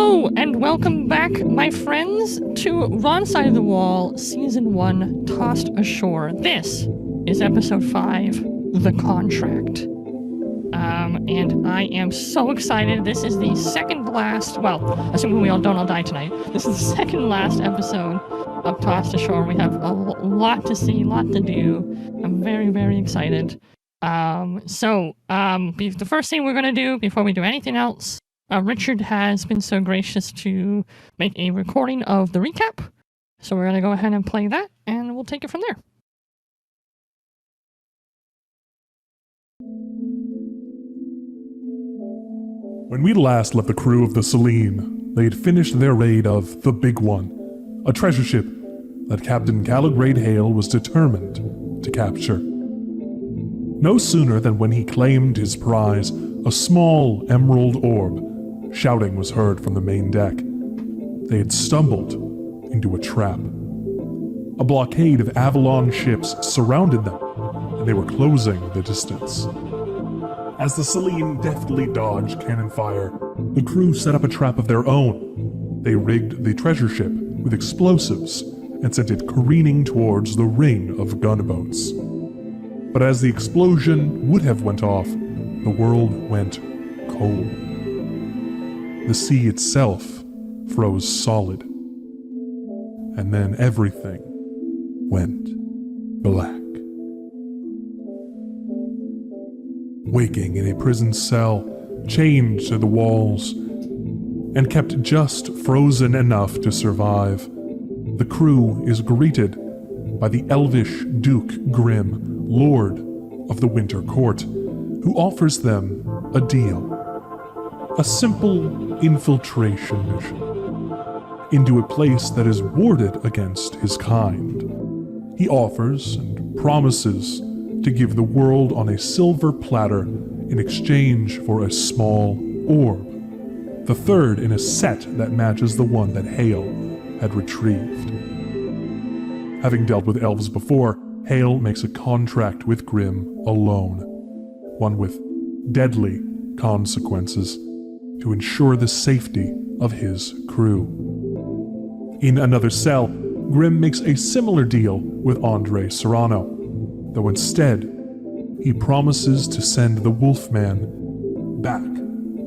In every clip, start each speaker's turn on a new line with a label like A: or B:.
A: Hello and welcome back, my friends, to Wrong Side of the Wall, Season 1, Tossed Ashore. This is Episode 5, The Contract. And I am so excited. This is the second last, well, assuming we all don't all die tonight, this is the second last episode of Tossed Ashore. We have a lot to see, lot to do. I'm very, very excited. The first thing we're going to do before we do anything else, Richard has been so gracious to make a recording of the recap. So we're going to go ahead and play that, and we'll take it from there.
B: When we last left the crew of the Selene, they had finished their raid of the Big One, a treasure ship that Captain Caligrade Hale was determined to capture. No sooner than when he claimed his prize, a small emerald orb, shouting was heard from the main deck. They had stumbled into a trap. A blockade of Avalon ships surrounded them, and they were closing the distance. As the Selene deftly dodged cannon fire, the crew set up a trap of their own. They rigged the treasure ship with explosives and sent it careening towards the ring of gunboats. But as the explosion would have went off, the world went cold. The sea itself froze solid. And then everything went black. Waking in a prison cell, chained to the walls, and kept just frozen enough to survive, the crew is greeted by the elvish Duke Grimm, Lord of the Winter Court, who offers them a deal. A simple infiltration mission into a place that is warded against his kind. He offers and promises to give the world on a silver platter in exchange for a small orb, the third in a set that matches the one that Hale had retrieved. Having dealt with elves before, Hale makes a contract with Grimm alone, one with deadly consequences to ensure the safety of his crew. In another cell, Grimm makes a similar deal with Andre Serrano, though instead, he promises to send the Wolfman back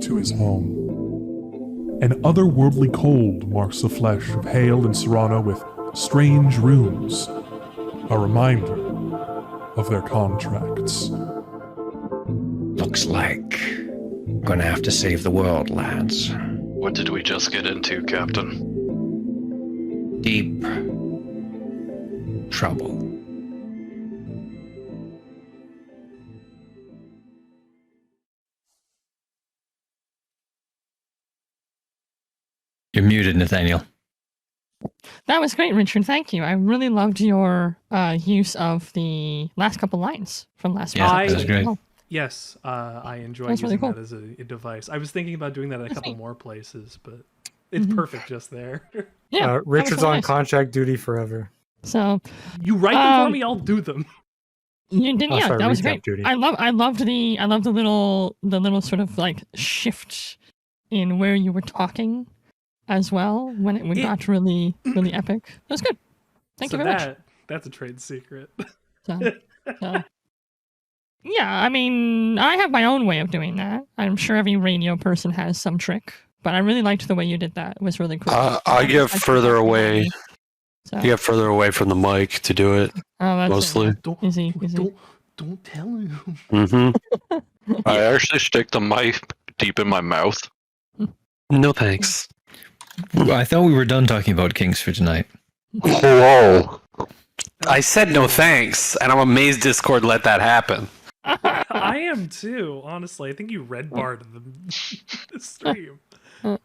B: to his home. An otherworldly cold marks the flesh of Hale and Serrano with strange runes, a reminder of their contracts.
C: Looks like we're gonna have to save the world, lads.
D: What did we just get into, Captain?
C: Deep trouble. You're muted, Nathaniel.
A: That was great, Richard. Thank you. I really loved your use of the last couple lines from last week.
C: Yeah, that was great.
E: Yes, I enjoy
A: That's
E: using
A: really cool.
E: that as a device. I was thinking about doing that at a couple more places, but it's perfect just there.
A: Yeah,
F: Richard's
A: that was
F: on
A: nice.
F: Contract duty forever.
A: So
E: You write them for me, I'll do them.
A: you did,
F: Oh,
A: yeah,
F: sorry,
A: that was
F: recap
A: great.
F: duty.
A: I loved the little sort of like shift in where you were talking as well when it got really epic. That was good. Thank you very much.
E: That's a trade secret.
A: So, yeah, I mean, I have my own way of doing that. I'm sure every radio person has some trick, but I really liked the way you did that. It was really cool.
G: I get further away.
A: So,
G: You get further away from the mic to do it,
A: oh, that's
G: mostly.
A: Easy.
E: Don't tell him.
G: Mm-hmm.
D: I actually stick the mic deep in my mouth.
G: No thanks.
C: I thought we were done talking about Kings for tonight.
G: Whoa. I said no thanks, and I'm amazed Discord let that happen.
E: I am too, honestly. I think you red barred the stream.
A: How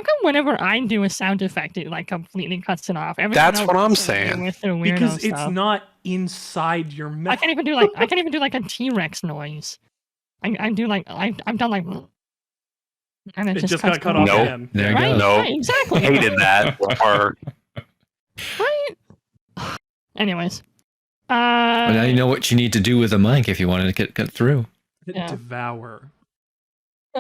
A: come whenever I do a sound effect, it like completely cuts it off? Everyone
G: That's
A: else
G: what I'm
A: is
G: saying.
A: with their weirdo
E: Because it's
A: stuff.
E: not inside your mouth.
A: I can't even do like a T-Rex noise. I've done like, and
E: It just
A: cuts
E: got cut
A: me
E: off
G: Nope.
E: again.
C: There you
A: Right?
C: go.
G: No.
A: Right, exactly.
G: Hated that part.
A: Right. Anyways,
C: Well, now you know what you need to do with a mic if you wanted to get through.
E: Hit
A: Yeah.
E: devour.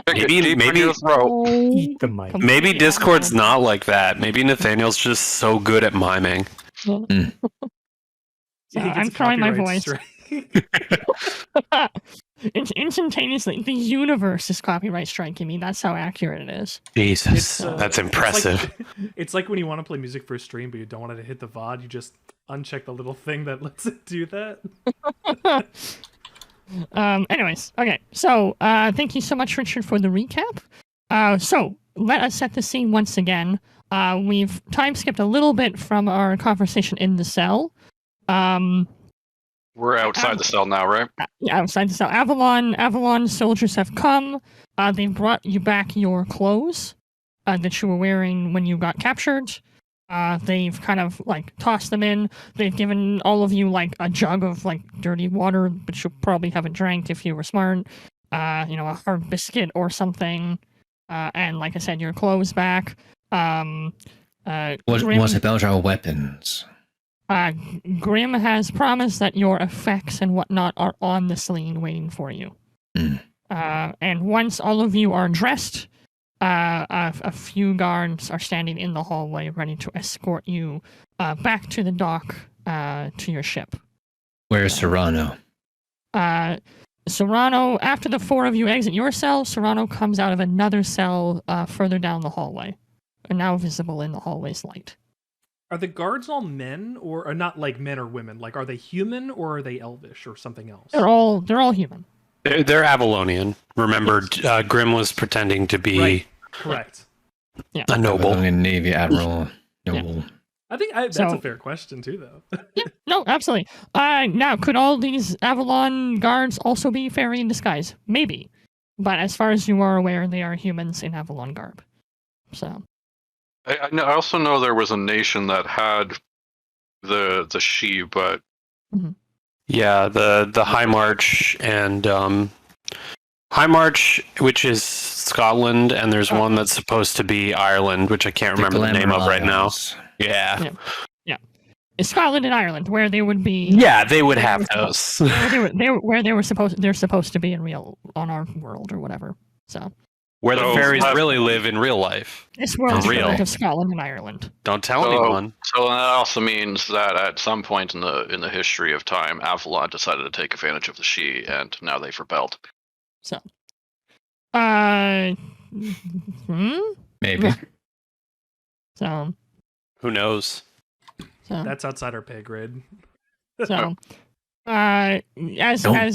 G: Maybe
D: Deep in your throat.
F: Eat the mic.
G: maybe Discord's not like that. Maybe Nathaniel's just so good at miming.
A: So
E: He gets
A: I'm
E: a
A: throwing my
E: copyright
A: voice.
E: strike.
A: Instantaneously, the universe is copyright striking me. That's how accurate it is.
G: Jesus,
E: It's,
G: that's
E: it's
G: impressive.
E: it's like when you want to play music for a stream, but you don't want it to hit the VOD. You just uncheck the little thing that lets it do that.
A: Anyways, okay. So, thank you so much, Richard, for the recap. So let us set the scene once again. We've time skipped a little bit from our conversation in the cell.
D: We're outside the cell now, right?
A: Yeah, outside the cell. Avalon soldiers have come. They've brought you back your clothes that you were wearing when you got captured. They've kind of like tossed them in. They've given all of you like a jug of like dirty water, which you probably haven't drank if you were smart. A hard biscuit or something. And like I said, your clothes back.
C: What
A: Grim,
C: about our weapons?
A: Grim has promised that your effects and whatnot are on the Selene waiting for you. And once all of you are dressed, a few guards are standing in the hallway ready to escort you back to the dock to your ship.
C: Where's Serrano?
A: Serrano, after the four of you exit your cell, Serrano comes out of another cell further down the hallway, and now visible in the hallway's light.
E: Are the guards all men, or not like men or women? Like, are they human or are they elvish or something else?
A: They're all human.
G: They're Avalonian. Remember, Grim was pretending to be
E: Right. Correct.
G: a noble.
C: Avalonian Navy Admiral. Noble.
E: I think that's
A: So-
E: a fair question too, though.
A: Yeah, no, absolutely. Now, could all these Avalon guards also be fairy in disguise? Maybe. But as far as you are aware, they are humans in Avalon garb. So,
D: I also know there was a nation that had the she, but
G: Yeah, the High March and High March, which is Scotland, and there's one that's supposed to be Ireland, which I can't remember the name of right now. Yeah.
A: it's Scotland and Ireland, where they would be.
G: Yeah, they would have those.
A: They're supposed to be on our world or whatever. So
G: Where the
D: So-
G: fairies really live in real life.
A: this world is
G: real.
A: of Scotland and Ireland.
G: Don't tell anyone.
D: So that also means that at some point in the history of time, Avalon decided to take advantage of the she, and now they've rebelled.
A: So,
C: Maybe.
A: So,
G: Who knows?
E: That's outside our pay grade.
C: Don't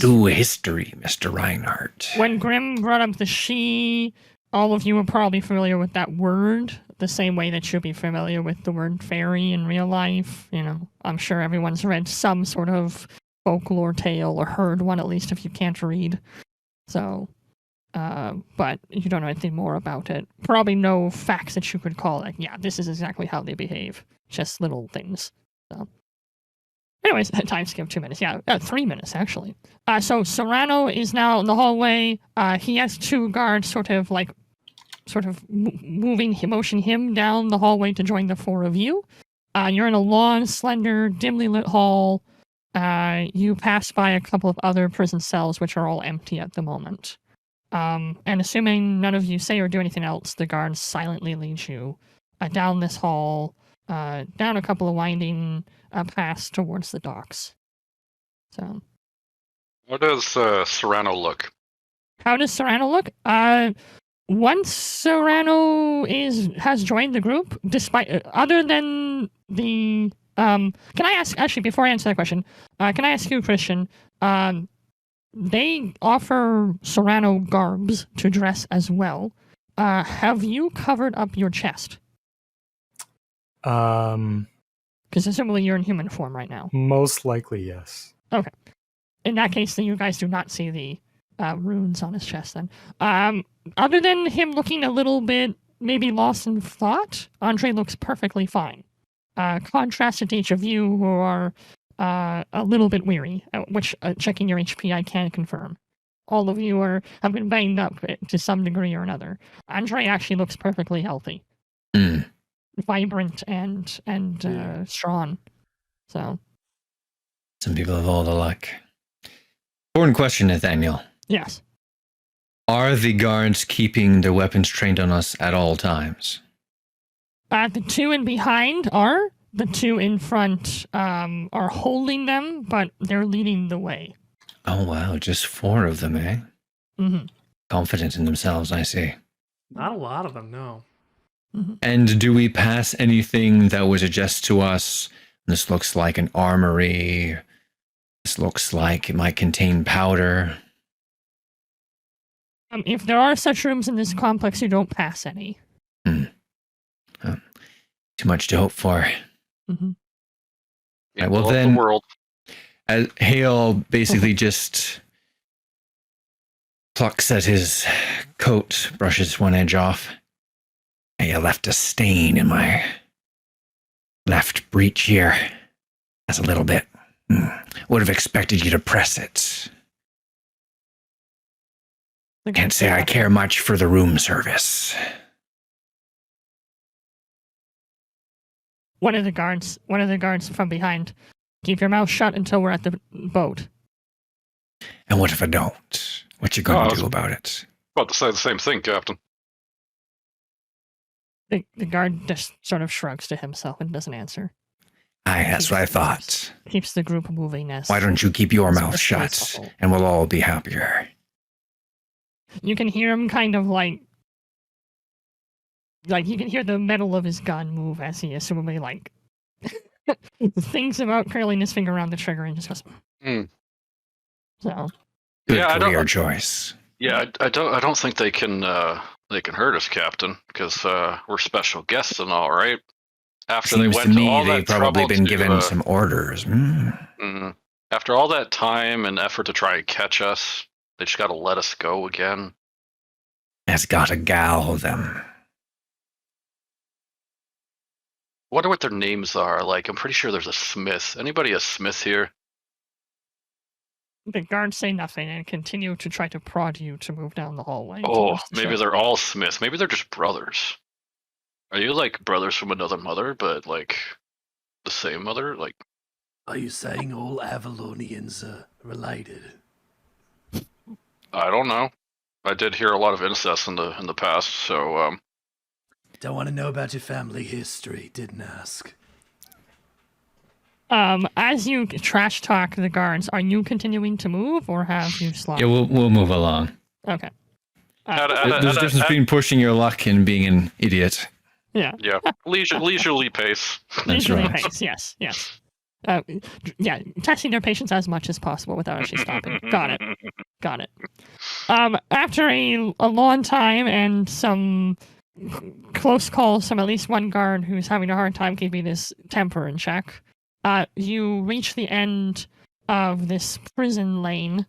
C: do history, Mr. Reinhardt.
A: When Grim brought up the she, all of you are probably familiar with that word, the same way that you'll be familiar with the word fairy in real life. I'm sure everyone's read some sort of folklore tale or heard one, at least if you can't read. So, but you don't know anything more about it. Probably no facts that you could call, like, yeah, this is exactly how they behave. Just little things. So. Anyways, time skip 2 minutes. Yeah, 3 minutes, actually. So Serrano is now in the hallway. He has two guards motion him down the hallway to join the four of you. You're in a long, slender, dimly lit hall. You pass by a couple of other prison cells, which are all empty at the moment. And assuming none of you say or do anything else, the guards silently lead you down this hall, down a couple of winding paths towards the docks. So,
D: How does Serrano look?
A: how does Serrano look? Once Serrano has joined the group, despite other than the can I ask, actually, before I answer that question, can I ask you, Christian? They offer Serrano garbs to dress as well. Have you covered up your chest? Because assumably you're in human form right now.
F: Most likely, yes.
A: Okay. In that case, then you guys do not see the runes on his chest then. Other than him looking a little bit maybe lost in thought, Andre looks perfectly fine. Contrasted to each of you who are a little bit weary, which checking your HP I can confirm. All of you have been banged up to some degree or another. Andre actually looks perfectly healthy. Vibrant and strong. So
C: Some people have all the luck. Important question, Nathaniel.
A: yes.
C: Are the guards keeping their weapons trained on us at all times?
A: The two in behind are. The two in front are holding them, but they're leading the way.
C: Oh, wow. Just 4 of them, eh?
A: Mm-hmm.
C: Confident in themselves, I see.
E: Not a lot of them, no.
A: Mm-hmm.
C: And do we pass anything that would suggest to us, this looks like an armory, this looks like it might contain powder?
A: If there are such rooms in this complex, you don't pass any.
C: Too much to hope for.
A: Mm-hmm.
D: Yeah,
C: Right, well
D: love
C: then,
D: the world.
C: as Hale basically just plucks at his coat, brushes one edge off. Hey, I left a stain in my left breech here. That's a little bit. Would have expected you to press it. Can't say I care much for the room service.
A: One of the guards from behind. Keep your mouth shut until we're at the boat.
C: And what if I don't? What you gonna do about it?
D: About to say the same thing, Captain.
A: The guard just sort of shrugs to himself and doesn't answer.
C: Aye, that's what I thought.
A: Keeps the group moving as...
C: Why don't you keep your mouth
A: as
C: shut,
A: possible.
C: and we'll all be happier.
A: You can hear him kind of like you can hear the metal of his gun move as he assumably like thinks about curling his finger around the trigger and just goes. So.
C: Good
D: Yeah,
C: career choice.
D: Yeah, I don't think they can hurt us, Captain, because we're special guests and all, right? After
C: Seems
D: they
C: to
D: went to
C: me
D: all
C: they've
D: that
C: probably
D: trouble
C: been
D: to,
C: given some orders.
D: After all that time and effort to try and catch us, they just got to let us go again.
C: Has got to gal them.
D: Wonder what their names are. Like, I'm pretty sure there's a Smith. Anybody a Smith here?
A: The guards say nothing and continue to try to prod you to move down the hallway.
D: Oh, maybe they're all Smiths. Maybe they're just brothers. Are you like brothers from another mother, but like the same mother? Like,
H: are you saying all Avalonians are related?
D: I don't know. I did hear a lot of incest in the past, so
H: Don't want to know about your family history. Didn't ask.
A: As you trash talk the guards, are you continuing to move or have you stopped?
C: Yeah, we'll move along.
A: Okay.
C: There's a difference between pushing your luck and being an idiot.
A: Yeah.
D: Yeah. Leisurely pace.
A: Leisurely
C: right.
A: pace. Yes. Yeah, testing their patience as much as possible without actually stopping. Got it. After a long time and some close calls from at least one guard who's having a hard time keeping his temper in check, you reach the end of this prison lane,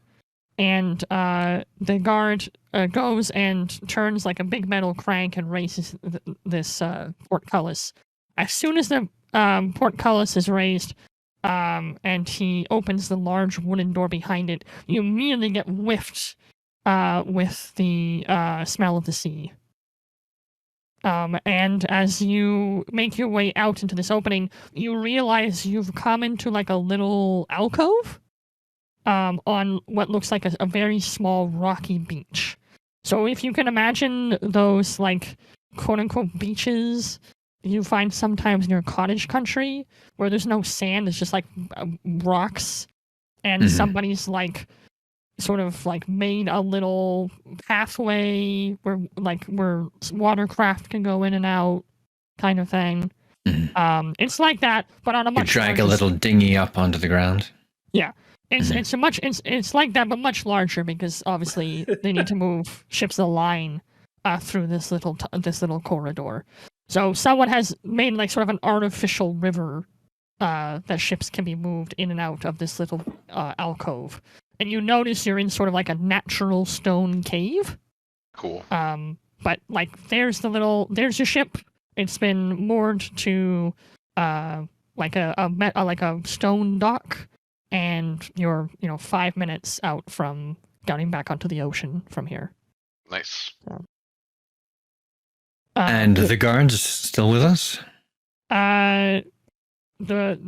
A: and the guard goes and turns like a big metal crank and raises this portcullis. As soon as the portcullis is raised, and he opens the large wooden door behind it, you immediately get whiffed with the smell of the sea. And as you make your way out into this opening, you realize you've come into like a little alcove on what looks like a very small rocky beach. So if you can imagine those like quote-unquote beaches you find sometimes near cottage country where there's no sand, it's just like rocks, and somebody's like sort of like made a little pathway where watercraft can go in and out, kind of thing. It's like that, but on a much
C: You drag
A: larger
C: a little dinghy up onto the ground.
A: Yeah, it's like that, but much larger because obviously they need to move ships of the line through this little corridor. So someone has made like sort of an artificial river that ships can be moved in and out of this little alcove. And you notice you're in sort of like a natural stone cave.
D: Cool.
A: But like there's your ship. It's been moored to like a stone dock, and you're 5 minutes out from getting back onto the ocean from here.
D: Nice.
A: So,
C: and the guards still with us?
A: The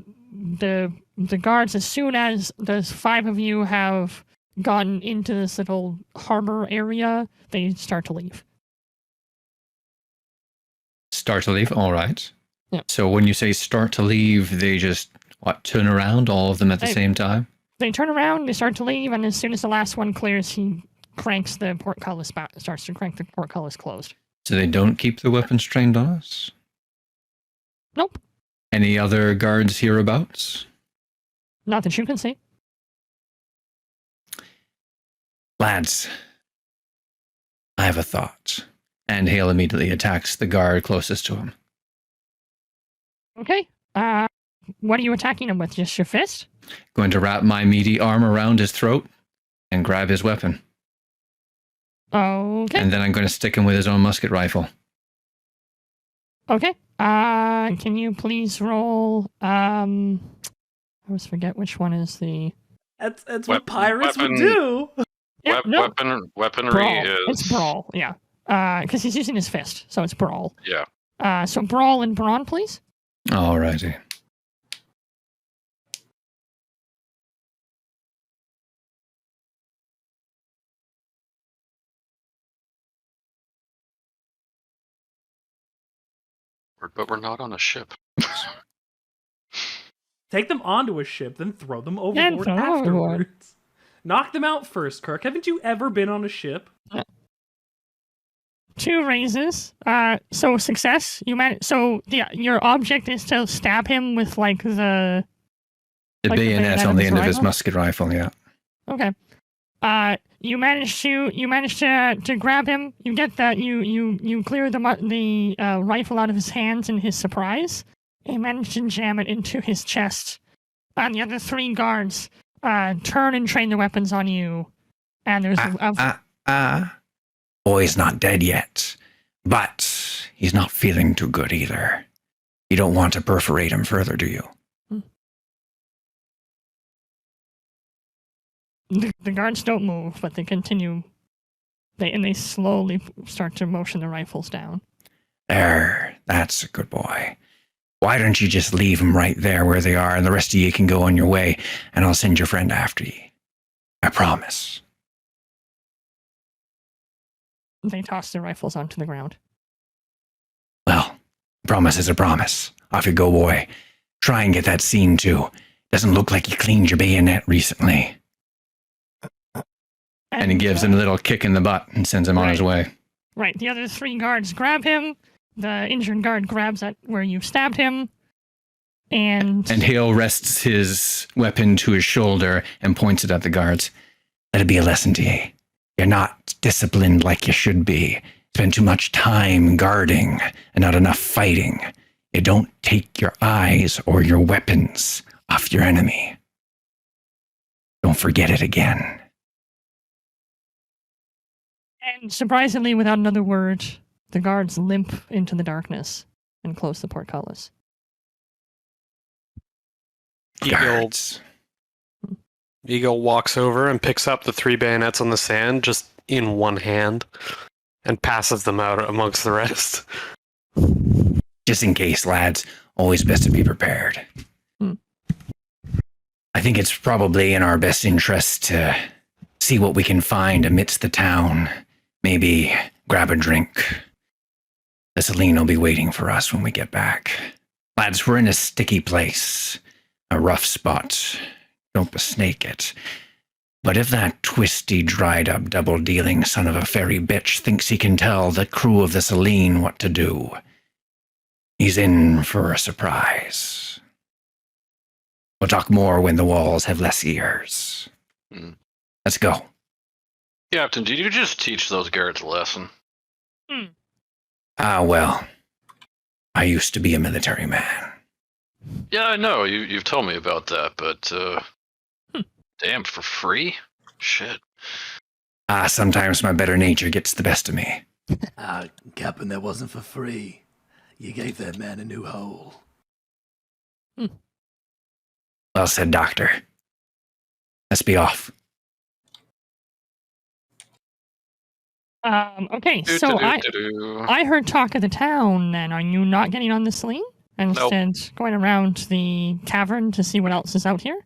A: guards, as soon as the 5 of you have gotten into this little harbor area, they start to leave.
C: Start to leave? All right.
A: Yeah.
C: So when you say start to leave, they just, turn around, all of them at the same time?
A: They turn around, they start to leave, and as soon as the last one clears, he cranks the portcullis back, starts to crank the portcullis closed.
C: So they don't keep the weapons trained on us?
A: Nope.
C: Any other guards hereabouts?
A: Not that you can see.
C: Lads, I have a thought. And Hale immediately attacks the guard closest to him.
A: Okay. What are you attacking him with? Just your fist?
C: Going to wrap my meaty arm around his throat and grab his weapon.
A: Okay.
C: And then I'm going to stick him with his own musket rifle.
A: Okay. Can you please roll, I always forget which one is the...
E: That's what pirates would do.
A: Yeah, no.
D: Weaponry
A: Brawl.
D: is...
A: It's brawl, yeah. Because he's using his fist, so it's brawl.
D: Yeah.
A: So brawl and brawn, please.
C: Alrighty.
D: But we're not on a ship.
E: Take them onto a ship, then throw them
A: Yeah,
E: overboard
A: throw them overboard.
E: afterwards. Knock them out first, Kirk. Haven't you ever been on a ship?
A: 2 raises. So success. Your object is to stab him with like the
C: bayonet on the end of his
A: rifle?
C: musket rifle, yeah.
A: Okay. You manage to grab him. You get that. You clear the rifle out of his hands in his surprise. And you manage to jam it into his chest. And the other 3 guards turn and train their weapons on you. And there's
C: Boy's not dead yet, but he's not feeling too good either. You don't want to perforate him further, do you?
A: The guards don't move, but they continue. They slowly start to motion the rifles down.
C: There, that's a good boy. Why don't you just leave them right there where they are, and the rest of you can go on your way, and I'll send your friend after you. I promise.
A: They toss their rifles onto the ground.
C: Well, promise is a promise. Off you go, boy. Try and get that scene, too. Doesn't look like you cleaned your bayonet recently. And he gives him a little kick in the butt and sends him on his way.
A: Right. The other 3 guards grab him. The injured guard grabs at where you stabbed him. And
C: Hale rests his weapon to his shoulder and points it at the guards. Let it be a lesson to you. You're not disciplined like you should be. Spend too much time guarding and not enough fighting. You don't take your eyes or your weapons off your enemy. Don't forget it again.
A: And surprisingly, without another word, the guards limp into the darkness and close the portcullis.
G: Eagle walks over and picks up the 3 bayonets on the sand just in one hand and passes them out amongst the rest.
C: Just in case, lads. Always best to be prepared. I think it's probably in our best interest to see what we can find amidst the town. Maybe grab a drink. The Selene will be waiting for us when we get back. Lads, we're in a sticky place. A rough spot. Don't besnake it. But if that twisty, dried-up, double-dealing son of a fairy bitch thinks he can tell the crew of the Selene what to do, he's in for a surprise. We'll talk more when the walls have less ears. Let's go.
D: Captain, did you just teach those guards a lesson?
C: Well, I used to be a military man.
D: Yeah, I know. You've told me about that, but damn, for free? Shit.
C: Sometimes my better nature gets the best of me.
H: Captain, that wasn't for free. You gave that man a new hole.
C: Well said, Doctor. Let's be off.
A: Okay, so I heard talk of the town, then. Are you not getting on the Selene? And instead going around the cavern to see what else is out here?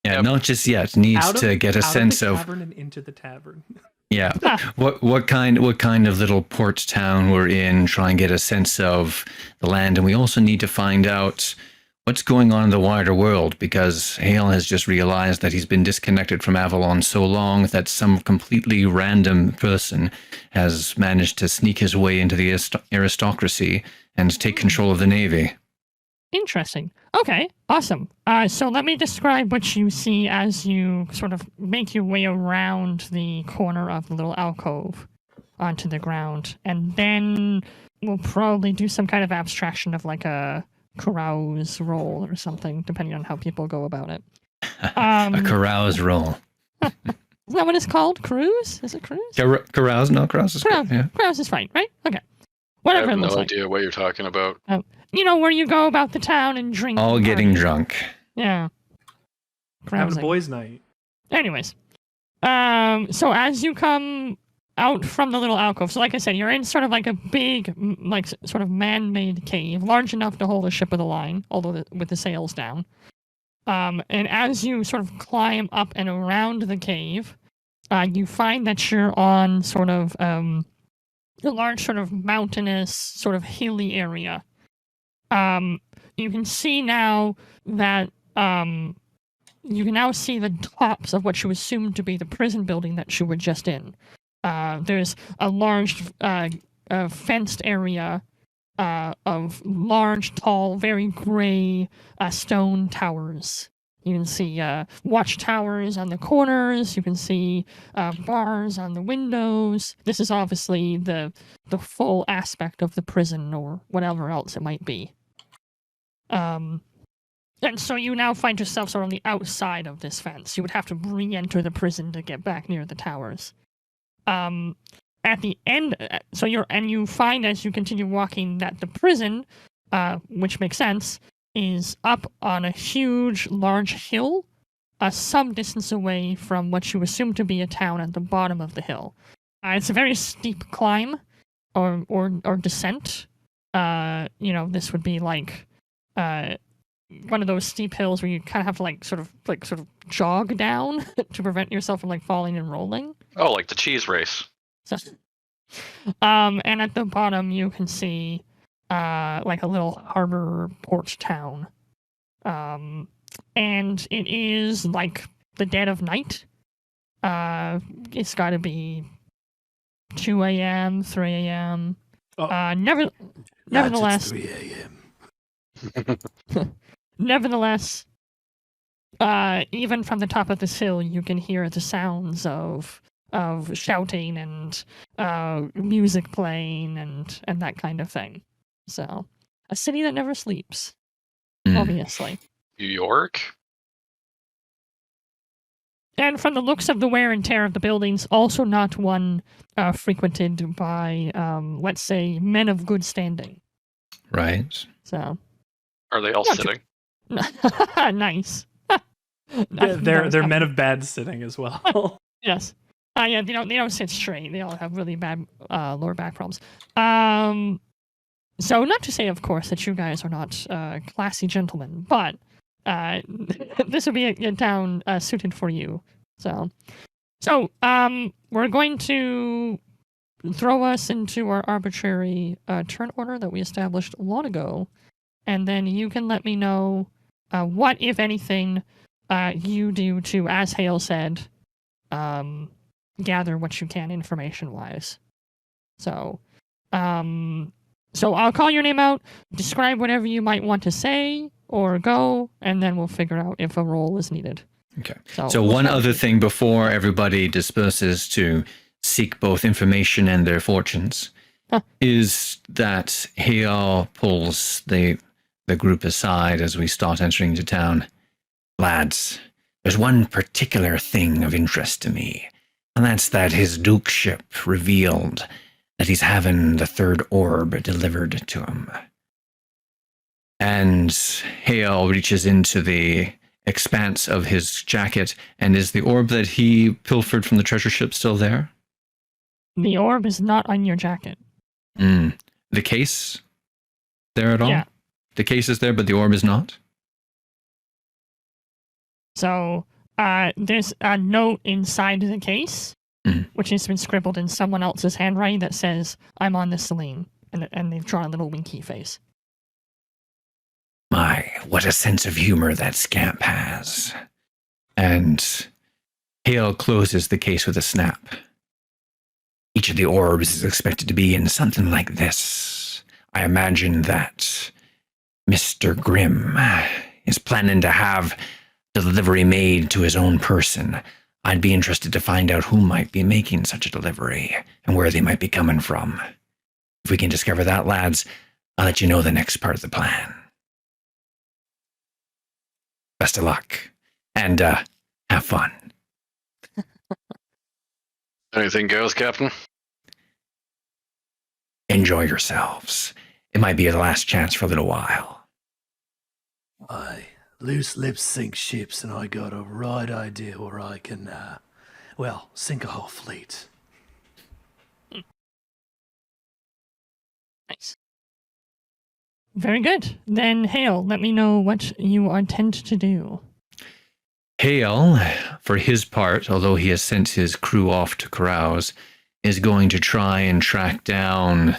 C: Yeah,
D: Yep.
C: not just yet. Needs to get a sense
E: out
C: of
E: the cavern and into the tavern.
C: yeah, what kind of little port town we're in. Try and get a sense of the land, and we also need to find out what's going on in the wider world, because Hale has just realized that he's been disconnected from Avalon so long that some completely random person has managed to sneak his way into the aristocracy and take control of the Navy.
A: Interesting. Okay, awesome. So let me describe what you see as you sort of make your way around the corner of the little alcove onto the ground, and then we'll probably do some kind of abstraction of like a carouse roll or something, depending on how people go about it.
C: A carouse roll.
A: Is that what it's called? Cruise? Is it cruise?
C: Carouse? No, carouse is
A: Carouse.
C: good. Yeah.
A: Carouse is fine, right? Okay.
D: I
A: Whatever
D: have
A: it looks
D: no
A: like.
D: idea what you're talking about.
A: You know, where you go about the town and drink.
C: All
A: and
C: getting
A: party.
C: drunk.
A: Yeah.
E: Having a
A: Carousing.
E: boys' night.
A: Anyways, so as you come out from the little alcove, so like I said, you're in sort of like a big, like sort of man-made cave, large enough to hold a ship of the line, although with the sails down. And as you sort of climb up and around the cave, you find that you're on sort of a large sort of mountainous, sort of hilly area. You can see now that you can now see the tops of what you assumed to be the prison building that you were just in. There's a large fenced area of large, tall, very gray stone towers. You can see watchtowers on the corners. You can see bars on the windows. This is obviously the full aspect of the prison or whatever else it might be. And so you now find yourself sort of on the outside of this fence. You would have to re-enter the prison to get back near the towers. At the end, you find as you continue walking that the prison, which makes sense, is up on a huge, large hill, some distance away from what you assume to be a town at the bottom of the hill. It's a very steep climb, or descent. This would be like one of those steep hills where you kind of have to like sort of jog down to prevent yourself from like falling and rolling.
D: Oh, like the cheese race.
A: So, and at the bottom you can see like a little harbor port town. And it is like the dead of night. It's got to be 2 a.m., 3 a.m.
H: Not
A: Nevertheless,
H: just 3 a.m.
A: Nevertheless, even from the top of this hill, you can hear the sounds of shouting and music playing and that kind of thing. So, a city that never sleeps, obviously.
D: New York?
A: And from the looks of the wear and tear of the buildings, also not one frequented by, let's say, men of good standing.
C: Right.
A: So,
D: Are they all
A: Not
D: sitting?
A: nice.
E: They're men of bad sitting as well.
A: Yes. Yeah, they don't sit straight. They all have really bad lower back problems. So not to say, of course, that you guys are not classy gentlemen, but this would be a town suited for you. So we're going to throw us into our arbitrary turn order that we established long ago, and then you can let me know what, if anything, you do to, as Hale said, gather what you can information-wise. So I'll call your name out, describe whatever you might want to say or go, and then we'll figure out if a roll is needed.
C: Okay.
A: we'll
C: So one
A: start
C: other
A: with-
C: thing before everybody disperses to seek both information and their fortunes is that Hale pulls the group aside as we start entering into town. Lads, there's one particular thing of interest to me, and that's that his dukeship revealed that he's having the third orb delivered to him. And Hale reaches into the expanse of his jacket, and is the orb that he pilfered from the treasure ship still there?
A: The orb is not on your jacket.
C: The case there at all?
A: Yeah.
C: The case is there, but the orb is not?
A: So There's a note inside the case,
C: Mm.
A: which has been scribbled in someone else's handwriting that says, "I'm on the Selene," and they've drawn a little winky face.
C: My, what a sense of humor that scamp has. And Hale closes the case with a snap. Each of the orbs is expected to be in something like this. I imagine that Mr. Grimm is planning to have the delivery made to his own person. I'd be interested to find out who might be making such a delivery and where they might be coming from. If we can discover that, lads, I'll let you know the next part of the plan. Best of luck. And have fun.
D: Anything goes, Captain?
C: Enjoy yourselves. It might be the last chance for a little while.
H: Aye, loose lips sink ships, and I got a right idea where I can, sink a whole fleet.
A: Nice. Very good. Then, Hale, let me know what you intend to do.
C: Hale, for his part, although he has sent his crew off to carouse, is going to try and track down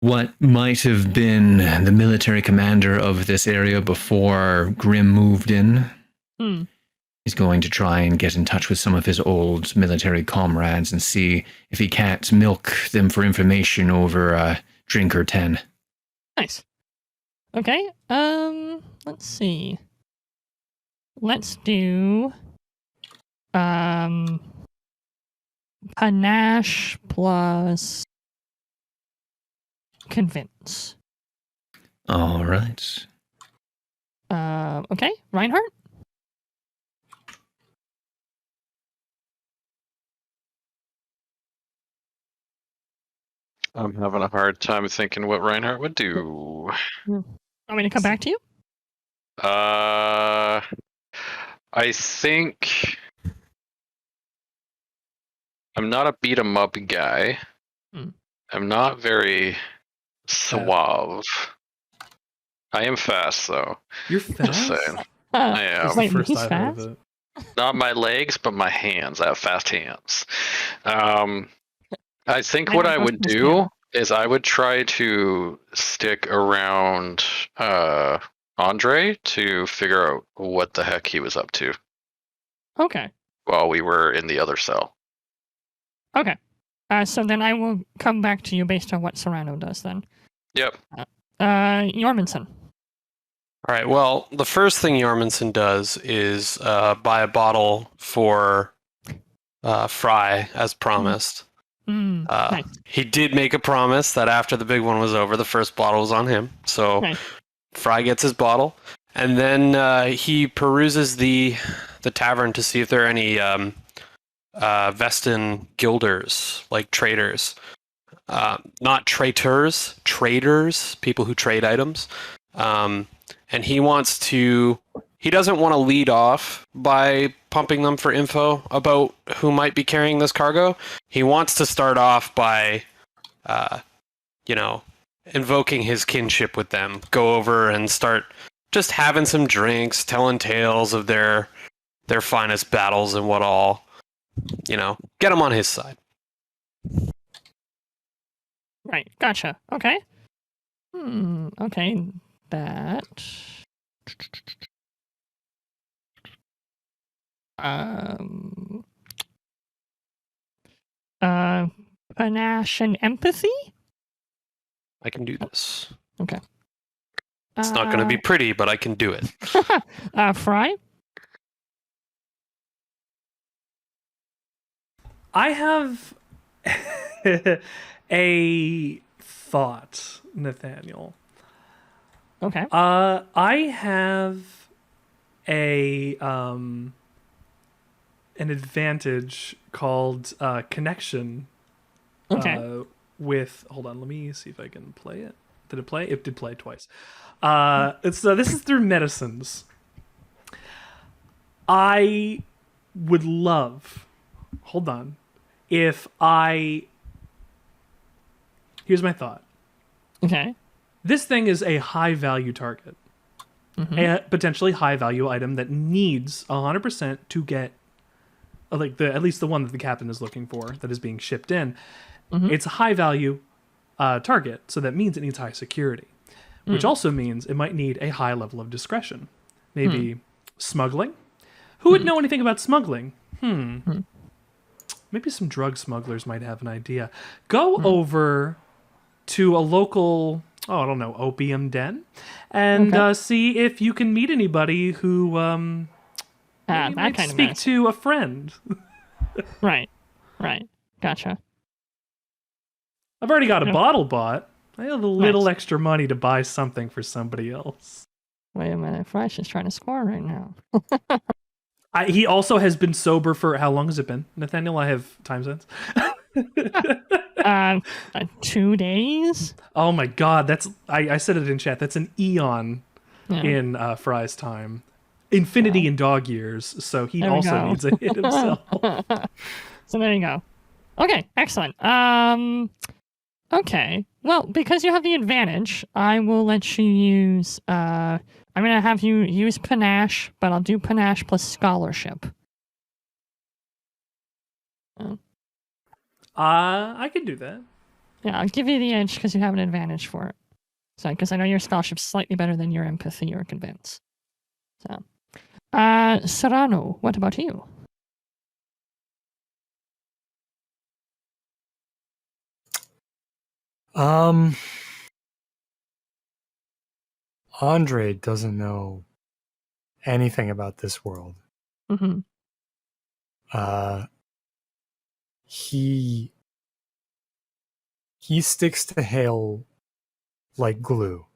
C: what might have been the military commander of this area before Grimm moved in. He's going to try and get in touch with some of his old military comrades and see if he can't milk them for information over a drink or 10.
A: Nice. Okay, let's see. Let's do panache plus convince.
C: All right.
A: Okay, Reinhardt?
D: I'm having a hard time thinking what Reinhardt would do.
A: Want me to come back to you?
D: I think I'm not a beat 'em up guy. I'm not very suave. I am fast though.
E: You're
D: Just
E: fast?
D: saying. I am.
A: Wait,
E: First
A: he's
E: I've heard of
A: fast?
E: it.
D: Not my legs, but my hands. I have fast hands. I think what I would do is I would try to stick around Andre to figure out what the heck he was up to
A: Okay.
D: while we were in the other cell.
A: Okay. So then I will come back to you based on what Serrano does then.
D: Yep.
A: Jormungson.
G: All right. Well, the first thing Jormungson does is buy a bottle for Fry, as promised.
A: Nice.
G: He did make a promise that after the big one was over, the first bottle was on him. So
A: Nice.
G: Fry gets his bottle, and then he peruses the tavern to see if there are any Vestin guilders, like traders. Not traitors, traders, people who trade items. And he doesn't want to lead off by pumping them for info about who might be carrying this cargo. He wants to start off by, invoking his kinship with them. Go over and start just having some drinks, telling tales of their finest battles and what all. Get him on his side.
A: Right. Gotcha. Okay. Okay. That. Panache and empathy?
G: I can do this.
A: Okay.
G: It's not going to be pretty, but I can do it.
A: Fry?
E: I have a thought, Nathaniel.
A: Okay.
E: I have an advantage called connection.
A: Okay.
E: With hold on, let me see if I can play it. Did it play? It did play twice. This is through medicines. I would love. Hold on. Here's my thought.
A: Okay.
E: This thing is a high value target. a potentially high value item that needs 100% to get like at least the one that the captain is looking for that is being shipped in. It's a high value target, so that means it needs high security, which also means it might need a high level of discretion. Maybe smuggling. Who would know anything about smuggling? Maybe some drug smugglers might have an idea. Go over to a local, I don't know, opium den, and see if you can meet anybody who maybe might
A: kind of
E: speak
A: mess.
E: to a friend.
A: Right. Gotcha.
E: I've already got a bottle bought. I have a little extra money to buy something for somebody else.
A: Wait a minute. Fresh is trying to score right now.
E: He also has been sober for, how long has it been, Nathaniel? I have time sense.
A: 2 days?
E: Oh my god, that's I said it in chat. That's an eon in Fry's time. Infinity in dog years, so he also needs a hit himself.
A: So there you go. Okay, excellent. Okay. Well, because you have the advantage, I will let you use I'm gonna have you use panache, but I'll do panache plus scholarship.
E: I can do that.
A: Yeah, I'll give you the edge because you have an advantage for it. So, because I know your scholarship's slightly better than your empathy or convince. So, Serrano, what about you?
F: Andre doesn't know anything about this world.
A: Mm-hmm.
F: He sticks to Hale like glue.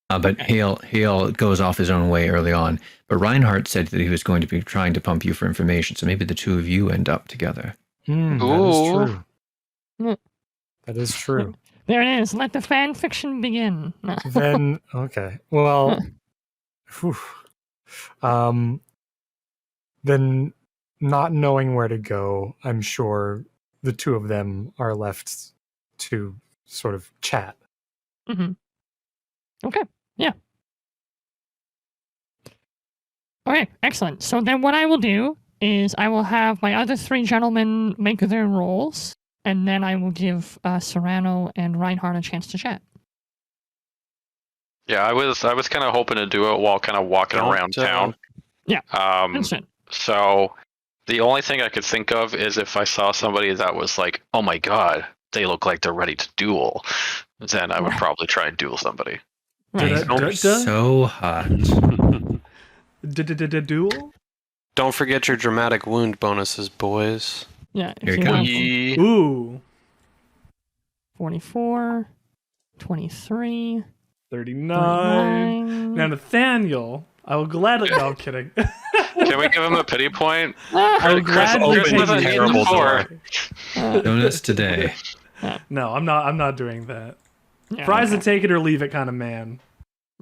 C: But Hale goes off his own way early on. But Reinhardt said that he was going to be trying to pump you for information, so maybe the two of you end up together.
F: That is true.
A: Mm.
F: That is true.
A: There it is. Let the fan fiction begin. No.
F: Then, okay. Well, then not knowing where to go, I'm sure the two of them are left to sort of chat.
A: Mm-hmm. Okay. Yeah. Okay, excellent. So then what I will do is I will have my other three gentlemen make their rolls, and then I will give Serrano and Reinhardt a chance to chat.
D: Yeah, I was kind of hoping to do it while kind of walking around town.
A: Yeah. Understood.
D: So the only thing I could think of is if I saw somebody that was like, oh my god, they look like they're ready to duel, then I would probably try and duel somebody.
C: Right. So hot.
E: Duel?
G: Don't forget your dramatic wound bonuses, boys.
A: Yeah.
C: Here it comes.
E: Ooh.
A: 44, 23,
E: 39. Now, Nathaniel, I will gladly. No, I'm kidding.
D: Can we give him a pity point?
E: I would gladly
D: Chris
E: take
D: wasn't
E: you
D: in before.
C: Bonus today.
E: No, I'm not doing that.
A: Yeah,
E: Fry's
A: okay.
E: a take it or leave it kind of man.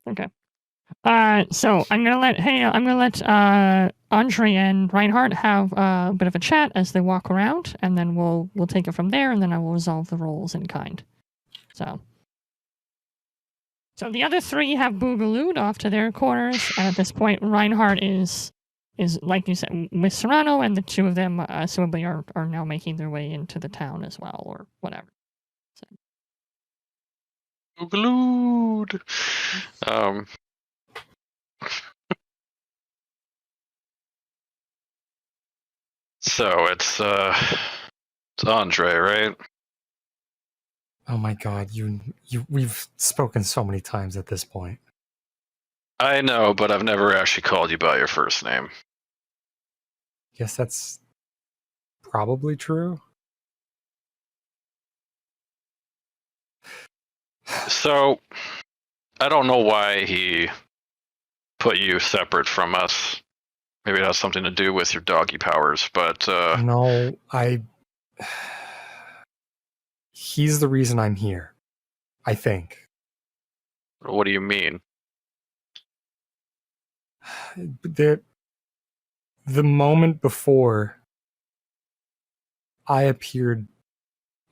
A: Okay. So I'm gonna let Andre and Reinhardt have a bit of a chat as they walk around, and then we'll take it from there, and then I will resolve the roles in kind. So the other three have boogalooed off to their quarters, and at this point, Reinhardt is like you said with Serrano, and the two of them assumably are now making their way into the town as well, or whatever.
D: Glued. So it's Andre, right?
F: Oh my god, we've spoken so many times at this point.
D: I know, but I've never actually called you by your first name.
F: Guess that's probably true.
D: So, I don't know why he put you separate from us. Maybe it has something to do with your doggy powers, but
F: No, he's the reason I'm here. I think.
D: What do you mean?
F: The moment before I appeared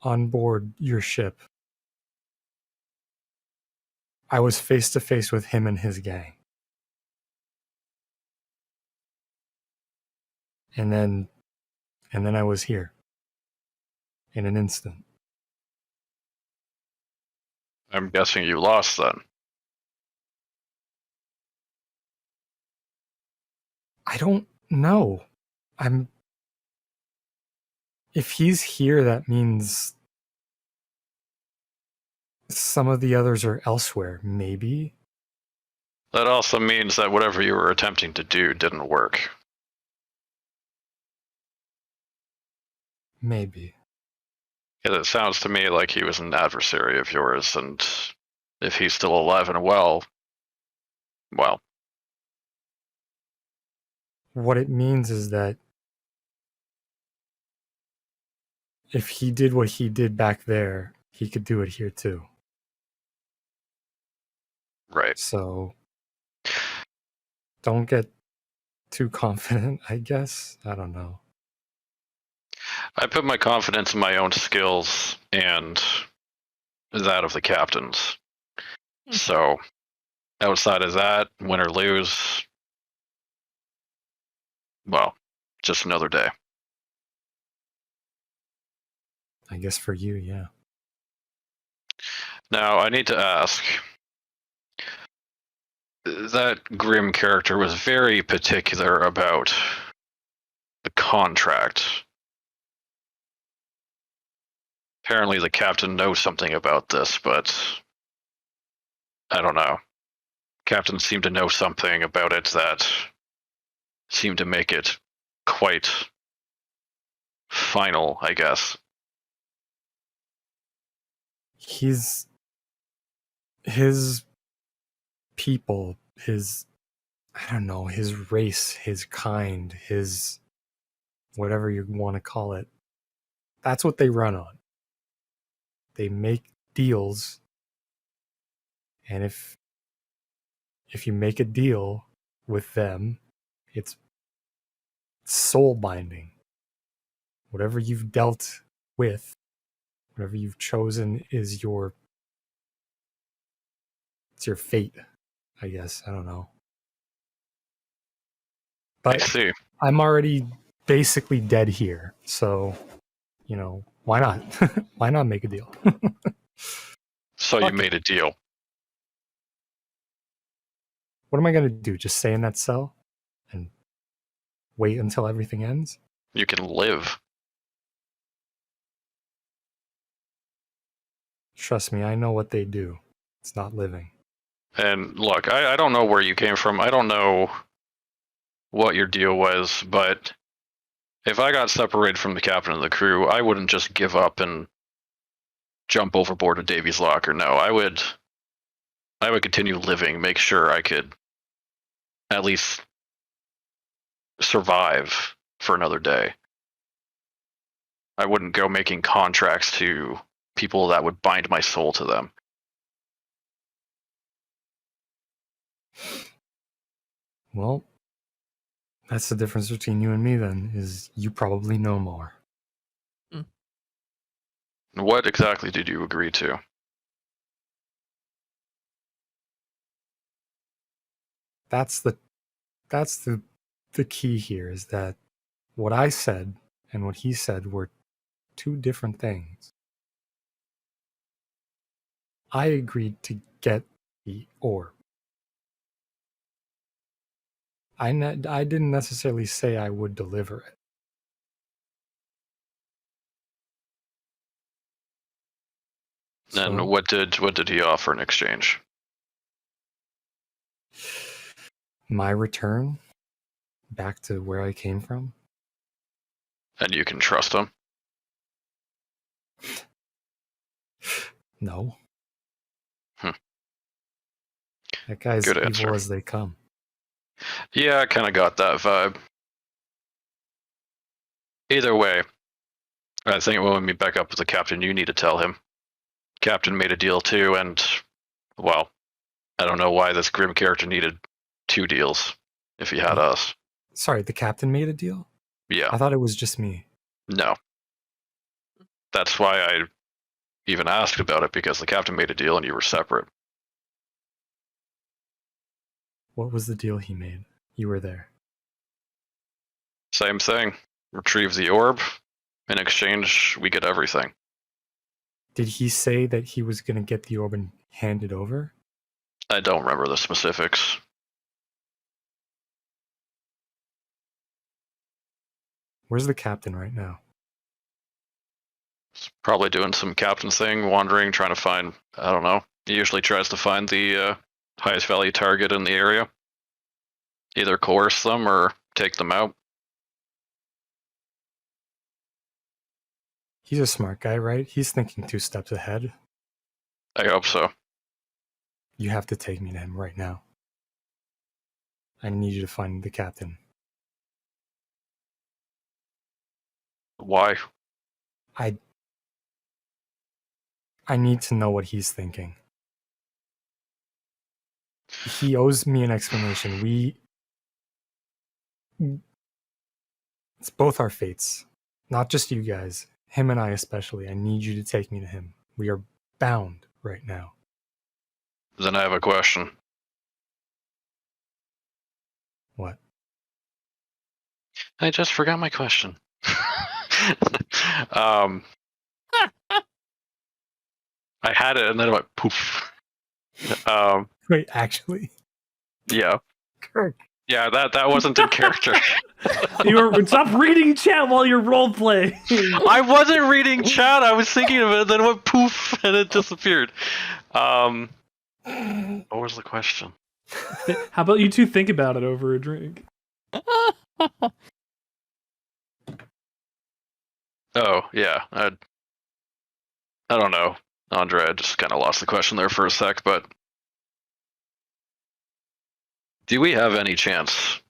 F: on board your ship, I was face to face with him and his gang. And then I was here. In an instant.
D: I'm guessing you lost then.
F: I don't know. If he's here, that means some of the others are elsewhere, maybe?
D: That also means that whatever you were attempting to do didn't work.
F: Maybe.
D: It sounds to me like he was an adversary of yours, and if he's still alive and well.
F: What it means is that if he did what he did back there, he could do it here too.
D: Right.
F: So don't get too confident, I guess. I don't know.
D: I put my confidence in my own skills and that of the captains. So, outside of that, win or lose, just another day.
F: I guess for you, yeah.
D: Now, I need to ask. That Grim character was very particular about the contract. Apparently the captain knows something about this, but I don't know. Captain seemed to know something about it that seemed to make it quite final, I guess.
F: His people, his race, his kind, his whatever you want to call it. That's what they run on. They make deals, and if you make a deal with them, it's soul binding. Whatever you've dealt with, whatever you've chosen is it's your fate, I guess. I don't know. But
D: I see.
F: I'm already basically dead here, so why not? Why not make a deal?
D: So you made a deal.
F: What am I going to do? Just stay in that cell and wait until everything ends?
D: You can live.
F: Trust me, I know what they do. It's not living.
D: And look, I don't know where you came from. I don't know what your deal was, but if I got separated from the captain of the crew, I wouldn't just give up and jump overboard to Davy's locker. No, I would continue living, make sure I could at least survive for another day. I wouldn't go making contracts to people that would bind my soul to them.
F: Well, that's the difference between you and me then, is you probably know more.
D: What exactly did you agree to?
F: That's the key here, is that what I said and what he said were two different things. I agreed to get the orb. I didn't necessarily say I would deliver it.
D: And
F: So,
D: what did he offer in exchange?
F: my return back to where I came from.
D: And you can trust him?
F: No. That guy's
D: Good
F: evil
D: answer.
F: as they come.
D: Yeah, I kind of got that vibe. Either way, I think when we meet back up with the captain, you need to tell him. Captain made a deal too, and, well, I don't know why this Grim character needed 2 deals if he had us.
F: Sorry, the captain made a deal?
D: Yeah,
F: I thought it was just me.
D: no. That's why I even asked about it, because the captain made a deal and you were separate.
F: What was the deal he made? You were there.
D: Same thing. Retrieve the orb. In exchange, we get everything.
F: Did he say that he was going to get the orb and hand it over?
D: I don't remember the specifics.
F: Where's the captain right now?
D: He's probably doing some captain thing, wandering, trying to find, I don't know. He usually tries to find the highest value target in the area. Either coerce them or take them out.
F: He's a smart guy, right? He's thinking 2 steps ahead.
D: I hope so.
F: You have to take me to him right now. I need you to find the captain.
D: Why?
F: I need to know what he's thinking. He owes me an explanation. It's both our fates. Not just you guys. Him and I especially. I need you to take me to him. We are bound right now.
D: Then I have a question.
F: What?
D: I just forgot my question. I had it and then it went poof.
F: Wait, actually?
D: Yeah.
F: Kirk.
D: Yeah, that wasn't in character.
E: Stop reading chat while you're role playing.
D: I wasn't reading chat. I was thinking of it, and then it went poof, and it disappeared. What was the question?
E: How about you two think about it over a drink?
D: Oh, yeah. I don't know, Andre. I just kind of lost the question there for a sec, but do we have any chance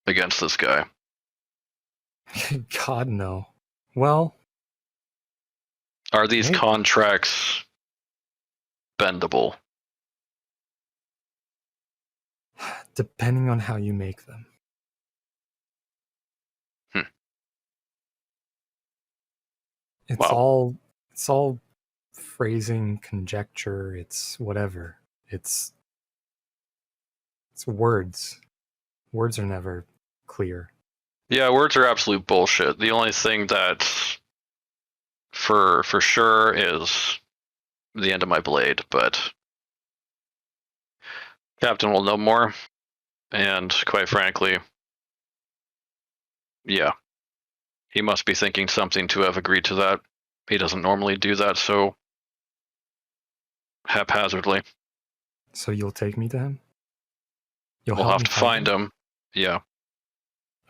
D: against this guy?
F: God, no. Well,
D: Are these
F: Maybe.
D: contracts bendable?
F: depending on how you make them. It's
D: Wow.
F: all phrasing, conjecture, it's whatever. It's words. Words are never clear.
D: Yeah, words are absolute bullshit. The only thing that's for sure is the end of my blade, but Captain will know more. And quite frankly, yeah, he must be thinking something to have agreed to that. He doesn't normally do that so haphazardly.
F: So you'll take me to him? You'll
D: We'll
F: help
D: have
F: me
D: to find him. Yeah.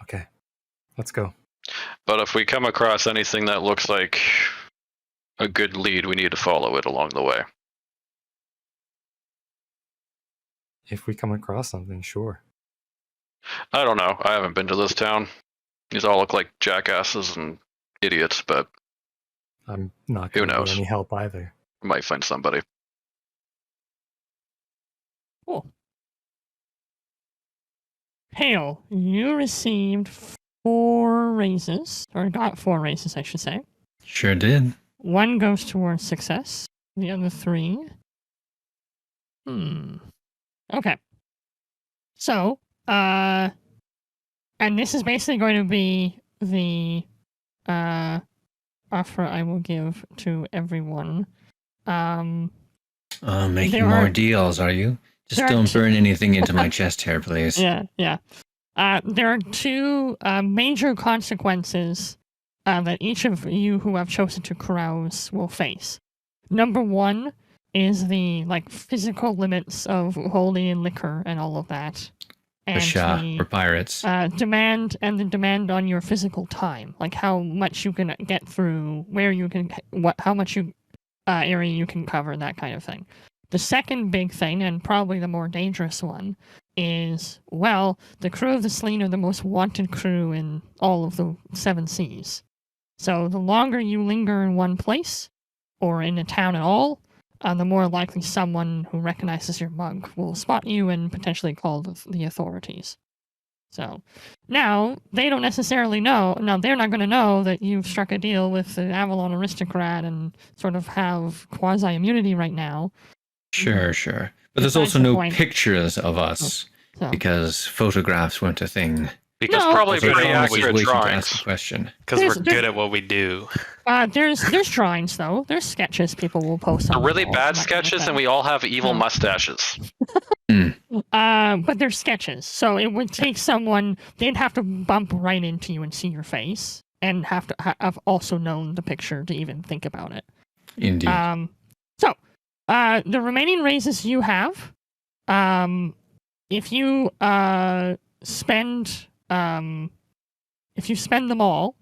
F: Okay. Let's go.
D: But if we come across anything that looks like a good lead, we need to follow it along the way.
F: If we come across something, sure.
D: I don't know. I haven't been to this town. These all look like jackasses and idiots, but
F: I'm not
D: Who
F: going to
D: knows?
F: be any help either.
D: we might find somebody.
A: Cool. Hale, you received 4 raises, or got 4 raises, I should say.
C: Sure did.
A: 1 goes towards success. The other 3. Okay. So, and this is basically going to be the offer I will give to everyone.
C: Making
A: There
C: more
A: are-
C: deals, are you? Just
A: there are
C: don't
A: two-
C: burn anything into my chest hair, please.
A: Yeah. There are 2 major consequences that each of you who have chosen to carouse will face. Number 1 is the physical limits of holy liquor and all of that, and
C: Basha, we're pirates.
A: demand on your physical time, like how much you can get through, where you can, how much area you can cover, that kind of thing. The second big thing, and probably the more dangerous one, is, well, the crew of the Selene are the most wanted crew in all of the 7 seas. So the longer you linger in one place, or in a town at all, the more likely someone who recognizes your mug will spot you and potentially call the authorities. So now they don't necessarily know. Now they're not going to know that you've struck a deal with the Avalon aristocrat and sort of have quasi immunity right now.
C: Sure. But there's
A: Besides
C: also
A: the
C: no
A: point.
C: pictures of us
A: So.
C: Because photographs weren't a thing.
G: Because
A: No.
D: Probably
C: So
D: pretty
C: Thomas is
D: accurate
C: waiting to ask
D: drawings.
C: a question.
G: Because
A: There's-
G: we're good at what we do.
A: There's drawings though. There's sketches people will post
D: The
A: on
D: really
A: the walls
D: bad
A: and that kind of
D: sketches,
A: thing.
D: and we all have evil
A: No.
D: mustaches.
A: But they're sketches, so it would take someone. They'd have to bump right into you and see your face, and have to have also known the picture to even think about it.
C: Indeed.
A: So, the remaining raises you have, if you spend them all,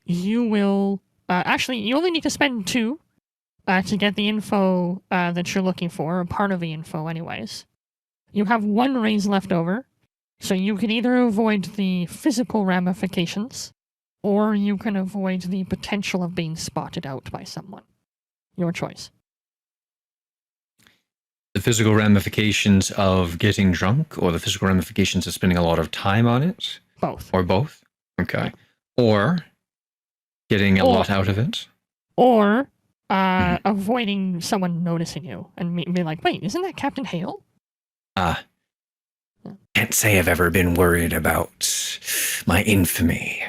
A: you will actually you only need to spend 2 to get the info that you're looking for, or part of the info, anyways. You have 1 raise left over, so you can either avoid the physical ramifications, or you can avoid the potential of being spotted out by someone. Your choice.
C: The physical ramifications of getting drunk, or the physical ramifications of spending a lot of time on it?
A: Both.
C: Or both? Okay. Or getting a
A: Or-
C: lot out of it?
A: Or avoiding someone noticing you and be like, wait, isn't that Captain Hale?
C: Can't say I've ever been worried about my infamy.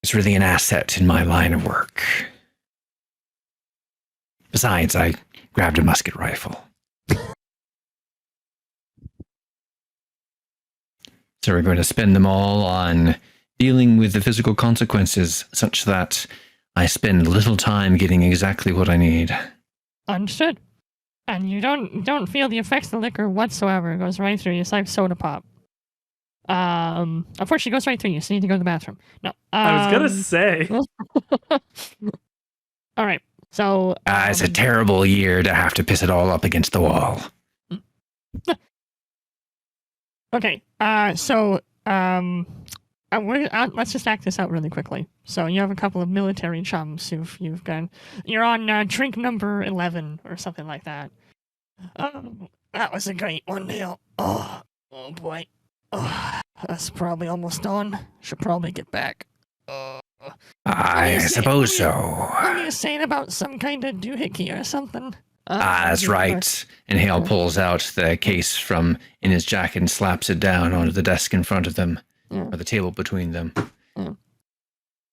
C: It's really an asset in my line of work. Besides, I grabbed a musket rifle. So we're going to spend them all on dealing with the physical consequences such that I spend little time getting exactly what I need.
A: Understood. And you don't feel the effects of the liquor whatsoever. It goes right through you. It's like soda pop. Unfortunately, it goes right through you, so you need to go to the bathroom. No.
E: I was gonna say.
A: All right. So.
C: It's a terrible year to have to piss it all up against the wall.
A: Okay. Let's just act this out really quickly. So you have a couple of military chums you've gone. You're on drink number 11 or something like that. That was a great one, Neil. Oh boy. Oh, that's probably almost done. Should probably get back.
C: I suppose so.
A: What are you saying about some kind of doohickey or something?
C: That's right. And Hale pulls out the case from in his jacket and slaps it down onto the desk in front of them,
A: Yeah.
C: or the table between them.
A: Yeah.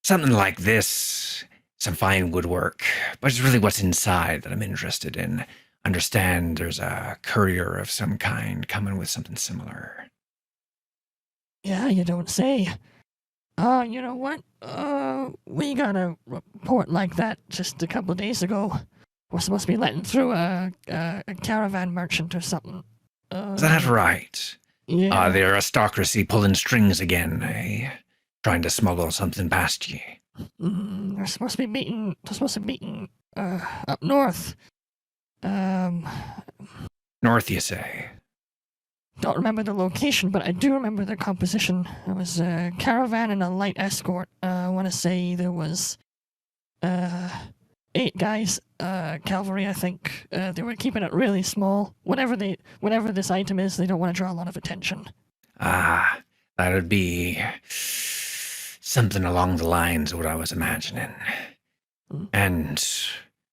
C: Something like this, some fine woodwork, but it's really what's inside that I'm interested in. Understand there's a courier of some kind coming with something similar.
A: Yeah, you don't say. You know what? We got a report like that just a couple of days ago. We're supposed to be letting through a caravan merchant or something.
C: Is that right?
A: Yeah.
C: The aristocracy pulling strings again, eh? Trying to smuggle something past ye.
A: They're supposed to be meeting up north.
C: North, you say?
A: Don't remember the location, but I do remember the composition. It was a caravan and a light escort. I want to say there was 8 guys, cavalry, I think. They were keeping it really small. Whatever this item is, they don't want to draw a lot of attention.
C: That would be something along the lines of what I was imagining. And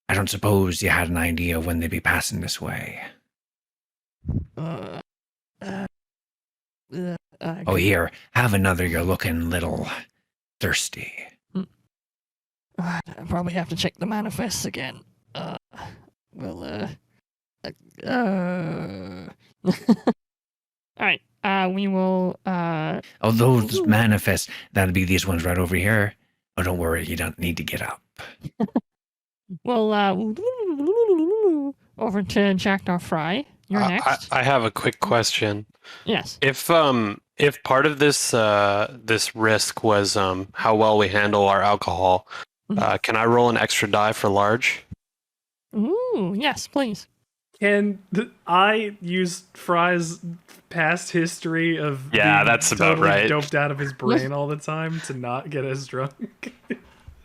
C: I don't suppose you had an idea of when they'd be passing this way. Oh, here, have another. You're looking a little thirsty.
A: I probably have to check the manifests again. Alright, we will,
C: Oh, those manifests, that'll be these ones right over here. Oh, don't worry, you don't need to get up.
A: we'll, over to Jackdaw Fry. You're next.
G: I have a quick question.
A: Yes.
G: If part of this this risk was how well we handle our alcohol, can I roll an extra die for large?
A: Ooh, yes, please.
E: Can I use Fry's past history of
G: Yeah,
E: being
G: that's about
E: totally
G: right.
E: doped out of his brain all the time to not get as drunk?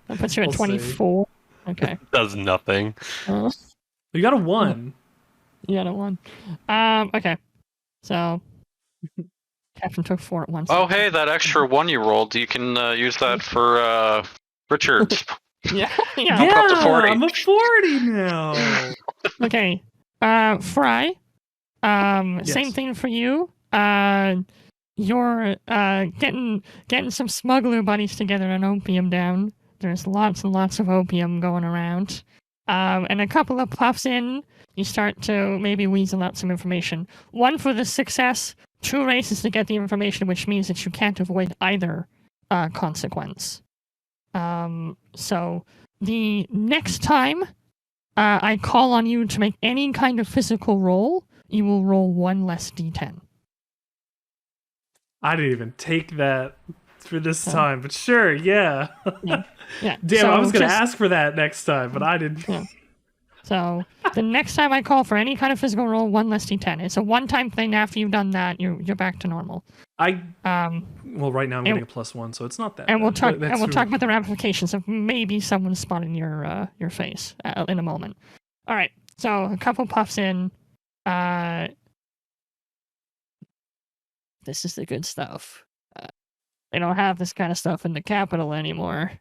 A: That puts you at
E: We'll see.
A: 24. Okay.
G: Does nothing.
E: You got a 1.
A: You got a 1. Okay. So, Captain took 4 at once.
D: Oh, hey, that extra 1 you rolled, you can use that for Richard.
A: Yeah,
E: Yeah,
A: yeah.
D: up to 40.
E: I'm a 40 now.
A: Okay. Fry. Same
E: Yes.
A: thing for you. You're getting some smuggler buddies together on opium down. There's lots and lots of opium going around. And a couple of puffs in, you start to maybe weasel out some information. 1 for the success, 2 races to get the information, which means that you can't avoid either consequence. So the next time I call on you to make any kind of physical roll, you will roll 1 less d10.
E: I didn't even take that for this time, but sure, yeah.
A: Yeah.
E: Damn,
A: So
E: I was gonna
A: just-
E: ask for that next time, but I didn't.
A: Yeah. So the next time I call for any kind of physical roll, 1 less d10. It's a one-time thing. After you've done that, you're back to normal.
E: Well, right now I'm getting a +1, so it's not that.
A: And we'll
E: bad,
A: talk.
E: but that's
A: And we'll
E: true.
A: talk about the ramifications of maybe someone spotting your face in a moment. All right. So a couple puffs in. This is the good stuff. They don't have this kind of stuff in the capital anymore.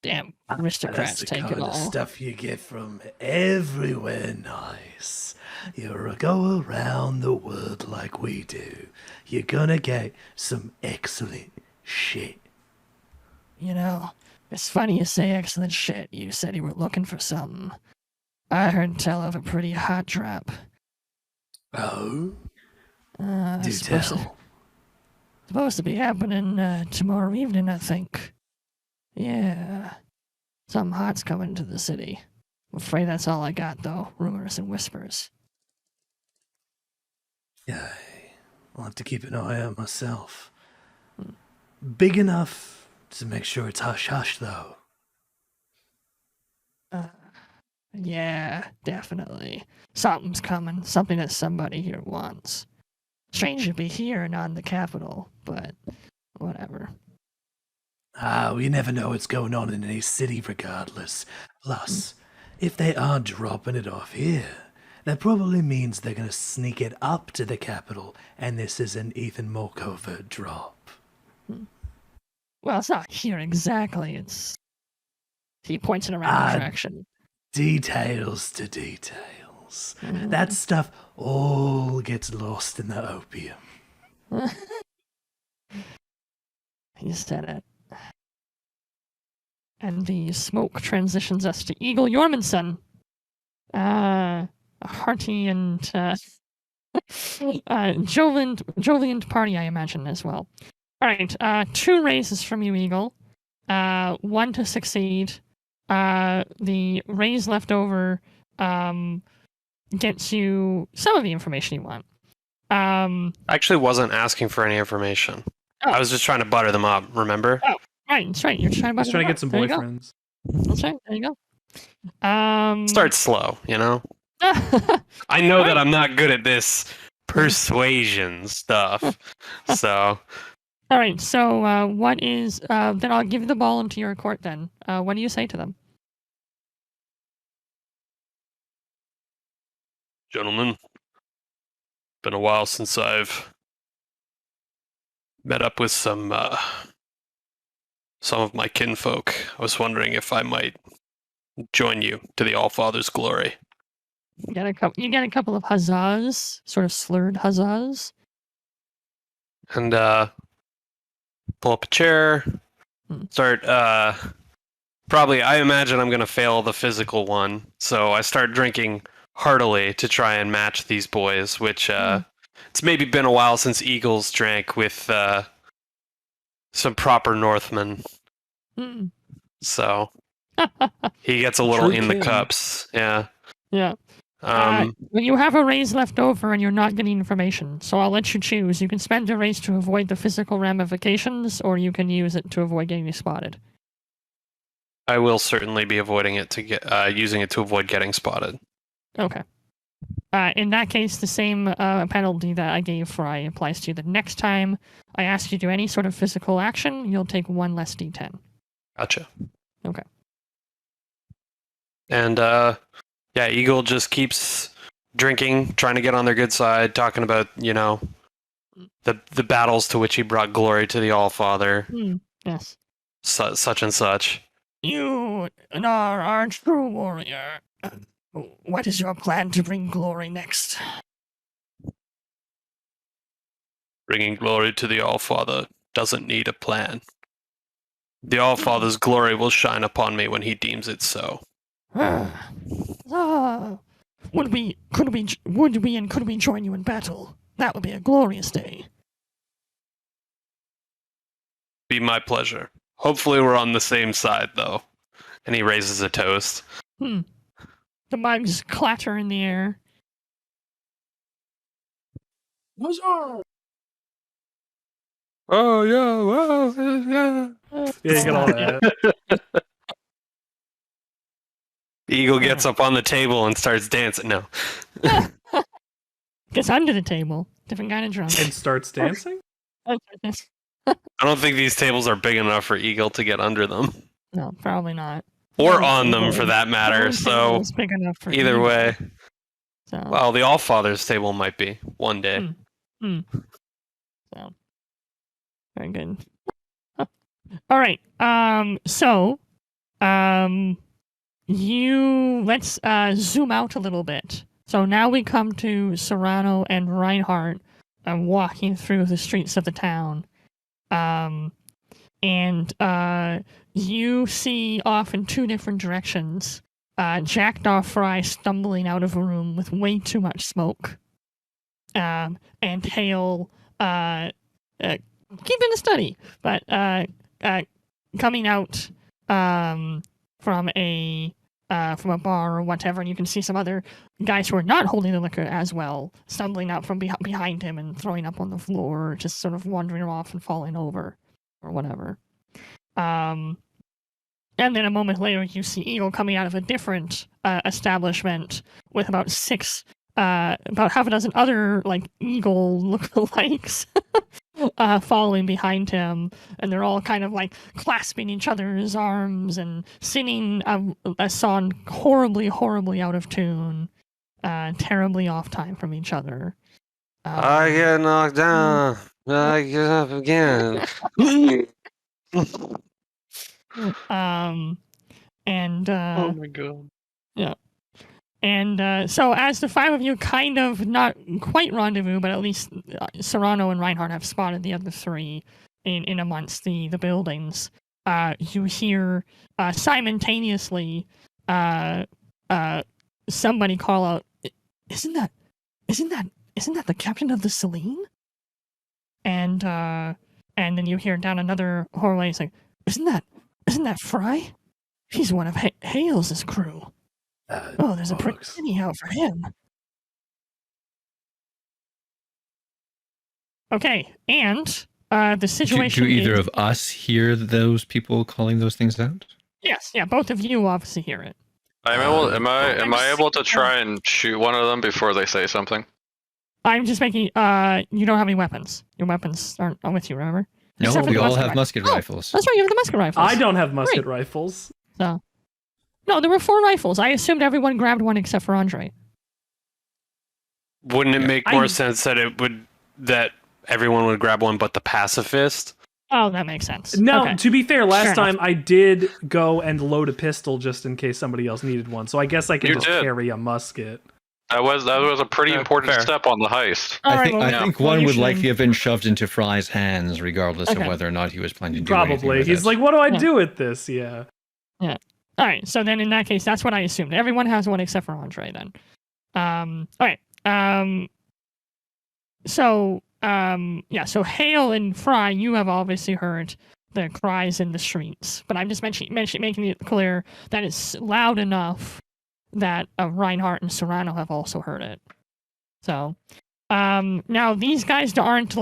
A: Damn aristocrats
H: That's the
A: take
H: kind
A: it
H: of
A: all.
H: stuff you get from everywhere nice. You go around the world like we do. You're gonna get some excellent shit.
A: You know, it's funny you say excellent shit. You said you were looking for something. I heard tell of a pretty hot drop.
H: Oh? Do
A: Supposed to-
H: tell.
A: Supposed to be happening tomorrow evening, I think. Yeah. Something hot's coming to the city. I'm afraid that's all I got, though. Rumors and whispers.
H: Yeah, I'll have to keep an eye out myself. Big enough to make sure it's hush-hush, though.
A: Yeah, definitely. Something's coming. Something that somebody here wants. Strange to be here and not in the capital, but whatever.
H: We never know what's going on in any city regardless. Plus, if they are dropping it off here, that probably means they're gonna sneak it up to the capital, and this is an even more covert drop.
A: Well, it's not here exactly. It's. He points in a random direction.
H: Details to details. That stuff all gets lost in the opium.
A: He said it. And the smoke transitions us to Eagle Jormungson. A hearty and joviant party, I imagine, as well. All right, 2 raises from you, Eagle. 1 to succeed. The raise left over gets you some of the information you want.
G: I actually wasn't asking for any information.
A: Oh.
G: I was just trying to butter them up, remember?
A: Right, that's right. You're trying to,
E: Just trying to get some
A: there you go.
E: boyfriends.
A: That's right. There you go.
G: Start slow, you know? I know that I'm not good at this persuasion stuff. So,
A: All right. So, what is? Then I'll give the ball into your court. Then, what do you say to them?
G: gentlemen, been a while since I've met up with some of my kinfolk. I was wondering if I might join you to the Allfather's glory.
A: You get a couple of huzzas, sort of slurred huzzas.
G: And pull up a chair, start probably, I imagine I'm going to fail the physical one, so I start drinking heartily to try and match these boys, which it's maybe been a while since Eagles drank with some proper Northmen. So he gets a little
E: True
G: in the
E: king.
G: cups. Yeah.
A: Yeah. Well, you have a raise left over and you're not getting information, so I'll let you choose. You can spend a raise to avoid the physical ramifications, or you can use it to avoid getting spotted.
G: I will certainly be avoiding it to get using it to avoid getting spotted.
A: Okay. In that case, the same penalty that I gave Fry applies to you. The next time I ask you to do any sort of physical action, you'll take 1 less d10.
G: Gotcha.
A: Okay.
G: And yeah, Eagle just keeps drinking, trying to get on their good side, talking about, you know, the battles to which he brought glory to the Allfather,
A: Yes.
G: such and such.
A: You are a true warrior. What is your plan to bring glory next?
G: Bringing glory to the All-Father doesn't need a plan. The All-Father's glory will shine upon me when he deems it so.
A: Would we join you in battle? That would be a glorious day.
G: Be my pleasure. Hopefully we're on the same side, though. And he raises a toast.
A: The mugs clatter in the air.
G: Oh, yeah, well, yeah.
E: Yeah, you get all that.
G: The eagle gets up on the table and starts dancing. No.
A: Gets under the table. Different kind of drunk.
E: And starts dancing?
G: I don't think these tables are big enough for Eagle to get under them.
A: No, probably not.
G: Or on them, for that matter.
A: No
G: So,
A: table is big enough for
G: either way.
A: So.
G: Well, the All-Father's table might be one day.
A: So, very good. All right. Let's zoom out a little bit. So now we come to Serrano and Reinhardt walking through the streets of the town. You see off in two different directions, Jackdaw Fry stumbling out of a room with way too much smoke. And Hale, keeping a study, but coming out from a bar or whatever, and you can see some other guys who are not holding the liquor as well, stumbling out from behind him and throwing up on the floor, just sort of wandering off and falling over, or whatever. And then a moment later, you see Eagle coming out of a different establishment with about half a dozen other Eagle lookalikes following behind him, and they're all kind of clasping each other's arms and singing a song horribly, horribly out of tune, terribly off time from each other.
G: I get knocked down, I get up again.
D: Oh my god.
A: Yeah. And so as the five of you kind of not quite rendezvous, but at least Serrano and Reinhardt have spotted the other three in amongst the buildings, you hear simultaneously somebody call out, Isn't that the captain of the Selene? And then you hear down another hallway saying, Isn't that Fry? He's one of Hale's crew. There's a pretty anyhow for him. Okay, and the situation.
I: Do either of us hear those people calling those things out?
A: Yes, yeah, both of you obviously hear it.
D: Am I able to try and shoot one of them before they say something?
A: I'm just making. You don't have any weapons. Your weapons aren't with you, remember?
I: No, we all have musket rifles.
A: That's right, you have the musket rifles.
E: I don't have musket rifles.
A: So. No, there were 4 rifles. I assumed everyone grabbed one except for Andre.
G: Wouldn't it make more sense that everyone would grab one but the pacifist?
A: Oh, that makes sense.
E: No,
A: okay.
E: To be fair, last time
A: enough.
E: I did go and load a pistol just in case somebody else needed one. So I guess I can just carry a musket.
D: That was a pretty important step on the heist.
I: I think one would likely have been shoved into Fry's hands, regardless of whether or not he was planning to do anything
E: Probably.
I: with
E: He's
I: it.
E: like, what do I do with this? Yeah.
A: Yeah. All right. So then, in that case, that's what I assumed. Everyone has one except for Andre. Then. All right. So Hale and Fry, you have obviously heard the cries in the streets, but I'm just making it clear that it's loud enough that Reinhardt and Serrano have also heard it. So, now these guys aren't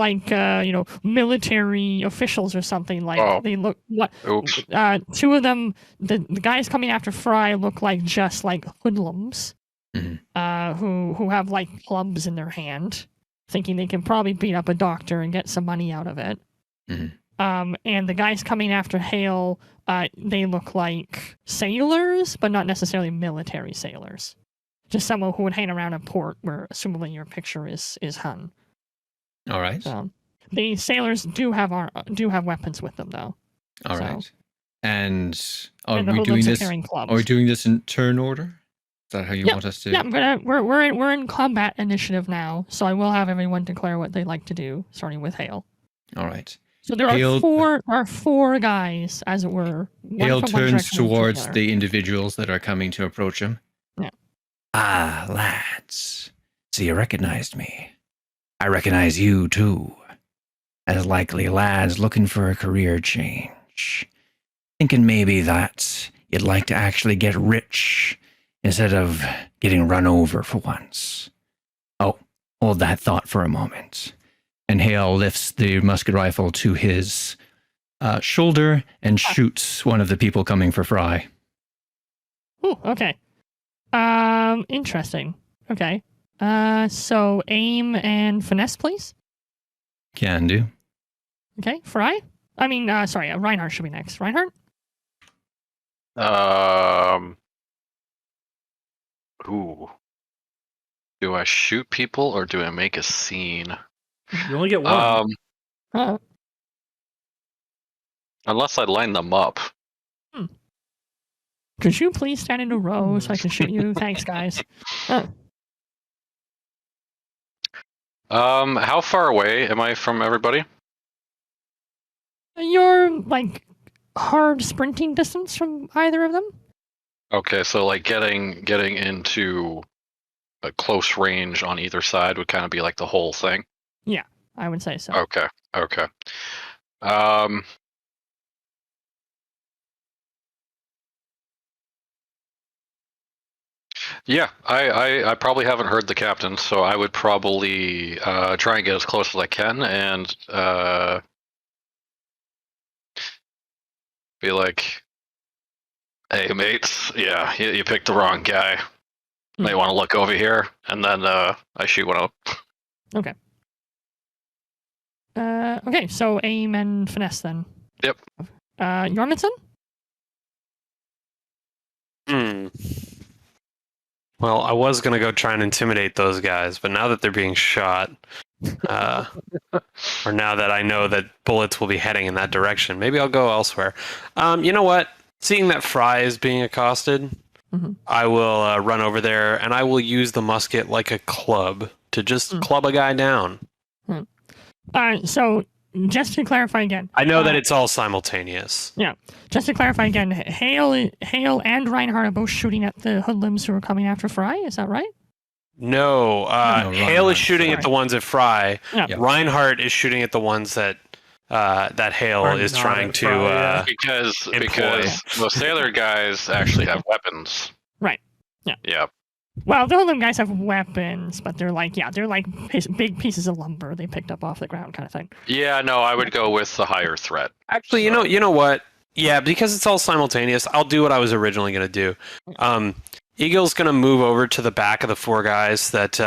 A: military officials or something. They look what?
D: Oops.
A: 2 of them, the guys coming after Fry look just like hoodlums, who have clubs in their hand, thinking they can probably beat up a doctor and get some money out of it. And the guys coming after Hale, they look like sailors, but not necessarily military sailors. Just someone who would hang around a port where, assumably, your picture is hung.
I: All right.
A: The sailors do have weapons with them, though.
I: All right. And are
A: the
I: we doing
A: hoodlums are
I: this?
A: carrying clubs.
I: Are we doing this in turn order? Is that how you
A: Yep.
I: want us to?
A: Yeah, we're in combat initiative now, so I will have everyone declare what they'd like to do, starting with Hale.
I: All right.
A: So there are four guys, as it were.
I: Hale turns towards the individuals that are coming to approach him.
A: Yeah.
C: Ah, lads. So you recognized me. I recognize you, too. As likely lads looking for a career change. Thinking maybe that you'd like to actually get rich instead of getting run over for once. Oh, hold that thought for a moment. And Hale lifts the musket rifle to his shoulder and shoots one of the people coming for Fry.
A: Ooh, okay. Interesting. Okay. So aim and finesse, please.
I: Can do.
A: Okay, Fry? Sorry, Reinhardt should be next. Reinhardt?
D: Ooh. Do I shoot people or do I make a scene?
E: You only get one.
D: Unless I line them up.
A: Could you please stand in a row so I can shoot you? Thanks, guys.
D: How far away am I from everybody?
A: You're like hard sprinting distance from either of them.
D: Okay, so like getting into a close range on either side would kind of be like the whole thing.
A: Yeah, I would say so.
D: Okay. Yeah, I probably haven't heard the captain, so I would probably try and get as close as I can and be like, "Hey, mates, yeah, you picked the wrong guy. May want to look over here," and then I shoot one out.
A: Okay. Okay, so aim and finesse then.
D: Yep.
A: Jormundsen?
G: Well, I was going to go try and intimidate those guys, but now that they're being shot, or now that I know that bullets will be heading in that direction, maybe I'll go elsewhere. You know what? Seeing that Fry is being accosted, I will run over there and I will use the musket like a club to just club a guy down.
A: So just to clarify again.
G: I know that it's all simultaneous.
A: Yeah. Just to clarify again, Hale and Reinhardt are both shooting at the hoodlums who are coming after Fry, is that right?
G: No, Hale is shooting at the ones at Fry.
A: Yeah.
G: Reinhardt is shooting at the ones that Hale is trying to
D: because most other guys actually have weapons.
A: Right. Yeah.
D: Yeah.
A: Well, the hoodlum guys have weapons, but they're like big pieces of lumber they picked up off the ground kind of thing.
D: Yeah, no, I would go with the higher threat.
G: Actually, you know what? Yeah, because it's all simultaneous, I'll do what I was originally going to do. Eagle's going to move over to the back of the four guys that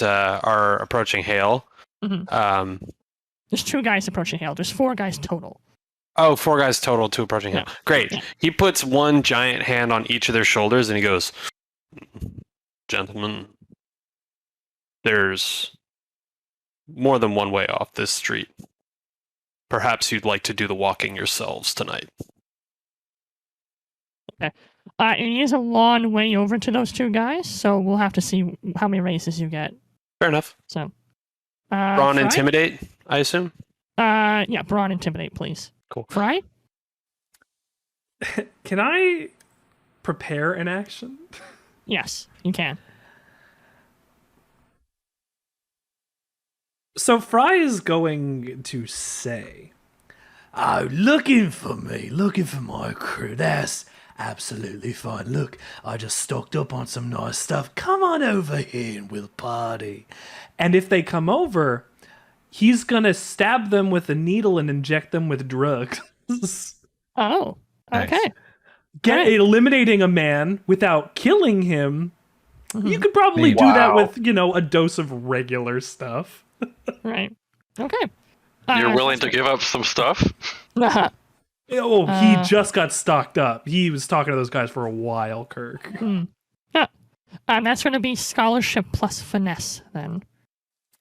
G: are approaching Hale.
A: There's 2 guys approaching Hale. There's 4 guys total.
G: Oh, 4 guys total, 2 approaching Hale. Great. Yeah. He puts one giant hand on each of their shoulders and he goes, "Gentlemen, there's more than one way off this street. Perhaps you'd like to do the walking yourselves tonight."
A: Okay. It is a long way over to those 2 guys, so we'll have to see how many races you get.
G: Fair enough.
A: So,
G: Brawn intimidate, I assume?
A: Yeah, brawn intimidate, please.
G: Cool.
A: Fry?
E: Can I prepare an action?
A: Yes, you can.
E: So Fry is going to say,
H: "Oh, looking for me, looking for my crew. That's absolutely fine. Look, I just stocked up on some nice stuff. Come on over here and we'll party."
E: And if they come over, he's going to stab them with a needle and inject them with drugs.
A: Oh, okay.
E: Eliminating a man without killing him. You could probably do that with, a dose of regular stuff.
A: Right. Okay.
D: You're willing to give up some stuff?
E: He just got stocked up. He was talking to those guys for a while, Kirk.
A: Yeah. That's going to be scholarship plus finesse then.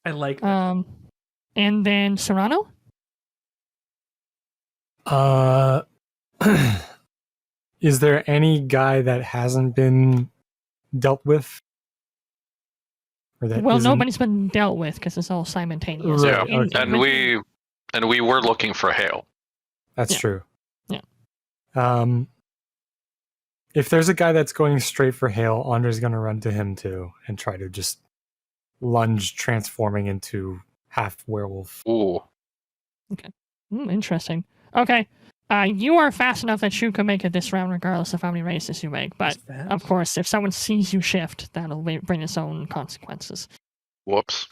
E: I like that.
A: And then Serrano?
F: Is there any guy that hasn't been dealt with? Or that
A: Well,
F: isn't-
A: nobody's been dealt with because it's all simultaneous.
F: Right,
D: Yeah,
F: okay.
D: and we were looking for Hale.
F: That's
A: Yeah.
F: true.
A: Yeah.
F: If there's a guy that's going straight for Hale, Andre's going to run to him too and try to just lunge, transforming into half werewolf.
D: Ooh.
A: Interesting. Okay. You are fast enough that you can make it this round regardless of how many races you make. But, of course, if someone sees you shift, that'll bring its own consequences.
D: Whoops.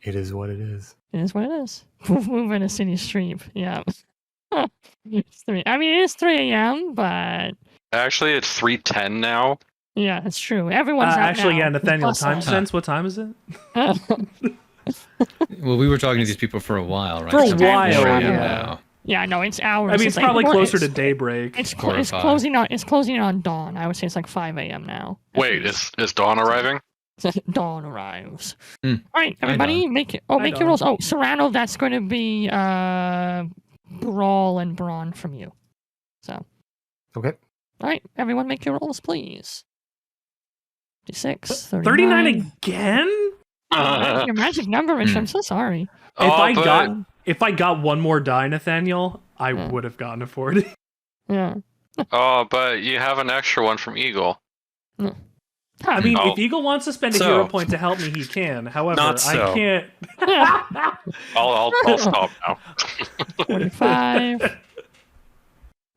F: It is what it is.
A: It is what it is. Move in a city street. Yeah. It's it is 3 a.m., but...
D: Actually, it's 3:10 now.
A: Yeah, it's true. Everyone's out
E: actually,
A: now.
E: yeah, Nathaniel,
A: Plus
E: time
A: us.
E: sense. What time is it?
I: Well, we were talking to these people for a while, right?
E: For a
I: So
E: while,
I: it's 4 a.m.
E: yeah.
I: now.
A: Yeah, no, it's hours.
E: I mean, it's
A: like
E: probably
A: four-
E: closer to
A: it's-
E: daybreak.
A: It's,
I: Four or
A: it's
I: five.
A: closing on. It's closing on dawn. I would say it's like 5 a.m. now.
D: Wait, is Dawn arriving?
A: Dawn arrives.
I: Hmm.
A: All right,
I: Hi,
A: everybody, make it. Oh,
E: Hi,
A: make your
E: Dawn.
A: rolls. Oh, Serrano, that's going to be Brawl and Brawn from you. So,
F: Okay.
A: all right, everyone, make your rolls, please. 56,
E: 39 again?
A: Your magic number, Rich. I'm so sorry.
E: If I got one more die, Nathaniel, I
A: Yeah.
E: would have gotten a 40.
A: Yeah.
D: Oh, but you have an extra one from Eagle.
E: I mean,
D: Oh.
E: if Eagle wants to spend a
G: So-
E: hero point to help me, he can. However,
G: Not so.
E: I can't.
D: I'll stop now.
A: 45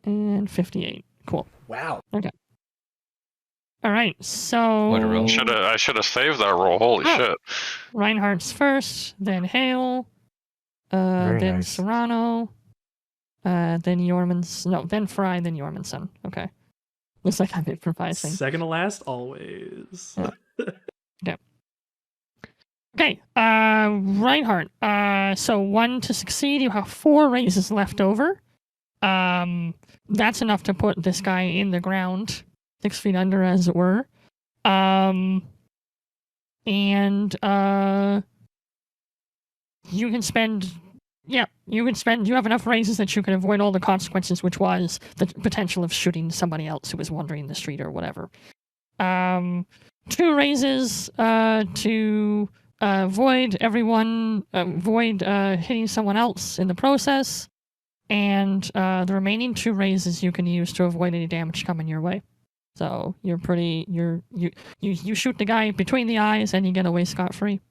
A: and 58. Cool.
E: Wow.
A: All right, so
I: What a roll.
D: I should have saved that roll. Holy
A: Oh.
D: shit.
A: Reinhardt's first, then Hale,
F: Very
A: then
F: nice.
A: Serrano, then then Fry, then Jormungson. Okay. Looks like I'm improvising.
E: Second to last, always.
A: Okay, Reinhardt. So 1 to succeed, you have 4 raises left over. That's enough to put this guy in the ground, 6 feet under, as it were. You can spend. Yeah, you have enough raises that you can avoid all the consequences, which was the potential of shooting somebody else who was wandering the street or whatever. 2 raises to avoid hitting someone else in the process, and the remaining 2 raises you can use to avoid any damage coming your way. So you shoot the guy between the eyes and you get away scot-free.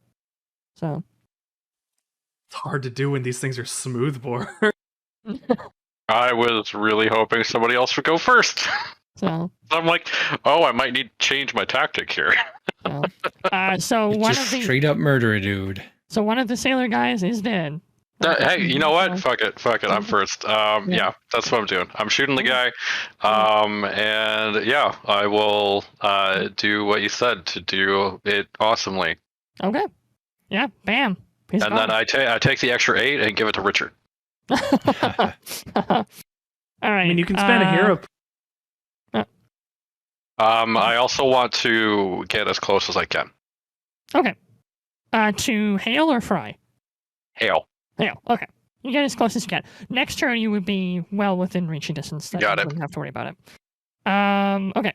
A: So.
E: It's hard to do when these things are smoothbore.
D: I was really hoping somebody else would go first.
A: So,
D: I'm like, oh, I might need to change my tactic here.
A: so
I: You
A: one of
I: just
A: the
I: straight up murder a dude.
A: so one of the sailor guys is dead.
D: Hey, you know what? Fuck it. I'm first. Yeah, that's what I'm doing. I'm shooting the guy. And yeah, I will do what you said to do it awesomely.
A: Okay. Yeah. Bam. He's
D: And then I take the extra 8 and give it to Richard.
A: All right.
E: I mean, you can spend a hero.
D: I also want to get as close as I can.
A: Okay. To Hale or Fry?
D: Hale.
A: Hale. Okay. You get as close as you can. Next turn, you would be well within reaching distance. That
D: Got
A: you
D: it.
A: wouldn't have to worry about it. Okay.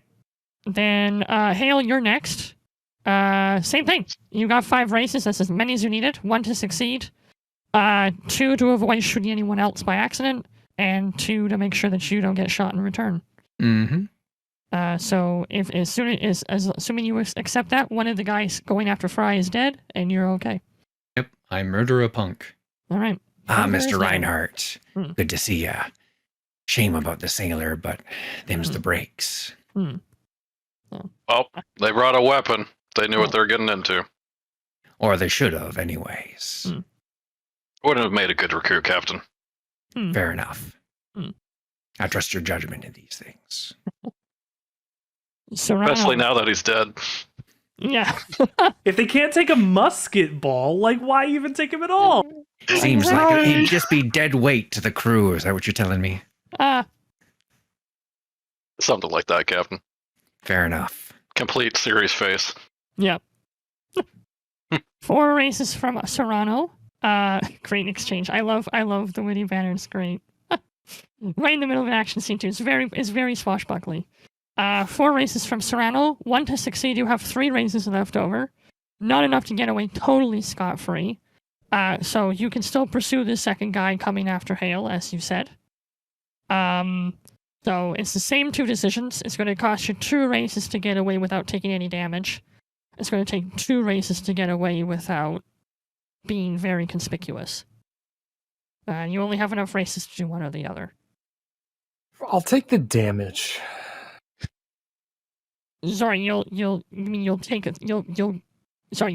A: Then Hale, you're next. Same thing. You got 5 races. That's as many as you needed. 1 to succeed. 2 to avoid shooting anyone else by accident, and 2 to make sure that you don't get shot in return.
I: Mm-hmm.
A: So if assuming you accept that, one of the guys going after Fry is dead, and you're okay.
I: Yep. I murder a punk.
A: All right.
C: Ah,
A: Where is
C: Mr.
A: he?
C: Reinhardt.
A: Hmm.
C: Good to see ya. Shame about the sailor, but them's the breaks.
D: Oh, they brought a weapon. They knew what they were getting into.
C: Or they should have, anyways.
A: Hmm.
D: Wouldn't have made a good recruit, Captain.
C: Fair enough.
A: Hmm.
C: I trust your judgment in these things.
A: Serrano.
D: Especially now that he's dead.
A: Yeah.
E: If they can't take a musket ball, like, why even take him at all?
C: Seems like he'd just be dead weight to the crew. Is that what you're telling me?
D: Something like that, Captain.
C: Fair enough.
D: Complete serious face.
A: Yep. 4 races from Serrano. Great exchange. I love the witty banner. It's great. Right in the middle of an action scene too. It's very swashbuckly. 4 raises from Serrano. 1 to succeed, you have 3 raises left over. Not enough to get away totally scot-free. So you can still pursue the second guy coming after Hale, as you said. So it's the same 2 decisions. It's going to cost you 2 raises to get away without taking any damage. It's going to take 2 raises to get away without being very conspicuous. You only have enough races to do one or the other.
F: I'll take the damage.
A: Sorry, you're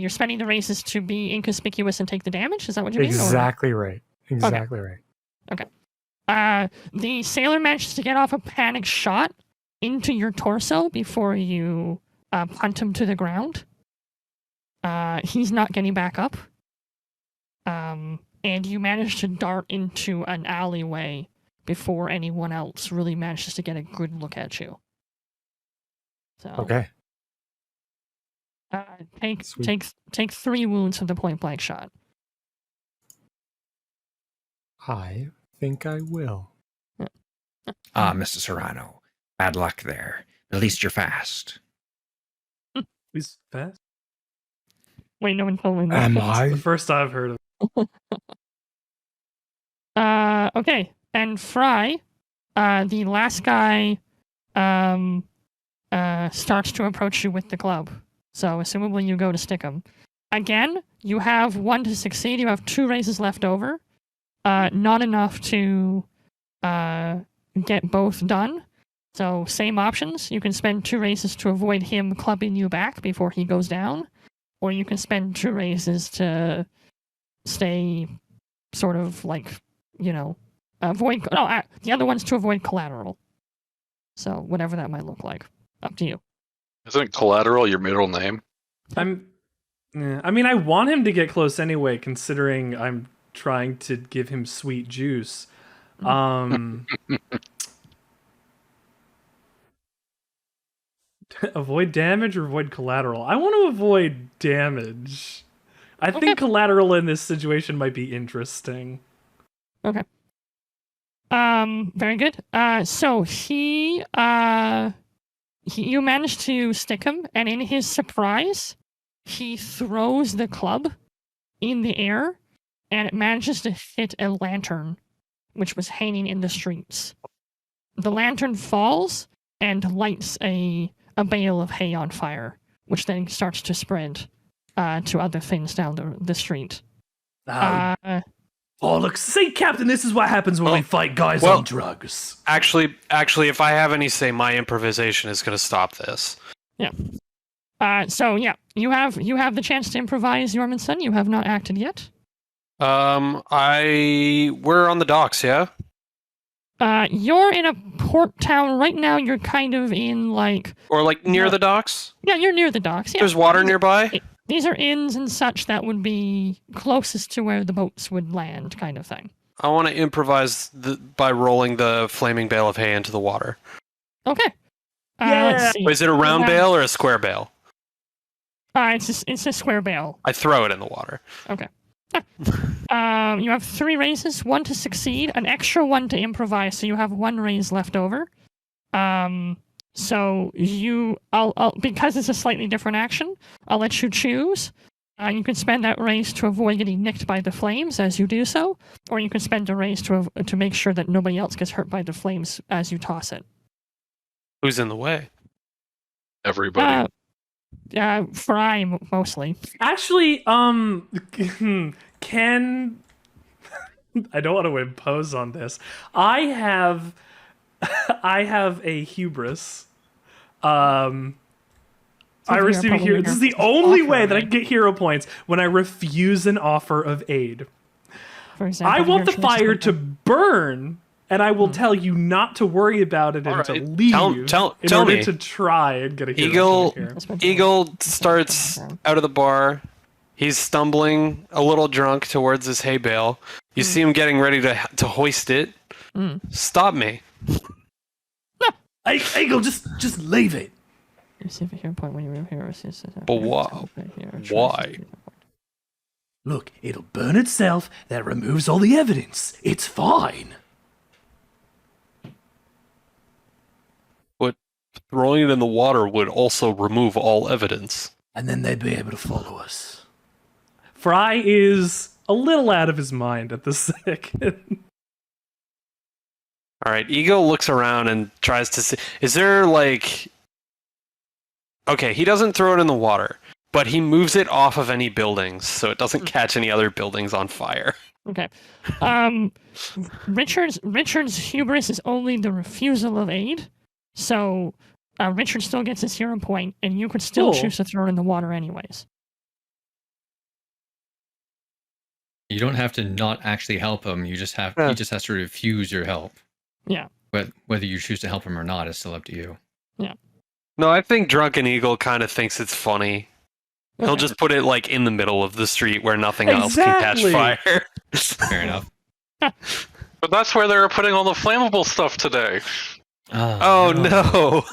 A: spending the races to be inconspicuous and take the damage? Is that what you mean?
F: Exactly right. Exactly right.
A: Okay. The sailor manages to get off a panic shot into your torso before you punt him to the ground. He's not getting back up. And you manage to dart into an alleyway before anyone else really manages to get a good look at you. So,
F: Okay.
A: Take 3 wounds from the point blank shot.
F: I think I will.
C: Mr. Serrano, bad luck there. At least you're fast.
E: He's fast.
A: Wait, no one told me that.
F: Am
E: It's
F: I?
E: the first I've heard of.
A: Okay, and Fry, the last guy, starts to approach you with the club. So, assumably you go to stick him. Again, you have 1 to succeed. You have 2 raises left over. Not enough to get both done. So, same options. You can spend 2 raises to avoid him clubbing you back before he goes down. Or you can spend 2 raises to stay sort of like, avoid... No, the other one's to avoid collateral. So, whatever that might look like. Up to you.
D: Isn't collateral your middle name?
E: I mean, I want him to get close anyway, considering I'm trying to give him sweet juice. Avoid damage or avoid collateral? I want to avoid damage. I think collateral in this situation might be interesting.
A: Okay. Very good. So you managed to stick him, and in his surprise, he throws the club in the air, and it manages to hit a lantern, which was hanging in the streets. The lantern falls and lights a bale of hay on fire, which then starts to spread to other things down the street.
H: Oh, look, see, Captain, this is what happens when we fight guys on drugs.
G: Actually, if I have any say, my improvisation is going to stop this.
A: Yeah. You have the chance to improvise, Jormungson. You have not acted yet.
G: We're on the docks, yeah?
A: You're in a port town right now. You're kind of in
G: or near the docks?
A: Yeah, you're near the docks. Yeah.
G: There's water nearby?
A: These are inns and such that would be closest to where the boats would land, kind of thing.
G: I want to improvise by rolling the flaming bale of hay into the water.
A: Okay. Let's see.
G: Is it a round bale or a square bale?
A: It's a square bale.
G: I throw it in the water.
A: Okay. You have 3 raises, 1 to succeed, an extra 1 to improvise, so you have 1 raise left over. So I'll because it's a slightly different action, I'll let you choose. You can spend that raise to avoid getting nicked by the flames as you do so, or you can spend a raise to make sure that nobody else gets hurt by the flames as you toss it.
G: Who's in the way?
D: Everybody.
A: Fry mostly.
E: Actually, can I don't want to impose on this. I have a hubris. I receive hero. This is the only way that I can get hero points when I refuse an offer of aid.
A: For example,
E: I want the fire to burn, and I will tell you not to worry about it and to leave in order to try and get a hero point here.
G: Eagle starts out of the bar. He's stumbling, a little drunk, towards his hay bale. You see him getting ready to hoist it. Stop me.
H: Hey, Eagle, just leave it.
A: Receive a hero point when you remove heroes.
G: But why?
H: Look, it'll burn itself. That removes all the evidence. It's fine.
G: throwing it in the water would also remove all evidence.
H: And then they'd be able to follow us.
E: Fry is a little out of his mind at this second.
G: All right, Ego looks around and tries to see. Is there like? Okay, he doesn't throw it in the water, but he moves it off of any buildings so it doesn't catch any other buildings on fire.
A: Okay. Richard's hubris is only the refusal of aid, so Richard still gets his hero point, and you could still
E: Cool.
A: choose to throw it in the water anyways.
I: You don't have to not actually help him. You just have
G: Yeah.
I: he just has to refuse your help.
A: Yeah.
I: But whether you choose to help him or not is still up to you.
G: No, I think Drunken Eagle kind of thinks it's funny. He'll
A: Okay.
G: just put it like in the middle of the street where nothing else can catch
E: Exactly.
G: fire.
I: Fair enough.
D: But that's where they were putting all the flammable stuff today.
G: Oh no!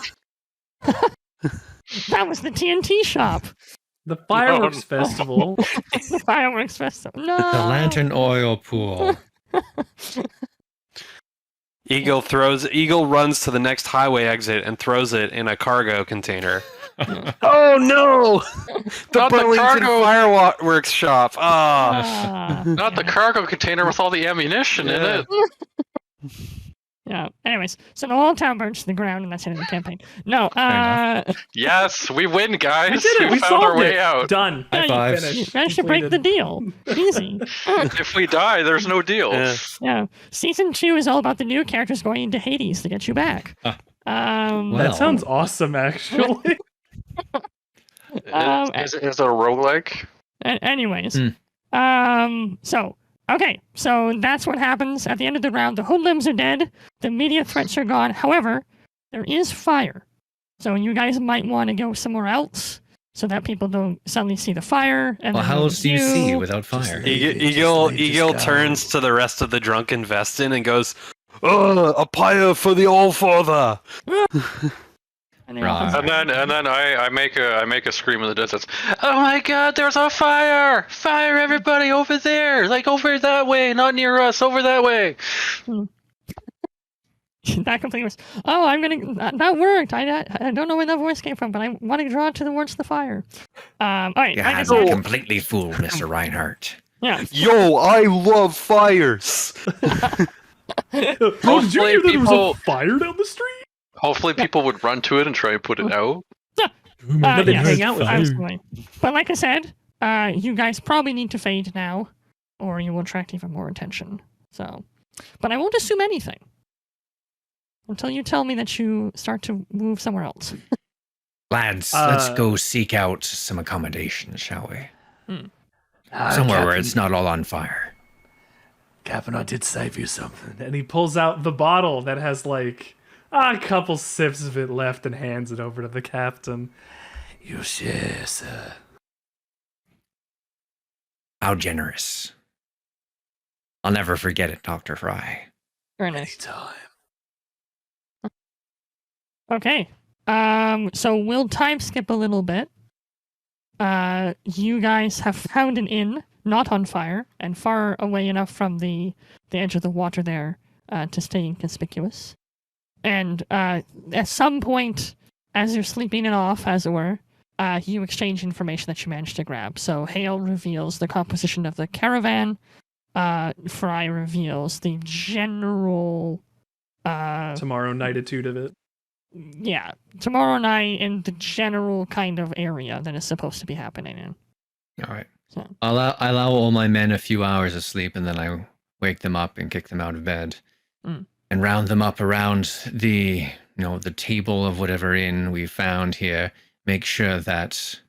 A: That was the TNT shop.
E: The fireworks
D: no.
E: festival.
A: The fireworks festival. No.
I: The lantern oil pool.
G: Eagle runs to the next highway exit and throws it in a cargo container. Oh no! The
D: Not the
G: Burlington
D: cargo-
G: Fireworks shop.
A: Ah.
D: Not the cargo container with all the ammunition in
G: Yeah.
D: it.
A: Yeah. Anyways, so the whole town burns to the ground, and that's the end of the campaign. No.
D: Yes, we win, guys.
E: We did it. We
D: found our
E: solved
D: way
E: it.
D: out.
E: Done.
I: High fives.
E: Finished.
A: You managed to break the deal. Easy.
D: If we die, there's no deal.
G: Yeah.
A: Yeah. Season 2 is all about the new characters going into Hades to get you back.
I: Well.
E: That sounds awesome, actually.
D: Is it a roguelike?
A: Anyways.
I: Hmm.
A: So that's what happens at the end of the round. The hoodlums are dead. The immediate threats are gone. However, there is fire. So you guys might want to go somewhere else so that people don't suddenly see the fire. And
I: Well,
A: then
I: how else do you see
A: you-
I: without fire?
G: Eagle turns to the rest of the drunken Vestin and goes, a pyre for the All-Father!
A: And they all
I: Right.
A: come
D: And then I make a scream in the distance. Oh my God! There's a fire! Fire! Everybody over there! Like over that way, not near us. Over that way.
A: that completely was. Oh, I'm gonna. That worked. I don't know where that voice came from, but I want to draw it towards the fire. All right.
C: You
A: Like I
C: had
A: said,
C: me completely fooled, Mr. Reinhardt.
A: yeah.
G: Yo, I love fires!
E: Bro, did you
D: Hopefully
E: hear that there was
D: people-
E: a fire down the street?
D: Hopefully, people would run to it and try and put it out.
E: But they
A: Yes,
E: hang out with you.
A: absolutely. But like I said, you guys probably need to fade now, or you will attract even more attention. So, but I won't assume anything until you tell me that you start to move somewhere else.
C: Lads, let's go seek out some accommodations, shall we? Somewhere where it's not all on fire.
H: Captain, I did save you something.
E: And he pulls out the bottle that has like a couple sips of it left and hands it over to the captain.
H: Your share, sir.
C: How generous. I'll never forget it, Dr. Fry.
A: Very nice.
H: Anytime.
A: Okay. So we'll time skip a little bit. You guys have found an inn, not on fire, and far away enough from the edge of the water there to stay inconspicuous. And at some point, as you're sleeping it off, as it were, you exchange information that you managed to grab. So Hale reveals the composition of the caravan. Fry reveals the general...
E: Tomorrow nightitude of it.
A: yeah, tomorrow night in the general kind of area that is supposed to be happening in.
I: All right.
A: So,
I: I allow all my men a few hours of sleep, and then I wake them up and kick them out of bed, and round them up around the table of whatever inn we found here. Make sure that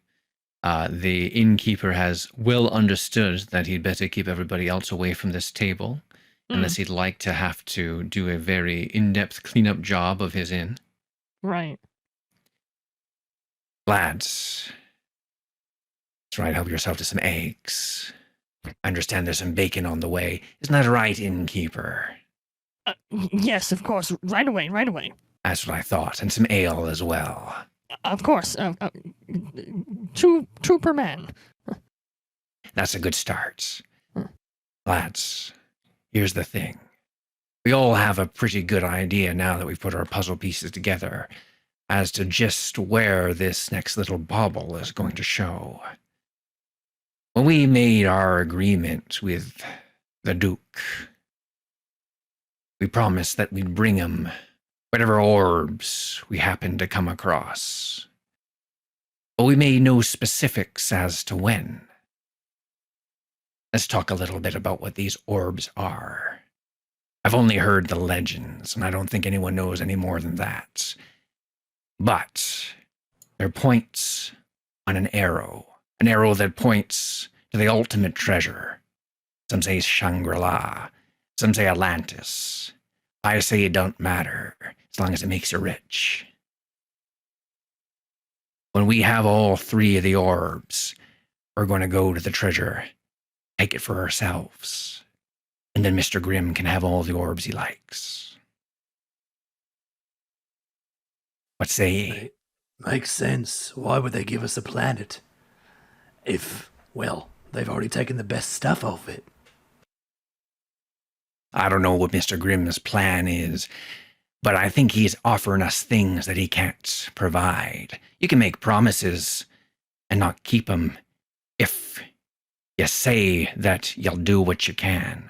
I: the innkeeper has well understood that he'd better keep everybody else away from this table, unless he'd like to have to do a very in-depth cleanup job of his inn.
A: right.
C: Lads, try and help yourself to some eggs. I understand there's some bacon on the way. Isn't that right, innkeeper?
A: Yes, of course. Right away, right away.
C: That's what I thought. And some ale as well.
A: Of course. Two per man.
C: That's a good start. Lads, here's the thing. We all have a pretty good idea now that we've put our puzzle pieces together as to just where this next little bauble is going to show. When we made our agreement with the Duke, we promised that we'd bring him whatever orbs we happened to come across. But we made no specifics as to when. Let's talk a little bit about what these orbs are. I've only heard the legends, and I don't think anyone knows any more than that. But they're points on an arrow that points to the ultimate treasure. Some say Shangri-La, some say Atlantis. I say it don't matter, as long as it makes you rich. When we have all 3 of the orbs, we're going to go to the treasure, take it for ourselves, and then Mr. Grimm can have all the orbs he likes. What say ye?
H: Makes sense. Why would they give us a planet? If, well, they've already taken the best stuff off it.
C: I don't know what Mr. Grimm's plan is, but I think he's offering us things that he can't provide. You can make promises and not keep them if you say that you'll do what you can.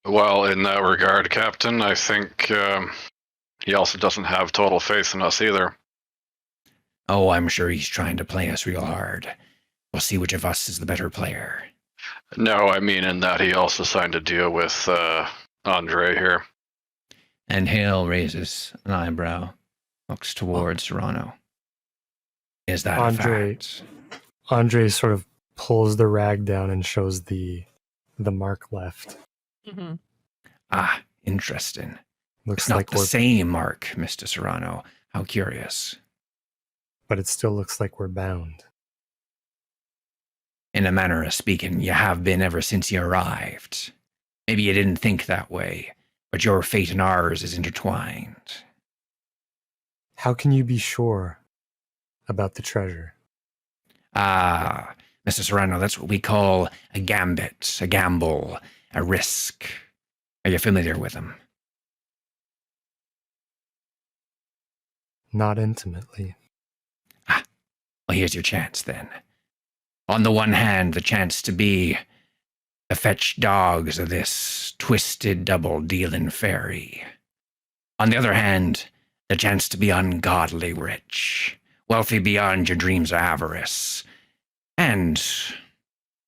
D: Well, in that regard, Captain, I think he also doesn't have total faith in us either.
C: Oh, I'm sure he's trying to play us real hard. We'll see which of us is the better player.
D: No, I mean in that he also signed a deal with Andre here.
I: And Hale raises an eyebrow, looks towards Serrano.
C: Is that
F: Andre-
C: a fact?
F: Andre sort of pulls the rag down and shows the mark left.
A: Mm-hmm.
C: Ah, interesting.
F: Looks
C: It's not
F: like
C: the
F: we're,
C: same mark, Mr. Serrano. How curious.
F: but it still looks like we're bound.
C: In a manner of speaking, you have been ever since you arrived. Maybe you didn't think that way, but your fate and ours is intertwined.
F: How can you be sure about the treasure?
C: Ah, Mr. Serrano, that's what we call a gambit, a gamble, a risk. Are you familiar with them?
F: Not intimately.
C: Well, here's your chance, then. On the one hand, the chance to be the fetched dogs of this twisted double-dealing fairy. On the other hand, the chance to be ungodly rich, wealthy beyond your dreams of avarice. And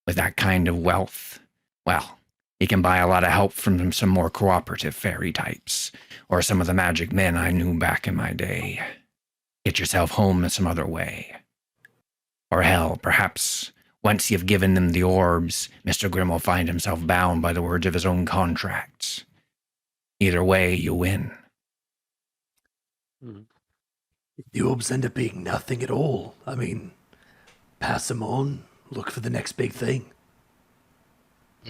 C: with that kind of wealth, well, you can buy a lot of help from some more cooperative fairy types, or some of the magic men I knew back in my day. Get yourself home in some other way. Or hell, perhaps once you've given them the orbs, Mr. Grimm will find himself bound by the words of his own contracts. Either way, you win.
H: If the orbs end up being nothing at all, I mean, pass them on, look for the next big thing.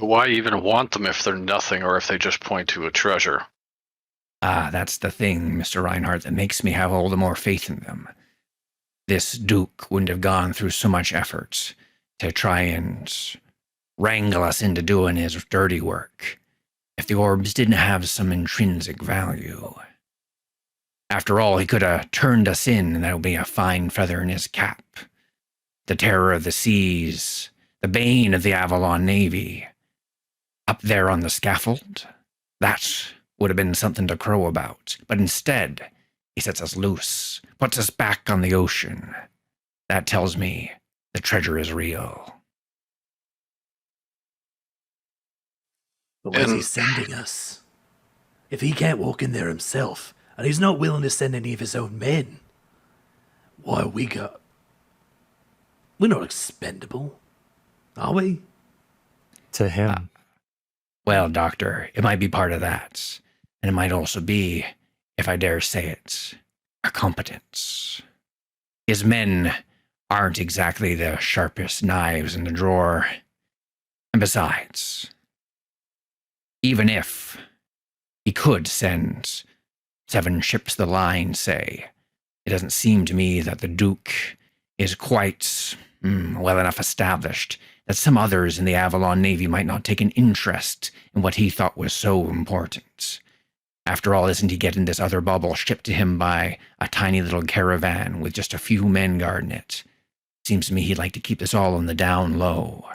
D: Why even want them if they're nothing or if they just point to a treasure?
C: Ah, that's the thing, Mr. Reinhardt, that makes me have all the more faith in them. This Duke wouldn't have gone through so much effort to try and wrangle us into doing his dirty work if the orbs didn't have some intrinsic value. After all, he could have turned us in, and that would be a fine feather in his cap. The terror of the seas, the bane of the Avalon Navy. Up there on the scaffold, that would have been something to crow about. But instead, he sets us loose, puts us back on the ocean. That tells me the treasure is real.
H: But where's he sending us? If he can't walk in there himself, and he's not willing to send any of his own men, why are we got? We're not expendable, are we?
F: To him.
C: Well, Doctor, it might be part of that. And it might also be, if I dare say it, our competence. His men aren't exactly the sharpest knives in the drawer. And besides, even if he could send 7 ships the line, say, it doesn't seem to me that the Duke is quite well enough established that some others in the Avalon Navy might not take an interest in what he thought was so important.
I: After all, isn't he getting this other bubble shipped to him by a tiny little caravan with just a few men guarding it? Seems to me he'd like to keep this all on the down low.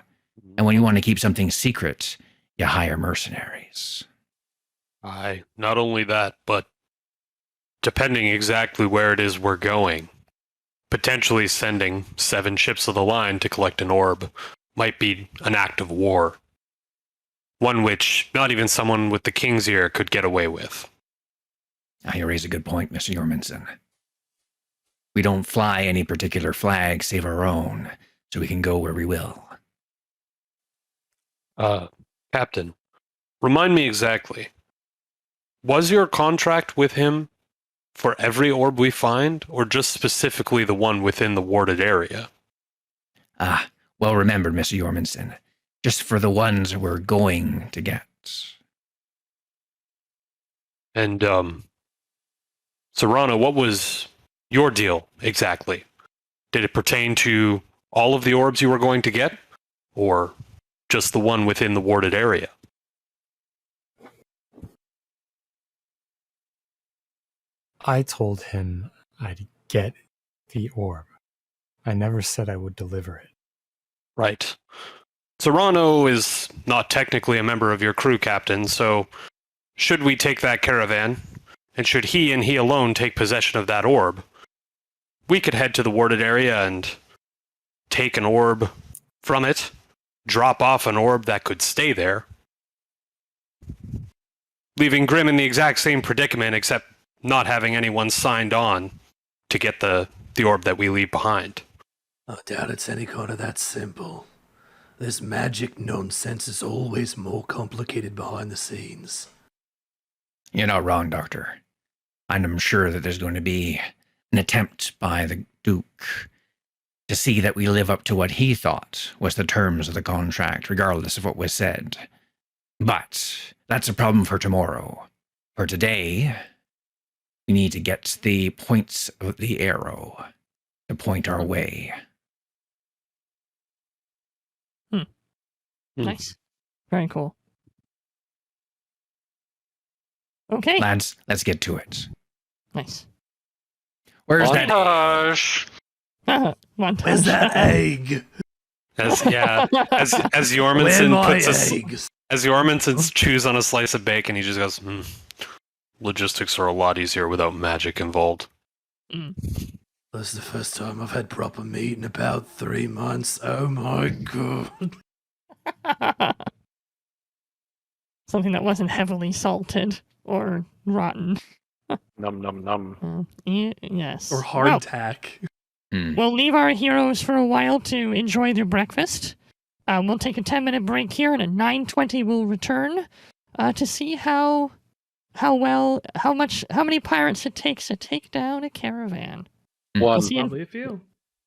I: And when you want to keep something secret, you hire mercenaries.
G: Aye, not only that, but depending exactly where it is we're going, potentially sending 7 ships of the line to collect an orb might be an act of war. One which not even someone with the king's ear could get away with.
I: Now you raise a good point, Mr. Jormanson. We don't fly any particular flag save our own, so we can go where we will.
G: Captain, remind me exactly. Was your contract with him for every orb we find, or just specifically the one within the warded area?
I: Well remembered, Mr. Jormanson. Just for the ones we're going to get.
G: And, Serrano, what was your deal exactly? Did it pertain to all of the orbs you were going to get, or just the one within the warded area?
F: I told him I'd get the orb. I never said I would deliver it.
G: Right. Serrano is not technically a member of your crew, Captain, so should we take that caravan, and should he and he alone take possession of that orb, we could head to the warded area and take an orb from it, drop off an orb that could stay there, leaving Grimm in the exact same predicament except not having anyone signed on to get the orb that we leave behind.
H: I doubt it's any kind of that simple. This magic nonsense is always more complicated behind the scenes.
I: You're not wrong, Doctor. And I'm sure that there's going to be an attempt by the Duke to see that we live up to what he thought was the terms of the contract, regardless of what was said. But that's a problem for tomorrow. For today, we need to get the points of the arrow to point our way.
A: Nice. Very cool. Okay.
I: Lads, let's get to it.
A: Nice.
I: Where's that?
D: Montage.
A: Montage.
H: Where's that egg?
G: As
H: Where
G: Jormanson
H: my
G: puts
H: eggs?
G: as Jormanson chews on a slice of bacon, he just goes, logistics are a lot easier without magic involved.
H: This is the first time I've had proper meat in about 3 months. Oh my god.
A: Something that wasn't heavily salted or rotten.
D: Num num num.
A: Yes.
E: Or hardtack.
A: We'll leave our heroes for a while to enjoy their breakfast. We'll take a 10-minute break here, and at 9:20 we'll return to see how many pirates it takes to take down a caravan.
D: One.
E: Probably a few.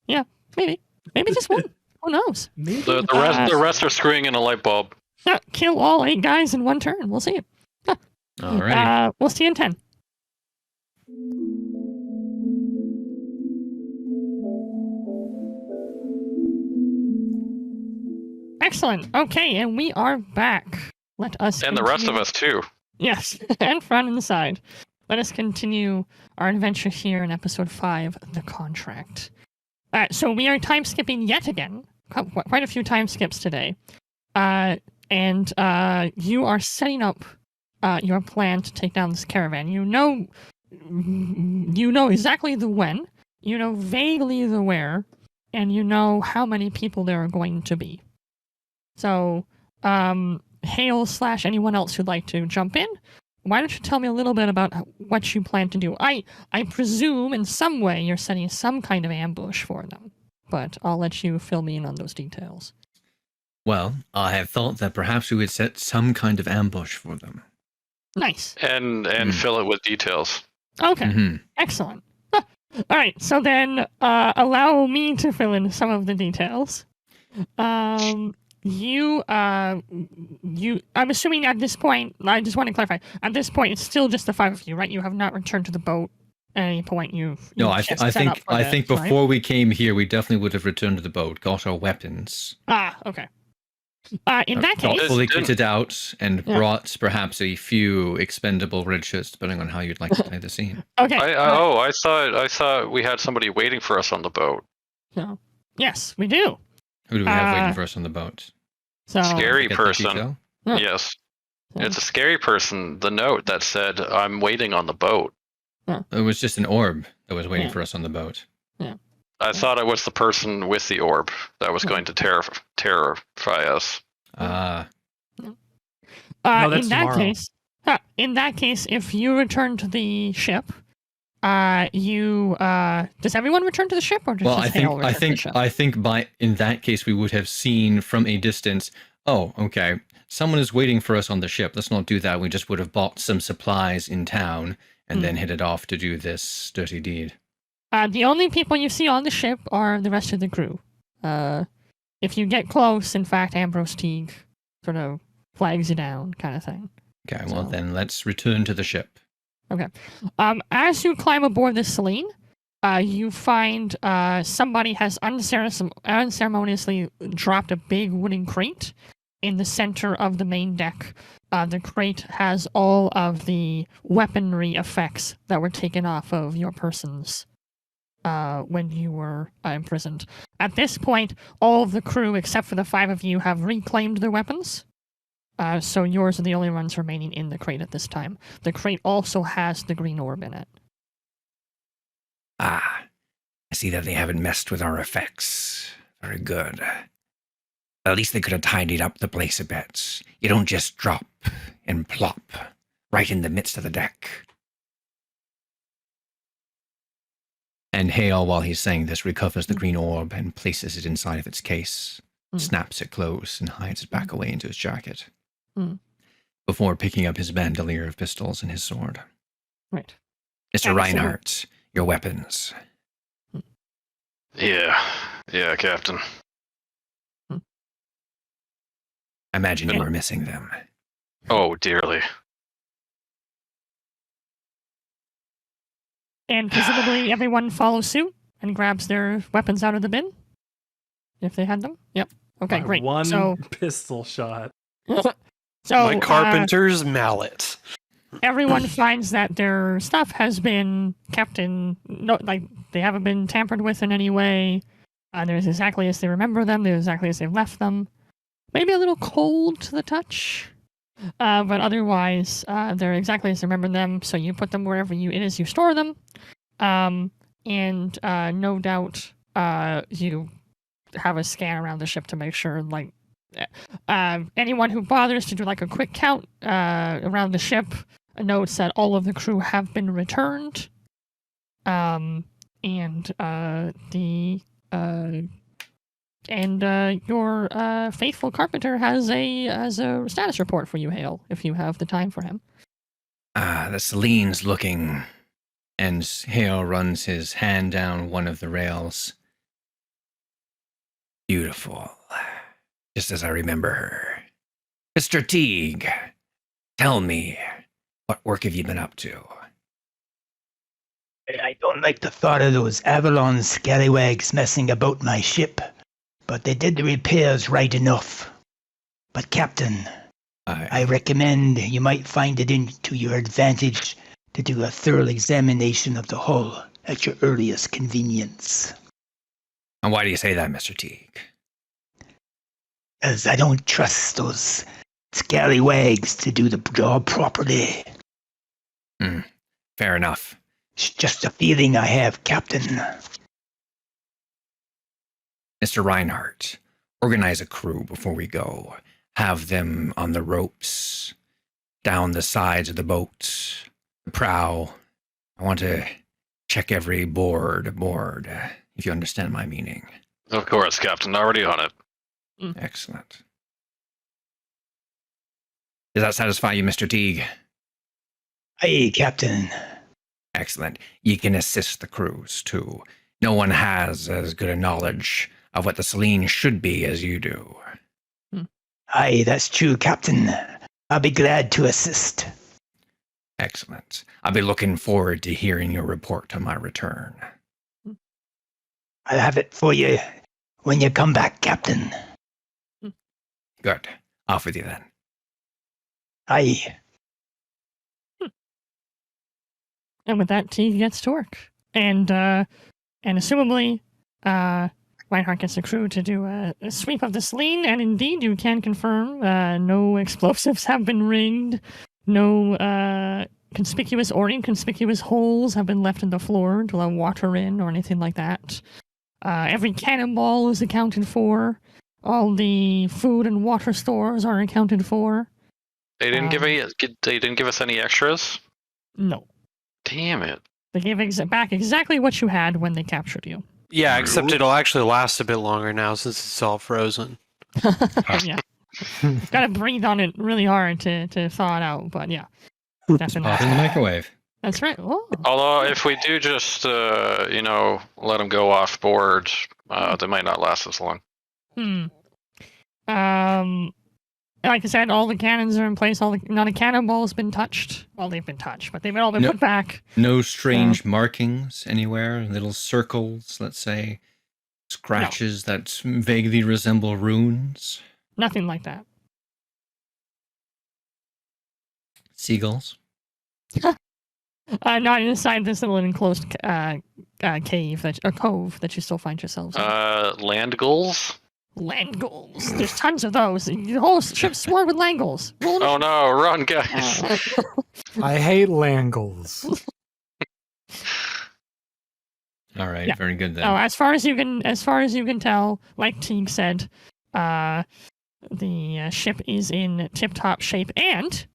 A: Yeah, maybe just one. Who knows?
E: Maybe.
D: The rest are screwing in a light bulb.
A: Kill all 8 guys in one turn. We'll see.
I: All right.
A: We'll see you in 10. Excellent. Okay, and we are back. Let us
D: And the rest of us, too.
A: Yes, and front and side. Let us continue our adventure here in episode 5, The Contract. So we are time skipping yet again. Quite a few time skips today. And you are setting up your plan to take down this caravan. You know exactly the when, you know vaguely the where, and you know how many people there are going to be. So, Hale / anyone else who'd like to jump in, why don't you tell me a little bit about what you plan to do? I presume in some way you're setting some kind of ambush for them, but I'll let you fill me in on those details.
I: Well, I have thought that perhaps we would set some kind of ambush for them.
A: Nice.
D: And fill it with details.
A: Okay. Excellent. All right. So then, allow me to fill in some of the details. I'm assuming at this point, I just want to clarify, at this point, it's still just the 5 of you, right? You have not returned to the boat at any point.
I: No, I think before we came here, we definitely would have returned to the boat, got our weapons.
A: Okay. In that case,
I: thoughtfully kitted out and brought perhaps a few expendable red shirts, depending on how you'd like to play the scene.
A: Okay.
D: I thought we had somebody waiting for us on the boat.
A: So, yes, we do.
I: Who do we have waiting for us on the boat?
A: So
D: Scary
I: Get that
D: person.
I: detail?
D: Yes. It's a scary person. The note that said, "I'm waiting on the boat."
I: It was just an orb that was waiting for us on the boat.
D: I thought it was the person with the orb that was going to terrify us.
E: No, that's tomorrow.
A: In that case, if you return to the ship, you does everyone return to the ship, or does Hale return to the ship?
I: I think in that case we would have seen from a distance. Oh, okay. Someone is waiting for us on the ship. Let's not do that. We just would have bought some supplies in town and then headed off to do this dirty deed.
A: The only people you see on the ship are the rest of the crew. If you get close, in fact, Ambrose Teague sort of flags you down, kind of thing.
I: Okay, well then let's return to the ship.
A: Okay. As you climb aboard the Selene, you find somebody has unceremoniously dropped a big wooden crate in the center of the main deck. The crate has all of the weaponry effects that were taken off of your persons when you were imprisoned. At this point, all of the crew, except for the 5 of you, have reclaimed their weapons. So yours are the only ones remaining in the crate at this time. The crate also has the green orb in it.
C: I see that they haven't messed with our effects. Very good. At least they could have tidied up the place a bit. You don't just drop and plop right in the midst of the deck.
I: And Hale, while he's saying this, recovers the green orb and places it inside of its case, snaps it close, and hides it back away into his jacket. Before picking up his bandolier of pistols and his sword.
A: Right.
C: Mr. Reinhardt, your weapons.
D: Yeah, Captain.
C: I imagine you were missing them.
D: Oh, dearly.
A: And presumably everyone follows suit and grabs their weapons out of the bin? If they had them? Yep. Okay, great.
E: One pistol shot.
A: So
G: my carpenter's mallet.
A: Everyone finds that their stuff has been kept in, they haven't been tampered with in any way. They're exactly as they remember them. They're exactly as they left them. Maybe a little cold to the touch. But otherwise, they're exactly as they remember them. So you put them wherever it is you store them. And no doubt you have a scan around the ship to make sure, anyone who bothers to do a quick count around the ship notes that all of the crew have been returned. And your faithful carpenter has a status report for you, Hale, if you have the time for him.
C: The Selene's looking.
I: And Hale runs his hand down one of the rails.
C: Beautiful. Just as I remember her. Mr. Teague, tell me, what work have you been up to?
J: I don't like the thought of those Avalon scallywags messing about my ship, but they did the repairs right enough. But Captain, I recommend you might find it into your advantage to do a thorough examination of the hull at your earliest convenience.
C: And why do you say that, Mr. Teague?
J: As I don't trust those scallywags to do the job properly.
C: Fair enough.
J: It's just a feeling I have, Captain.
C: Mr. Reinhardt, organize a crew before we go. Have them on the ropes, down the sides of the boat, the prow. I want to check every board aboard, if you understand my meaning.
D: Of course, Captain. Already on it.
C: Excellent. Does that satisfy you, Mr. Teague?
J: Aye, Captain.
C: Excellent. You can assist the crews, too. No one has as good a knowledge of what the Selene should be as you do.
J: Aye, that's true, Captain. I'll be glad to assist.
C: Excellent. I'll be looking forward to hearing your report on my return.
J: I'll have it for you when you come back, Captain.
I: Good. Off with you then.
J: Aye.
A: And with that, Teague gets to work. And assumably, Reinhardt gets the crew to do a sweep of the Selene, and indeed, you can confirm no explosives have been rigged, no conspicuous or inconspicuous holes have been left in the floor to allow water in or anything like that. Every cannonball is accounted for. All the food and water stores are accounted for.
D: They didn't give us any extras?
A: No.
D: Damn it.
A: They gave back exactly what you had when they captured you.
G: Yeah, except it'll actually last a bit longer now since it's all frozen.
A: Yeah. Gotta breathe on it really hard to thaw it out, but yeah. Definitely.
I: Pop in the microwave.
A: That's right. Oh.
D: Although, if we do just, let them go off board, they might not last as long.
A: Like I said, all the cannons are in place. Not a cannonball has been touched. Well, they've been touched, but they've all been put back.
I: No strange markings anywhere. Little circles, let's say, scratches that vaguely resemble runes.
A: Nothing like that.
I: Seagulls.
A: Not inside this little enclosed cove that you still find yourselves in.
D: Land gulls?
A: Land gulls. There's tons of those. The whole ship's swarmed with land gulls.
D: Oh no, run, guys.
F: I hate Langles.
I: All right,
A: Yeah.
I: very good then.
A: Oh, as far as you can tell, like Teague said, the ship is in tip-top shape, and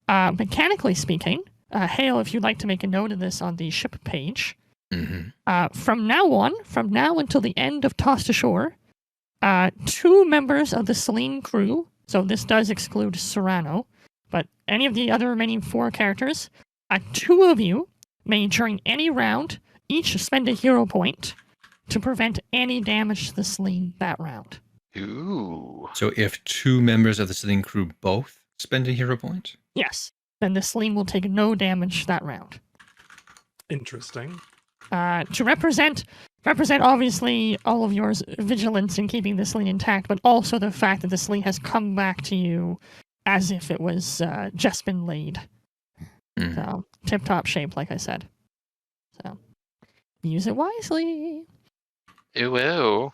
A: mechanically speaking, Hale, if you'd like to make a note of this on the ship page, from now until the end of Tossed Ashore, 2 members of the Selene crew, so this does exclude Serrano, but any of the other remaining 4 characters, 2 of you may, during any round, each spend a hero point to prevent any damage to the Selene that round.
D: Ooh.
I: So if 2 members of the Selene crew both spend a hero point?
A: Yes. Then the Selene will take no damage that round.
E: Interesting.
A: To represent obviously all of your vigilance in keeping the Selene intact, but also the fact that the Selene has come back to you as if it was just been laid. So, tip-top shape, like I said. So, use it wisely.
D: Ew.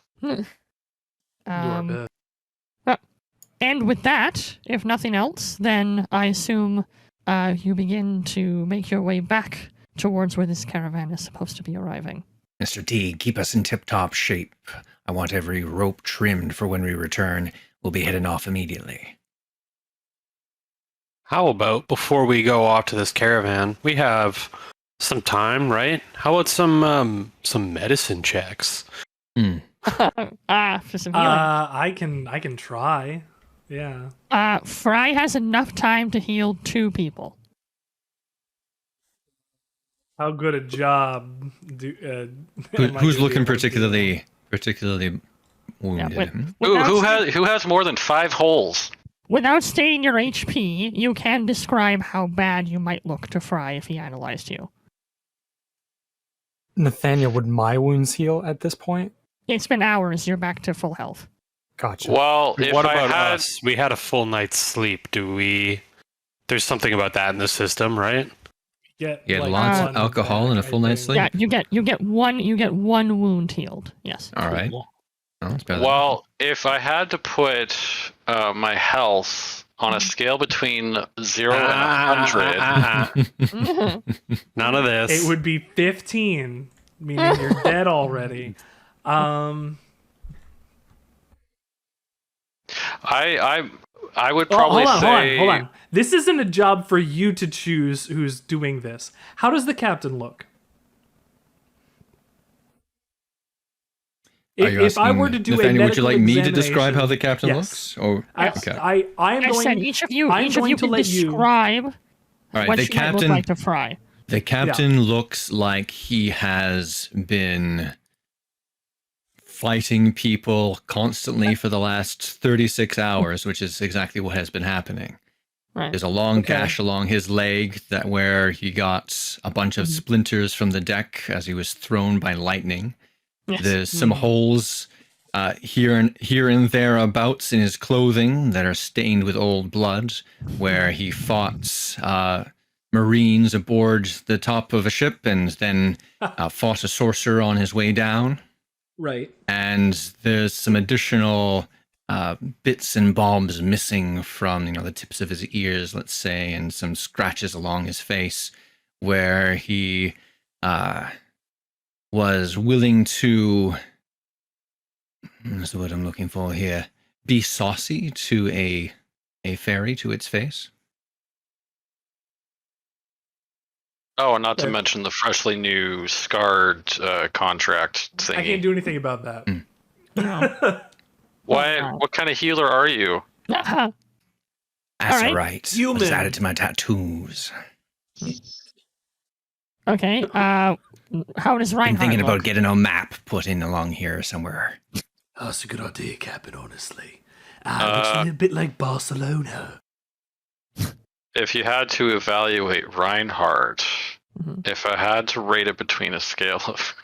A: And with that, if nothing else, then I assume you begin to make your way back towards where this caravan is supposed to be arriving.
I: Mr. Teague, keep us in tip-top shape. I want every rope trimmed for when we return. We'll be heading off immediately.
G: How about before we go off to this caravan, we have some time, right? How about some medicine checks?
A: For some healing.
E: I can try. Yeah.
A: Fry has enough time to heal 2 people.
E: How good a job
I: Who's looking particularly wounded?
D: Who has more than 5 holes?
A: Without stating your HP, you can describe how bad you might look to Fry if he analyzed you.
F: Nathaniel, would my wounds heal at this point?
A: It's been hours. You're back to full health.
F: Gotcha.
D: Well,
G: What about us? We had a full night's sleep. There's something about that in the system, right?
I: You had lots of alcohol and a full night's sleep?
A: Yeah, you get one wound healed. Yes.
I: All right.
D: Well, if I had to put my health on a scale between 0 and 100,
G: none of this.
E: It would be 15, meaning you're dead already.
D: I would probably say.
E: Hold on. This isn't a job for you to choose who's doing this. How does the captain look? If I were to do
I: Nathaniel,
E: a medical
I: would you like me to describe
E: examination-
I: how the captain
E: Yes.
I: looks? Or
E: I am
A: I
E: going.
A: said each of you
E: I'm going to
A: can
E: let you.
A: describe
I: all right,
A: what
I: the
A: she might look
I: captain.
A: like to Fry.
I: The captain looks like he has been fighting people constantly for the last 36 hours, which is exactly what has been happening.
A: Right.
I: There's a long gash along his leg where he got a bunch of splinters from the deck as he was thrown by lightning.
A: Yes.
I: There's some holes here and thereabouts in his clothing that are stained with old blood, where he fought Marines aboard the top of a ship and then fought a sorcerer on his way down.
E: Right.
I: And there's some additional bits and bobs missing from, the tips of his ears, let's say, and some scratches along his face, where he was willing to, that's the word I'm looking for here, be saucy to a fairy to its face.
D: Oh, and not to mention the freshly new scarred contract thingy.
E: I can't do anything about that.
A: No.
D: What kind of healer are you?
I: That's all right.
E: Human.
I: Let's add it to my tattoos.
A: Okay. How does Reinhardt
I: I'm thinking
A: look?
I: about getting a map put in along here somewhere.
H: Oh, that's a good idea, Captain, honestly. Looks a little bit like Barcelona.
D: If you had to evaluate Reinhardt, if I had to rate it between a scale of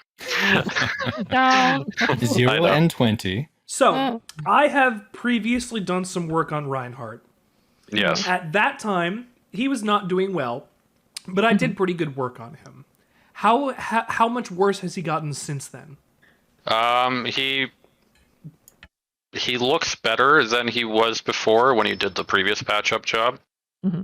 I: 0 and 20.
E: So, I have previously done some work on Reinhardt.
D: Yes.
E: At that time, he was not doing well, but I did pretty good work on him. How much worse has he gotten since then?
D: He looks better than he was before when he did the previous patch-up job.
A: Mm-hmm.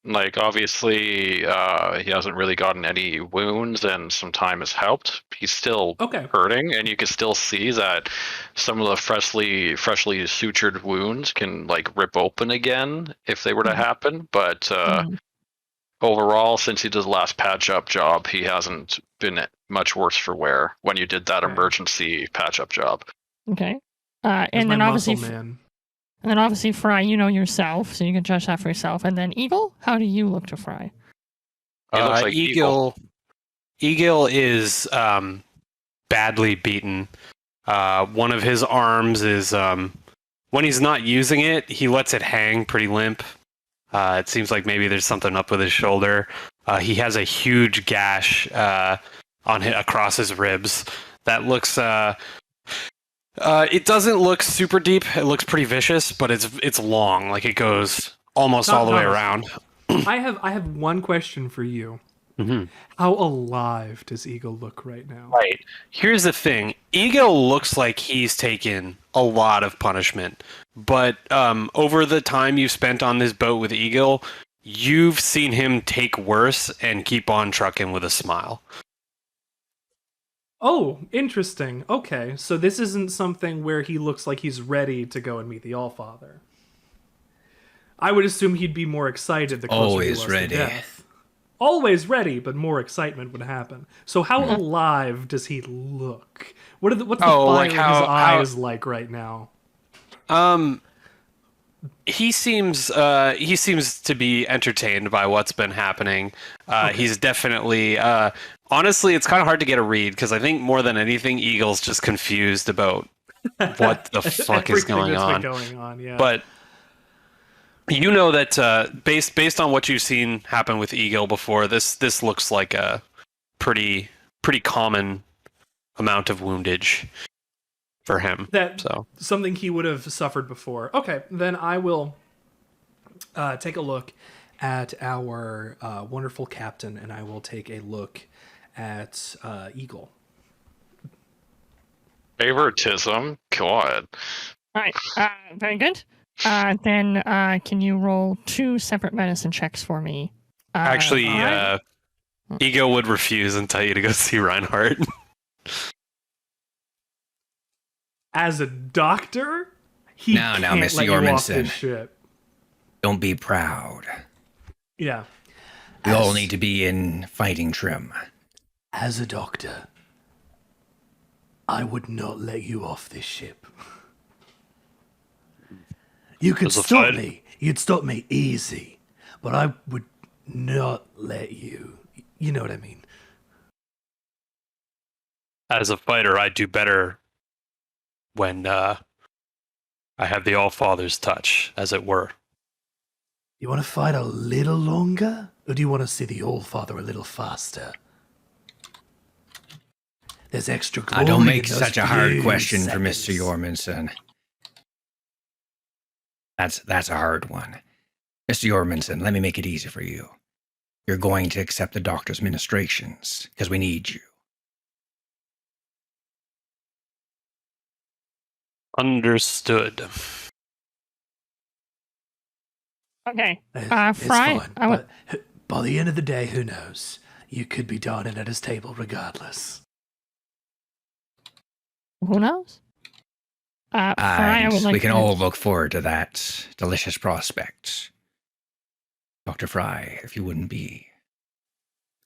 D: Like, obviously, he hasn't really gotten any wounds, and some time has helped. He's still hurting, and you can still see that some of the freshly sutured wounds can, like, rip open again if they were to happen. But overall, since he did the last patch-up job, he hasn't been much worse for wear when you did that emergency patch-up job.
A: Okay. And then obviously, Fry, you know yourself, so you can judge that for yourself. And then Eagle, how do you look to Fry?
D: He looks like
G: Eagle is badly beaten. One of his arms is, when he's not using it, he lets it hang pretty limp. It seems like maybe there's something up with his shoulder. He has a huge gash across his ribs that looks. It doesn't look super deep. It looks pretty vicious, but it's long. Like, it goes almost all the way around.
E: I have one question for you.
G: Mm-hmm.
E: How alive does Eagle look right now?
G: Right. Here's the thing. Eagle looks like he's taken a lot of punishment. But over the time you've spent on this boat with Eagle, you've seen him take worse and keep on trucking with a smile.
E: Oh, interesting. Okay, so this isn't something where he looks like he's ready to go and meet the Allfather. I would assume he'd be more excited the closer he was to death. Always ready, but more excitement would happen. So how alive does he look? What's the fire in his eyes like right now?
G: He seems to be entertained by what's been happening. He's definitely honestly, it's kind of hard to get a read because I think more than anything, Eagle's just confused about what the fuck is going on.
E: Yeah.
G: But you know that based on what you've seen happen with Eagle before, this looks like a pretty common amount of woundage for him.
E: Something he would have suffered before. Okay, then I will take a look at our wonderful captain, and I will take a look at Eagle.
D: Favoritism? God.
A: All right. Very good. Then can you roll 2 separate medicine checks for me?
G: Actually, Eagle would refuse and tell you to go see Reinhardt.
E: As a doctor, he
I: now,
E: can't
I: Mr.
E: let you off
I: Jormanson.
E: this ship.
I: Don't be proud.
E: Yeah.
I: We all need to be in fighting trim.
H: As a doctor, I would not let you off this ship. You could stop me. You'd stop me easy. But I would not let you. You know what I mean?
G: As a fighter, I do better when I have the All-Father's touch, as it were.
H: You want to fight a little longer? Or do you want to see the All-Father a little faster? There's extra glory.
I: Don't make
H: in those
I: such a hard
H: few
I: question for
H: seconds.
I: Mr. Jormanson. That's a hard one. Mr. Jormanson, let me make it easy for you. You're going to accept the doctor's ministrations, because we need you.
G: Understood.
A: Okay.
H: It's
A: Fry,
H: fine, but by the end of the day, who knows? You could be dining at his table regardless.
A: who knows? Fry, I would like
I: we can
A: to-
I: all look forward to that delicious prospect. Dr. Fry, if you wouldn't be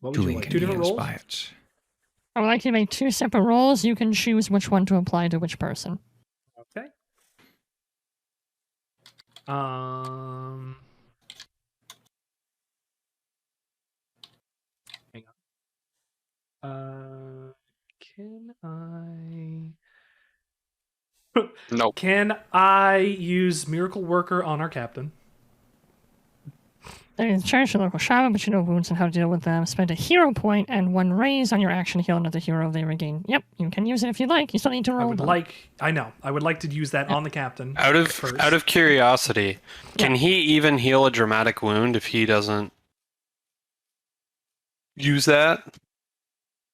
E: What would
I: too
E: you like? 2 different
I: inconvenienced
E: rolls?
I: by it.
A: I would like to make 2 separate rolls. You can choose which one to apply to which person.
E: Okay. Hang on. Can I?
D: Nope.
E: Can I use Miracle Worker on our captain?
A: There's a charge to local shaman, but you know wounds and how to deal with them. Spend a hero point and 1 raise on your action to heal another hero they regain. Yep, you can use it if you'd like. You still need to roll.
E: I would like to use that on the captain.
G: Out
E: first.
G: of curiosity, can he even heal a dramatic wound if he doesn't use that?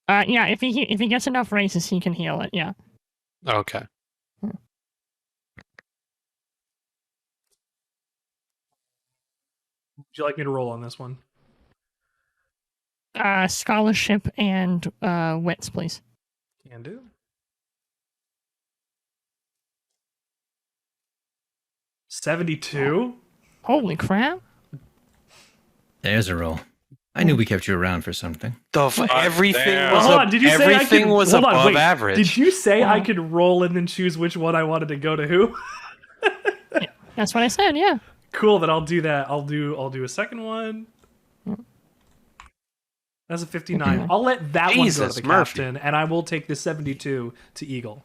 A: Yeah, if he gets enough raises, he can heal it. Yeah.
G: Okay.
E: Would you like me to roll on this one?
A: Scholarship and wits, please.
E: Can do. 72.
A: Holy crap!
I: There's a roll. I knew we kept you around for something.
G: Everything
D: damn.
G: was
E: Hold on, did you say I
G: everything
E: could,
G: was
E: hold on,
G: above
E: wait,
G: average.
E: Did you say I
A: Wow.
E: could roll and then choose which one I wanted to go to who?
A: That's what I said. Yeah.
E: Cool, then I'll do that. I'll do a second one. That's a 59. I'll let that one go
G: Jesus,
E: to the
G: Murphy.
E: captain, and I will take the 72 to Eagle.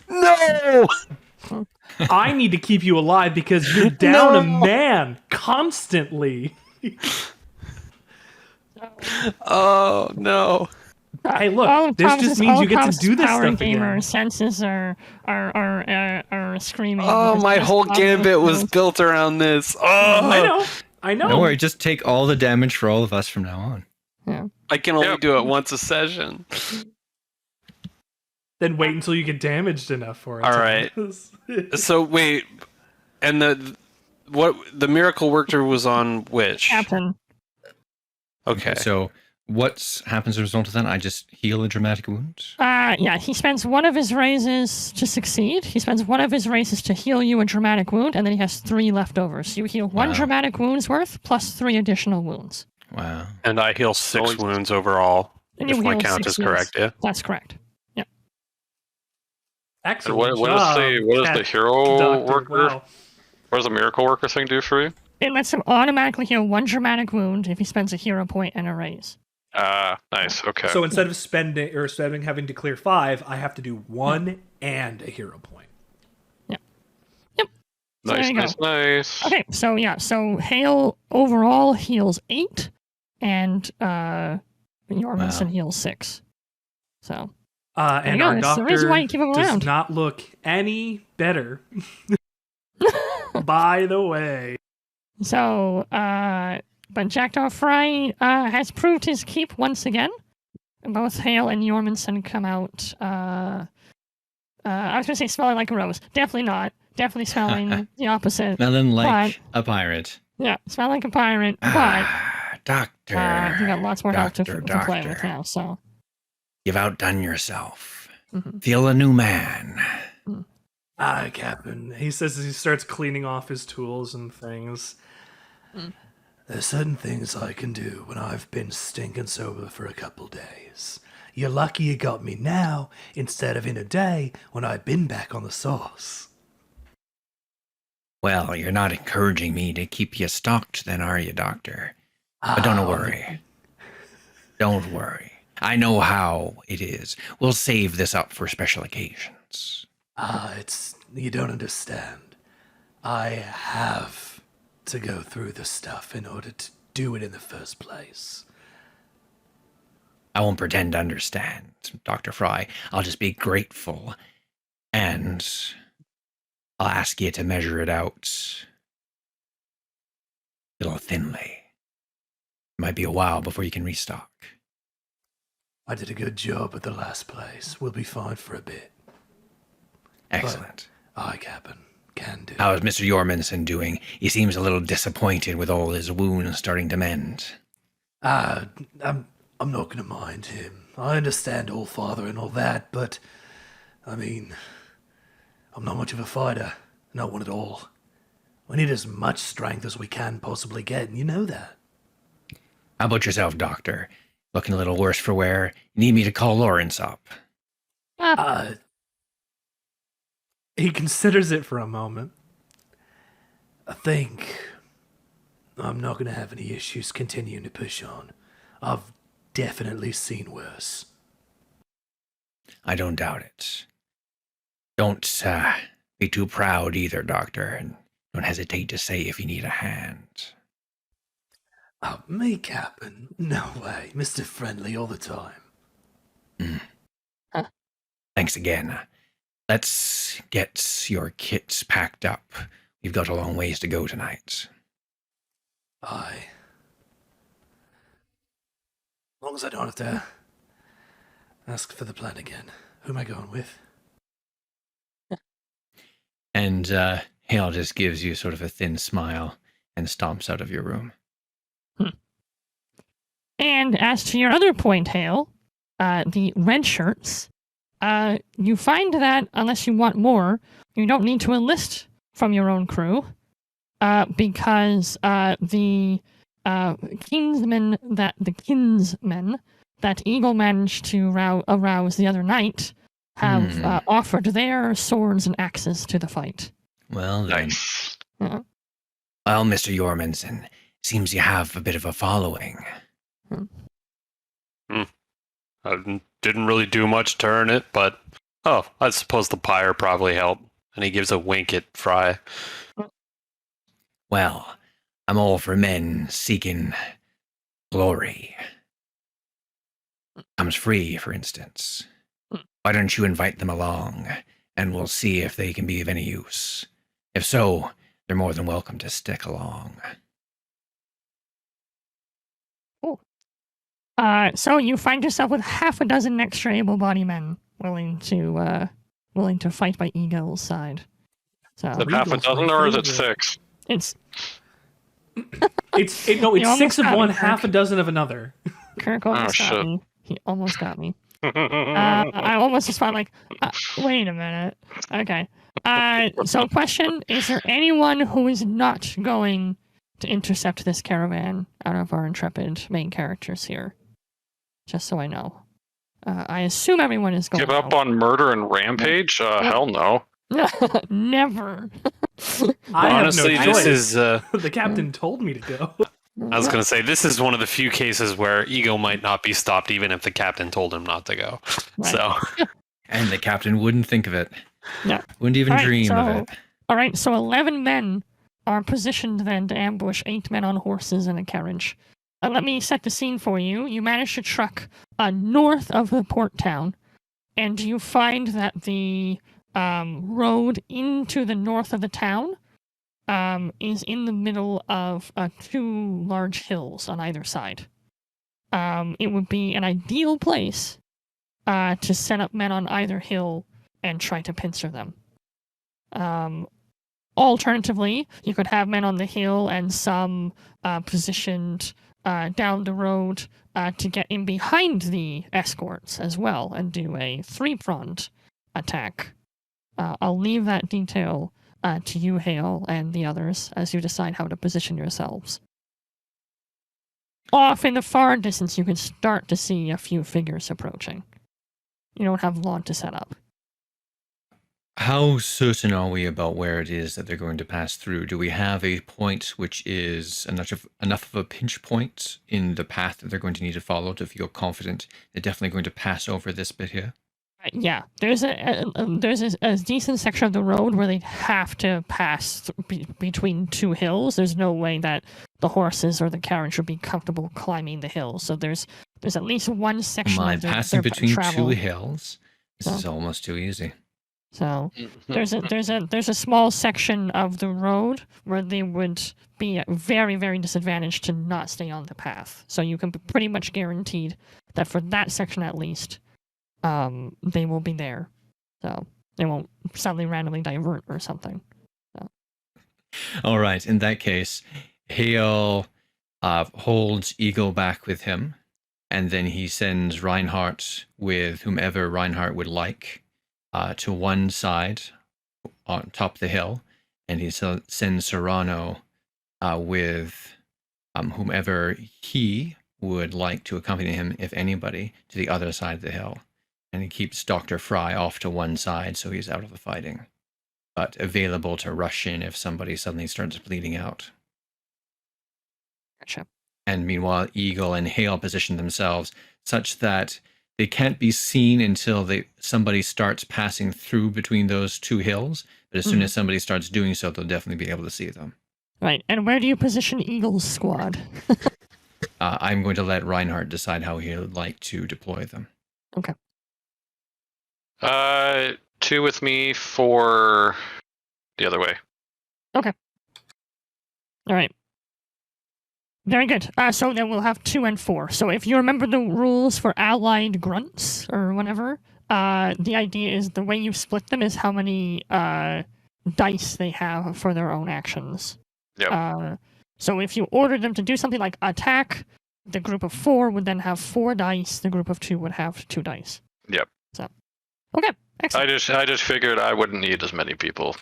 G: No!
E: I need to keep you alive because you're down a man constantly.
G: Oh no!
E: Hey, look,
A: All of
E: this
A: Thomas's-
E: just means
A: all
E: you
A: of
E: get to
A: Thomas's
E: do this
A: power
E: stuff
A: gamer
E: again.
A: senses are screaming.
G: Oh,
A: because
G: my
A: just
G: whole
A: all the
G: gambit was
A: skills-
G: built around this. Oh,
E: I know.
I: Don't worry, just take all the damage for all of us from now on.
A: Yeah.
G: I can only
D: Yep.
G: do it once a session.
E: Then wait until you get damaged enough for it.
G: All right. So wait, and the miracle worker was on which?
A: Captain.
G: Okay.
I: So what happens as a result of that? I just heal a dramatic wound?
A: Yeah, he spends 1 of his raises to succeed. He spends 1 of his raises to heal you a dramatic wound, and then he has 3 left over. So you heal 1
I: Wow.
A: dramatic wound's worth plus 3 additional wounds.
I: Wow.
G: And I heal 6 wounds overall,
A: And
G: if
A: you
G: my
A: heal
G: count
A: 6
G: is correct. Yeah.
A: That's correct. Yeah.
D: And
E: Excellent
D: what is
E: job,
D: the
E: Cat
D: hero
E: Doctor.
D: worker?
E: Wow.
D: What does the miracle worker thing do for you?
A: It lets him automatically heal 1 dramatic wound if he spends a hero point and a raise.
D: Nice. Okay.
E: So instead of having to clear 5, I have to do 1 and a hero point.
A: So there
D: nice,
A: you go.
D: nice.
A: Okay, so yeah, so Hale overall heals 8, and Jormanson heals 6. So
E: And
A: you go,
E: our
A: that's the reason
E: doctor
A: why you keep him
E: does
A: around.
E: not look any better. By the way.
A: So, but Jackdaw Fry has proved his keep once again. Both Hale and Jormanson come out. I was going to say smelling like a rose. Definitely not. Definitely smelling the opposite.
I: Smelling like a pirate.
A: Yeah, smell like a pirate. But
I: Doctor.
A: you got lots more help to
I: Doctor,
A: play with
I: doctor.
A: now. So
I: You've outdone yourself.
A: Mhm.
I: Feel a new man.
E: Aye, Captain. He says as he starts cleaning off his tools and things.
H: There's certain things I can do when I've been stinking sober for a couple days. You're lucky you got me now instead of in a day when I've been back on the sauce.
I: Well, you're not encouraging me to keep you stocked then, are you, Doctor? But don't worry. Don't worry. I know how it is. We'll save this up for special occasions.
H: You don't understand. I have to go through the stuff in order to do it in the first place.
C: I won't pretend to understand, Dr. Fry. I'll just be grateful. And I'll ask you to measure it out a little thinly. It might be a while before you can restock.
H: I did a good job at the last place. We'll be fine for a bit.
C: Excellent.
H: Aye, Captain. Can do.
C: How is Mr. Jormungson doing? He seems a little disappointed with all his wounds starting to mend.
H: I'm not going to mind him. I understand All-Father and all that, but, I mean, I'm not much of a fighter. Not one at all. We need as much strength as we can possibly get, and you know that.
C: How about yourself, Doctor? Looking a little worse for wear. Need me to call Lawrence up?
E: He considers it for a moment.
H: I think I'm not going to have any issues continuing to push on. I've definitely seen worse.
C: I don't doubt it. Don't be too proud either, Doctor, and don't hesitate to say if you need a hand.
H: Oh, me, Captain? No way. Mr. Friendly all the time.
C: Thanks again. Let's get your kits packed up. We've got a long ways to go tonight.
H: Aye. As long as I don't have to ask for the plan again. Who am I going with?
C: And Hale just gives you sort of a thin smile and stomps out of your room.
A: And as to your other point, Hale, the red shirts, you find that unless you want more, you don't need to enlist from your own crew, because the kinsmen that Eagle managed to arouse the other night have offered their swords and axes to the fight.
C: Well then.
D: Nice.
A: Yeah.
C: Well, Mr. Jormungson, seems you have a bit of a following.
G: I didn't really do much to earn it, but I suppose the pyre probably helped. And he gives a wink at Fry.
C: Well, I'm all for men seeking glory. Comes free, for instance. Why don't you invite them along, and we'll see if they can be of any use. If so, they're more than welcome to stick along.
A: So you find yourself with half a dozen extra able-bodied men willing to fight by Eagle's side. So
D: Is it half a dozen or is it 6?
A: it's
E: It's
A: You
E: six of
A: almost got
E: one,
A: me,
E: half a
A: Kirk.
E: dozen of another.
A: Kirk almost got
D: shit.
A: me. He almost got me. I almost just found wait a minute. Okay. So question, is there anyone who is not going to intercept this caravan out of our intrepid main characters here? Just so I know. I assume everyone is going
D: Give up on murder and rampage? Hell no.
A: Never.
E: I
G: Honestly,
E: have no choice.
G: this is...
E: The captain told me to go.
G: I was going to say, this is one of the few cases where Ego might not be stopped even if the captain told him not to go.
A: Right.
G: So,
C: And the captain wouldn't think of it.
A: Yeah.
C: Wouldn't even
A: All right,
C: dream of
A: so-
C: it.
A: All right, so 11 men are positioned then to ambush 8 men on horses in a carriage. Let me set the scene for you. You manage to truck north of the port town, and you find that the road into the north of the town is in the middle of 2 large hills on either side. It would be an ideal place to set up men on either hill and try to pincer them. Alternatively, you could have men on the hill and some positioned down the road to get in behind the escorts as well and do a 3-pronged attack. I'll leave that detail to you, Hale, and the others as you decide how to position yourselves. Off in the far distance, you can start to see a few figures approaching. You don't have long to set up.
I: How certain are we about where it is that they're going to pass through? Do we have a point which is enough of a pinch point in the path that they're going to need to follow to feel confident they're definitely going to pass over this bit here?
A: Yeah, there's a decent section of the road where they'd have to pass between 2 hills. There's no way that the horses or the carriage would be comfortable climbing the hills. So there's There's at least one section
I: My
A: of their
I: passing between
A: travel.
I: 2 hills. This
A: So-
I: is almost too easy.
A: So there's a small section of the road where they would be very, very disadvantaged to not stay on the path. So you can be pretty much guaranteed that for that section at least, they will be there. So they won't suddenly randomly divert or something.
I: All right. In that case, Hale holds Eagle back with him, and then he sends Reinhardt with whomever Reinhardt would like to one side on top of the hill, and he sends Serrano with whomever he would like to accompany him, if anybody, to the other side of the hill. And he keeps Dr. Fry off to one side so he's out of the fighting, but available to rush in if somebody suddenly starts bleeding out.
A: Gotcha.
I: And meanwhile, Eagle and Hale position themselves such that they can't be seen until somebody starts passing through between those 2 hills. But as soon as somebody starts doing so, they'll definitely be able to see them.
A: Right. And where do you position Eagle's squad?
I: I'm going to let Reinhardt decide how he would like to deploy them.
A: Okay.
D: 2 with me, 4 the other way.
A: Okay. All right. Very good. So then we'll have 2 and 4. So if you remember the rules for allied grunts or whatever, the idea is the way you split them is how many dice they have for their own actions.
D: Yep.
A: So if you order them to do something like attack, the group of 4 would then have 4 dice. The group of 2 would have 2 dice.
D: Yep.
A: So, okay, excellent.
D: I just figured I wouldn't need as many people.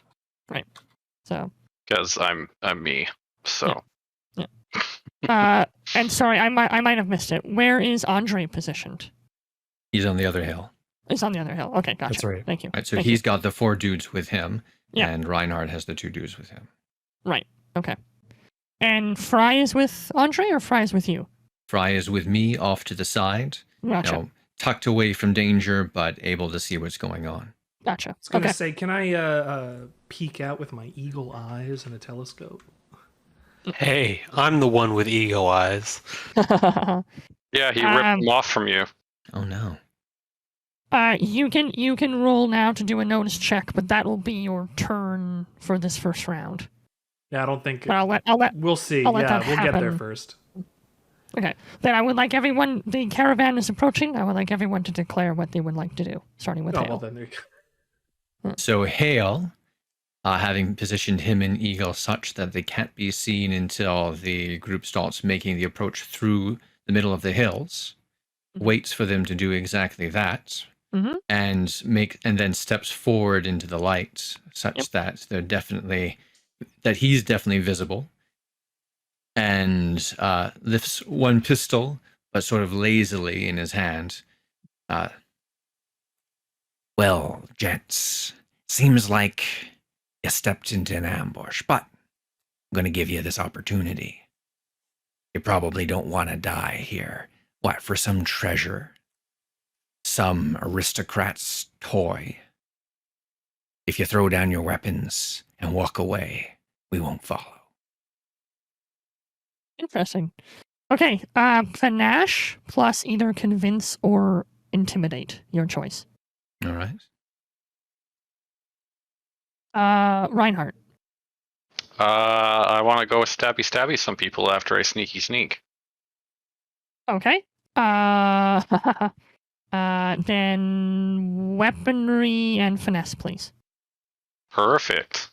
A: Right. So.
D: Because I'm me. So.
A: Yeah. And sorry, I might have missed it. Where is Andre positioned?
I: He's on the other hill.
A: He's on the other hill. Okay, gotcha.
F: That's right.
A: Thank you.
I: Right, so
A: Thank
I: he's
A: you.
I: got the 4 dudes with him,
A: Yeah.
I: and Reinhardt has the 2 dudes with him.
A: Right. Okay. And Fry is with Andre, or Fry is with you?
I: Fry is with me off to the side,
A: Gotcha.
I: tucked away from danger, but able to see what's going on.
A: Gotcha.
E: I was going to
A: Okay.
E: say, can I peek out with my eagle eyes and a telescope?
G: Hey, I'm the one with ego eyes.
D: Yeah, he ripped them off from you.
I: Oh no.
A: You can roll now to do a notice check, but that will be your turn for this first round.
E: Yeah, I don't think.
A: But I'll let.
E: We'll see.
A: I'll let
E: Yeah,
A: that
E: we'll get there
A: happen.
E: first.
A: Okay. Then I would like everyone. The caravan is approaching. I would like everyone to declare what they would like to do, starting with
E: Oh,
A: Hale.
E: well, then there you go.
I: So Hale, having positioned him and Eagle such that they can't be seen until the group starts making the approach through the middle of the hills, waits for them to do exactly that, and then steps forward into the light such that he's definitely visible, and lifts one pistol, but sort of lazily in his hand.
C: Well, gents, seems like you stepped into an ambush, but I'm going to give you this opportunity. You probably don't want to die here. What, for some treasure? Some aristocrat's toy? If you throw down your weapons and walk away, we won't follow.
A: Interesting. Okay. Panache plus either convince or intimidate. Your choice.
I: All right.
A: Reinhardt.
D: I want to go stabby some people after I sneak.
A: Okay. Then weaponry and finesse, please.
D: Perfect.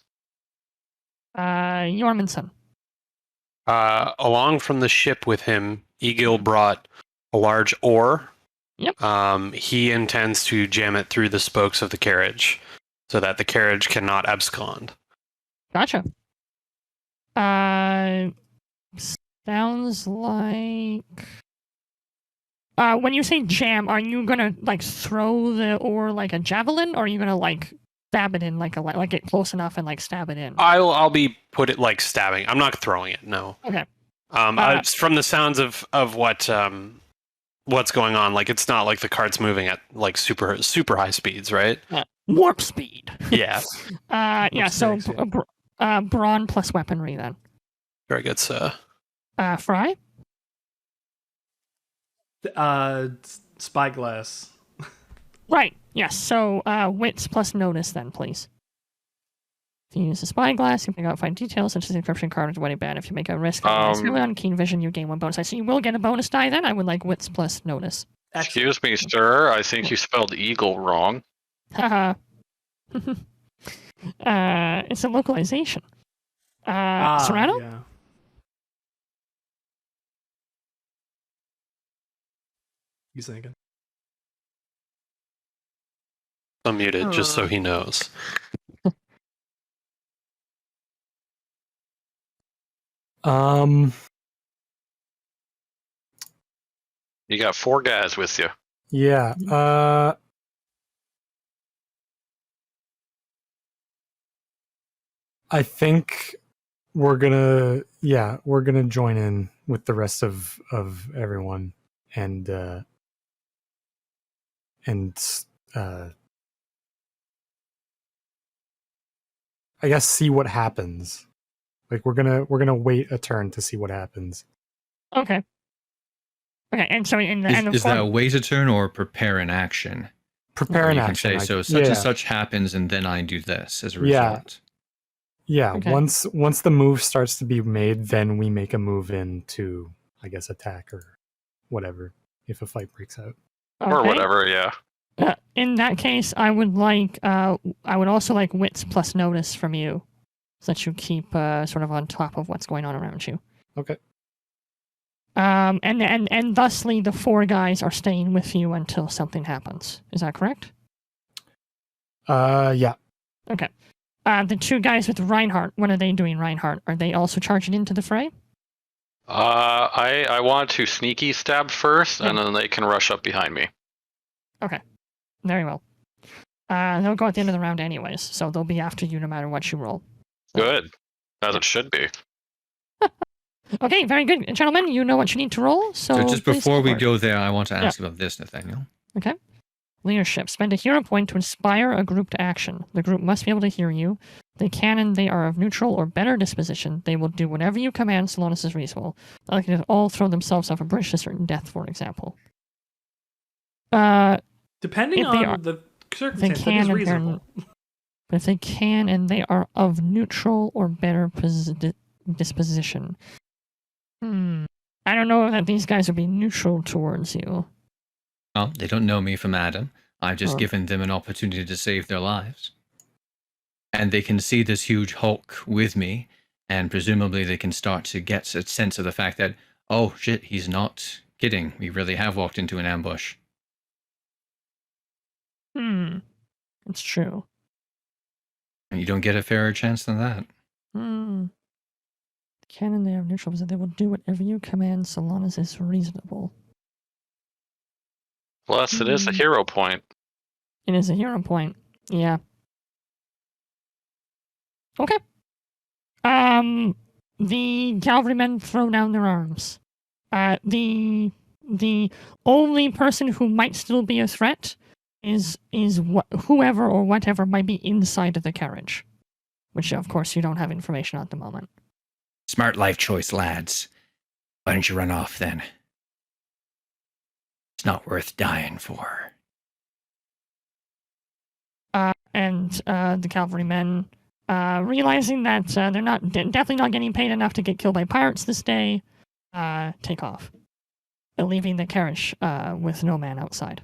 A: Jormungson.
G: Along from the ship with him, Egil brought a large oar.
A: Yep.
G: He intends to jam it through the spokes of the carriage so that the carriage cannot abscond.
A: Gotcha. Sounds like. When you say jam, are you gonna like throw the oar like a javelin, or are you gonna like stab it in like get close enough and like stab it in?
G: I'll be put it like stabbing. I'm not throwing it. No.
A: Okay.
G: It's from the sounds of what's going on. Like it's not like the cart's moving at like super high speeds, right?
A: Warp speed.
G: Yeah.
A: Yeah. So brawn plus weaponry then.
G: Very good, sir.
A: Fry.
E: Spyglass.
A: Right. Yes. So wits plus notice then, please. If you use the spyglass, you can find details such as the encryption card is wedding bad. If you make a risk on keen vision, you gain 1 bonus die. So you will get a bonus die then. I would like wits plus notice.
D: Excuse me, sir. I think you spelled eagle wrong.
A: Haha. It's a localization. Serrano?
E: Yeah. You thinking?
G: Unmuted, just so he knows.
D: You got 4 guys with you.
F: Yeah. I think we're gonna join in with the rest of everyone and I guess see what happens. Like we're gonna wait a turn to see what happens.
A: Okay. Okay, and so
I: Is that a wait a turn or prepare an action?
F: Prepare an
I: you
F: action.
I: Can say, so such and such happens, and then I do this as a result.
F: Yeah.
A: Okay.
F: Once the move starts to be made, then we make a move in to, I guess, attack or whatever if a fight breaks out.
A: Okay.
D: Or whatever, yeah.
A: In that case, I would also like wits plus notice from you, so that you keep sort of on top of what's going on around you.
F: Okay.
A: And thusly, the 4 guys are staying with you until something happens. Is that correct?
F: Yeah.
A: Okay. The 2 guys with Reinhardt, what are they doing, Reinhardt? Are they also charging into the fray?
D: I want to sneaky stab first, and then they can rush up behind me.
A: Okay. Very well. They'll go at the end of the round anyways, so they'll be after you no matter what you roll. So.
D: Good. As it should be.
A: Okay, very good. Gentlemen, you know what you need to roll, so
I: just before we go there, I want to ask about this, Nathaniel.
A: Okay. Leadership. Spend a hero point to inspire a group to action. The group must be able to hear you. They can and they are of neutral or better disposition. They will do whatever you command so long as it's reasonable. They can all throw themselves off a bridge to certain death, for example.
E: Depending on the circumstance, that is reasonable.
A: But if they can and they are of neutral or better disposition. I don't know that these guys would be neutral towards you.
I: Well, they don't know me from Adam. I've just given them an opportunity to save their lives. And they can see this huge Hulk with me, and presumably they can start to get a sense of the fact that, oh shit, he's not kidding. We really have walked into an ambush.
A: It's true.
I: And you don't get a fairer chance than that.
A: Canon, they are neutral, so they will do whatever you command so long as it's reasonable.
D: Plus, it is a hero point.
A: It is a hero point. Yeah. Okay. The cavalrymen throw down their arms. The only person who might still be a threat is whoever or whatever might be inside of the carriage, which of course you don't have information on at the moment.
C: Smart life choice, lads. Why don't you run off then? It's not worth dying for.
A: And the cavalrymen, realizing that they're definitely not getting paid enough to get killed by pirates this day, take off, leaving the carriage with no man outside.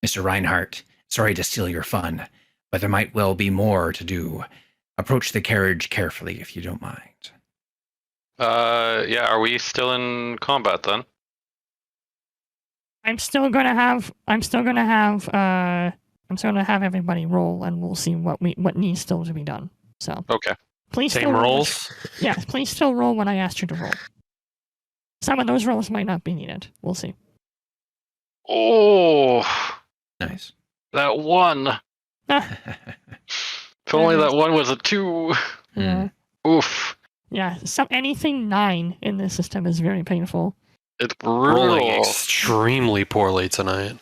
C: Mr. Reinhardt, sorry to steal your fun, but there might well be more to do. Approach the carriage carefully, if you don't mind.
D: Yeah, are we still in combat then?
A: I'm still gonna have everybody roll, and we'll see what needs still to be done. So
D: okay,
A: please
G: same
A: still
G: rolls.
A: Yeah, please still roll when I asked you to roll. Some of those rolls might not be needed. We'll see.
D: Oh,
I: nice.
D: That one. If only that one was a 2.
A: Yeah.
D: Oof.
A: Yeah, anything 9 in this system is very painful.
D: It's brutal.
G: Rolling extremely poorly tonight.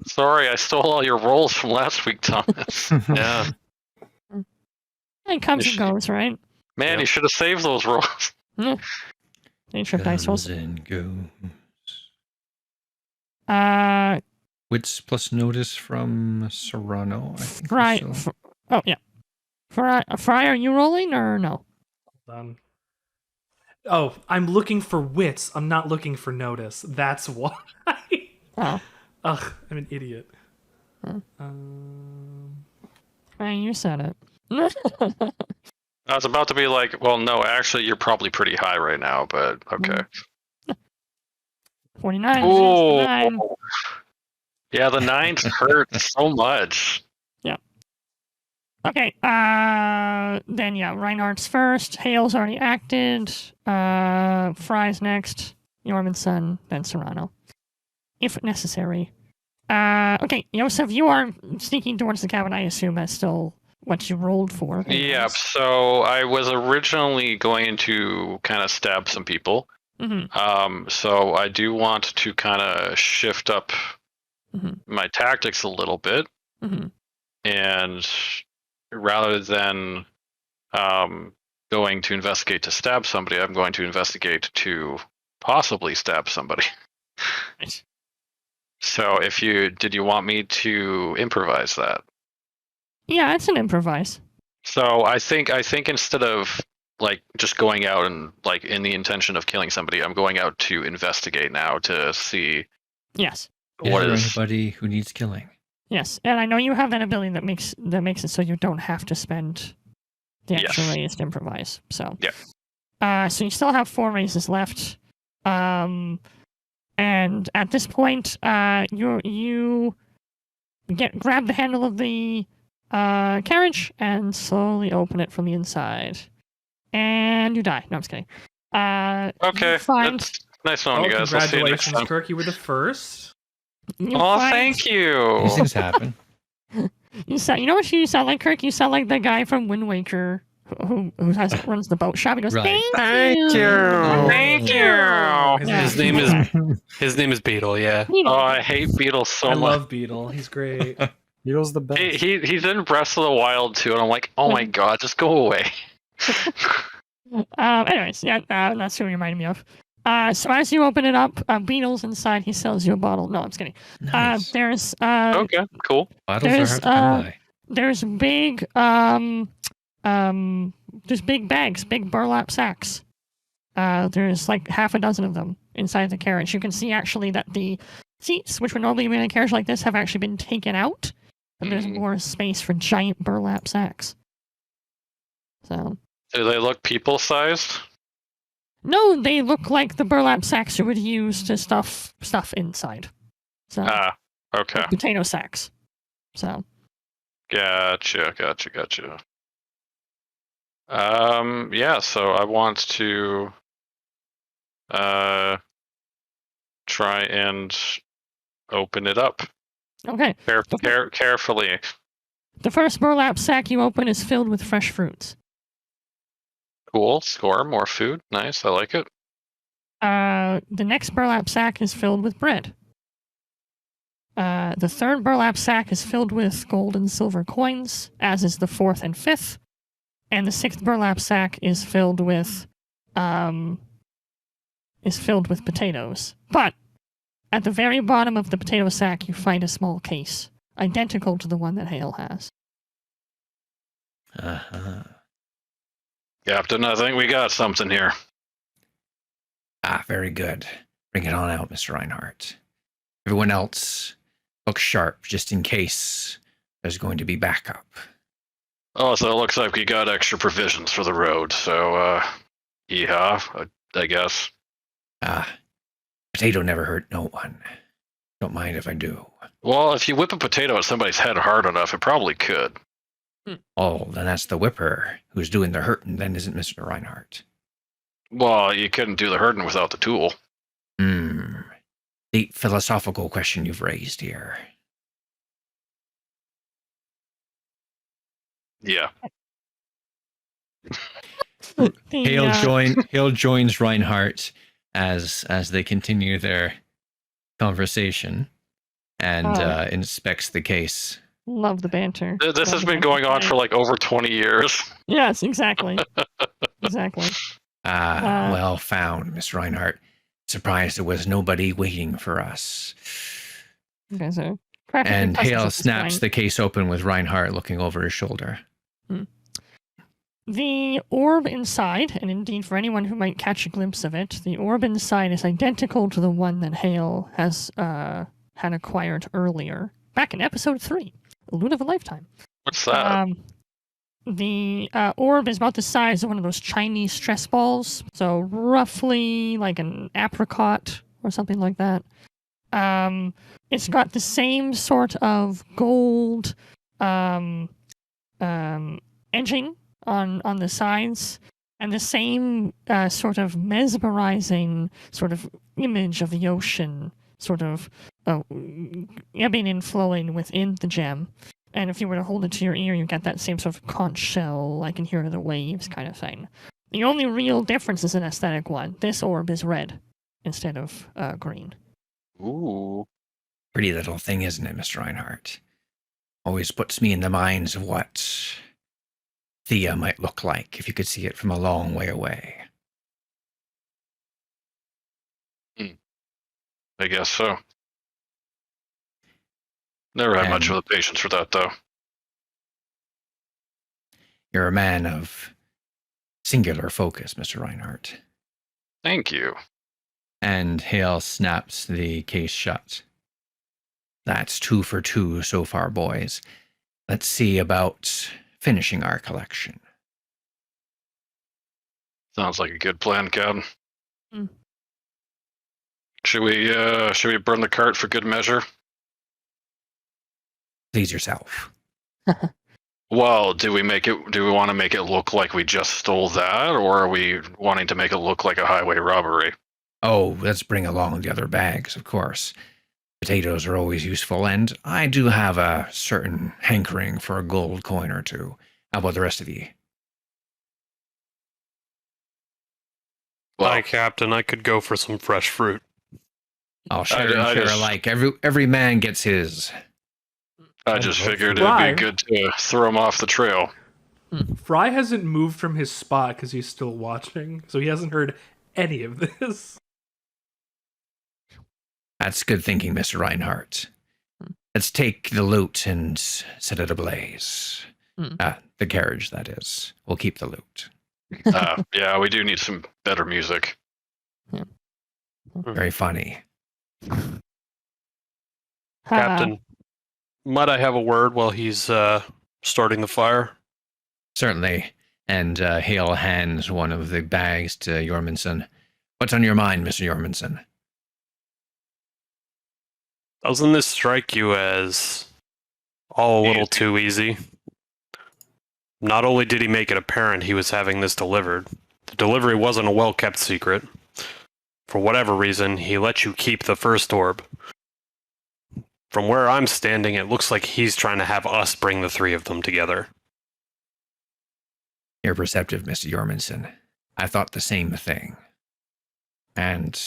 D: Sorry, I stole all your rolls from last week, Thomas.
G: Yeah.
A: It comes and goes, right?
D: Man, you should have saved those rolls.
A: It Nature of dice rolls.
I: Comes and goes.
A: Wits
I: plus notice from Serrano, I think.
A: Oh, yeah. Fry, are you rolling or no?
E: Oh, I'm looking for wits. I'm not looking for notice. That's why.
A: Oh.
E: Ugh, I'm an idiot.
A: You said it.
D: I was about to be like, well, no, actually, you're probably pretty high right now, but okay.
A: 49.
D: Oh,
A: 69.
D: yeah, the 9s hurt so much.
A: Yeah. Okay, then yeah, Reinhardt's first, Hale's already acted, Fry's next, Jormundson, then Serrano. If necessary. Okay, Yosef, you are sneaking towards the cabin, I assume that's still what you rolled for.
D: Yeah, so I was originally going to kind of stab some people.
A: Mm-hmm.
D: So I do want to kind of shift up my tactics a little bit.
A: Mm-hmm.
D: And rather than going to investigate to stab somebody, I'm going to investigate to possibly stab somebody.
A: Nice.
D: So did you want me to improvise that?
A: Yeah, it's an improvise.
D: So I think instead of like just going out and like in the intention of killing somebody, I'm going out to investigate now to see.
A: Yes.
D: What is
I: anybody who needs killing?
A: Yes, and I know you have that ability that makes it so you don't have to spend the extra raise to improvise. So
D: yeah.
A: So you still have 4 raises left. And at this point, you grab the handle of the carriage and slowly open it from the inside, and you die. No, I'm just kidding.
D: Okay, that's nice knowing you guys.
E: Congratulations, Kirk. You were the first.
D: Thank you.
I: These things happen.
A: You know what you sound like, Kirk? You sound like the guy from Wind Waker who runs the boat shop. He goes,
G: Right.
A: Thank you.
G: His name is Beetle. Yeah.
A: Beetle.
D: Oh, I hate Beetle so much.
E: I love Beetle. He's great.
F: Beetle's the best.
D: He's in Breath of the Wild too, and I'm like, oh my god, just go away.
A: Anyways, yeah, that's who you reminded me of. So as you open it up, Beetle's inside. He sells you a bottle. No, I'm just kidding.
I: Nice.
A: There's
D: okay, cool.
I: Bottles are hard to come by.
A: There's big there's big bags, big burlap sacks. There's like half a dozen of them inside the carriage. You can see actually that the seats, which would normally be in a carriage like this, have actually been taken out, but there's more space for giant burlap sacks. So.
D: Do they look people-sized?
A: No, they look like the burlap sacks you would use to stuff stuff inside. So.
D: Okay.
A: Like potato sacks. So.
D: Gotcha. Yeah, so I want to try and open it up.
A: Okay.
D: Carefully.
A: The first burlap sack you open is filled with fresh fruits.
D: Cool. Score more food. Nice. I like it.
A: The next burlap sack is filled with bread. The third burlap sack is filled with gold and silver coins, as is the fourth and fifth. And the sixth burlap sack is filled with potatoes. But at the very bottom of the potato sack, you find a small case, identical to the one that Hale has.
I: Uh-huh.
D: Captain, I think we got something here.
I: Very good. Bring it on out, Mr. Reinhardt. Everyone else, look sharp, just in case there's going to be backup.
D: Oh, so it looks like we got extra provisions for the road, so, yeah, I guess.
I: Potato never hurt no one. Don't mind if I do.
D: Well, if you whip a potato at somebody's head hard enough, it probably could.
I: Oh, then that's the whipper who's doing the hurting, then isn't Mr. Reinhardt.
D: Well, you couldn't do the hurting without the tool.
I: Deep philosophical question you've raised here.
D: Yeah.
I: Hale joins Reinhardt as they continue their conversation and inspects the case.
A: Love the banter.
D: This has been going on for like over 20 years.
A: Yes, exactly. Exactly.
I: Well found, Miss Reinhardt. Surprised there was nobody waiting for us.
A: Okay, so practically
I: And
A: cousins
I: Hale
A: at this
I: snaps
A: point.
I: the case open with Reinhardt looking over his shoulder.
A: The orb inside, and indeed for anyone who might catch a glimpse of it, the orb inside is identical to the one that Hale has had acquired earlier, back in episode 3, The Loot of a Lifetime.
D: What's that?
A: The orb is about the size of one of those Chinese stress balls, so roughly like an apricot or something like that. It's got the same sort of gold edging on the sides, and the same sort of mesmerizing sort of image of the ocean, sort of ebbing and flowing within the gem. And if you were to hold it to your ear, you get that same sort of conch shell, I can hear the waves kind of thing. The only real difference is an aesthetic one. This orb is red instead of green.
D: Ooh.
I: Pretty little thing, isn't it, Mr. Reinhardt? Always puts me in the minds of what Thea might look like if you could see it from a long way away.
D: I guess so. Never had much of the patience for that, though.
I: You're a man of singular focus, Mr. Reinhardt.
D: Thank you.
I: And Hale snaps the case shut. That's 2 for 2 so far, boys. Let's see about finishing our collection.
D: Sounds like a good plan, Captain. Should we burn the cart for good measure?
I: Please yourself.
D: Well, do we want to make it look like we just stole that, or are we wanting to make it look like a highway robbery?
I: Oh, let's bring along the other bags, of course. Potatoes are always useful, and I do have a certain hankering for a gold coin or two. How about the rest of you?
D: Well,
G: Hi, Captain. I could go for some fresh fruit.
I: I'll share alike. Every man gets his.
D: I just figured it'd be good to throw him off the trail.
E: Fry hasn't moved from his spot because he's still watching, so he hasn't heard any of this.
I: That's good thinking, Mr. Reinhardt. Let's take the loot and set it ablaze. The carriage, that is. We'll keep the loot.
D: Yeah, we do need some better music.
I: Very funny.
G: Captain, might I have a word while he's starting the fire?
I: Certainly. And Hale hands one of the bags to Jormungson. What's on your mind, Mr. Jormungson?
G: Doesn't this strike you as all a little too easy? Not only did he make it apparent he was having this delivered, the delivery wasn't a well-kept secret. For whatever reason, he let you keep the first orb. From where I'm standing, it looks like he's trying to have us bring the 3 of them together.
I: You're perceptive, Mr. Jormungson. I thought the same thing. And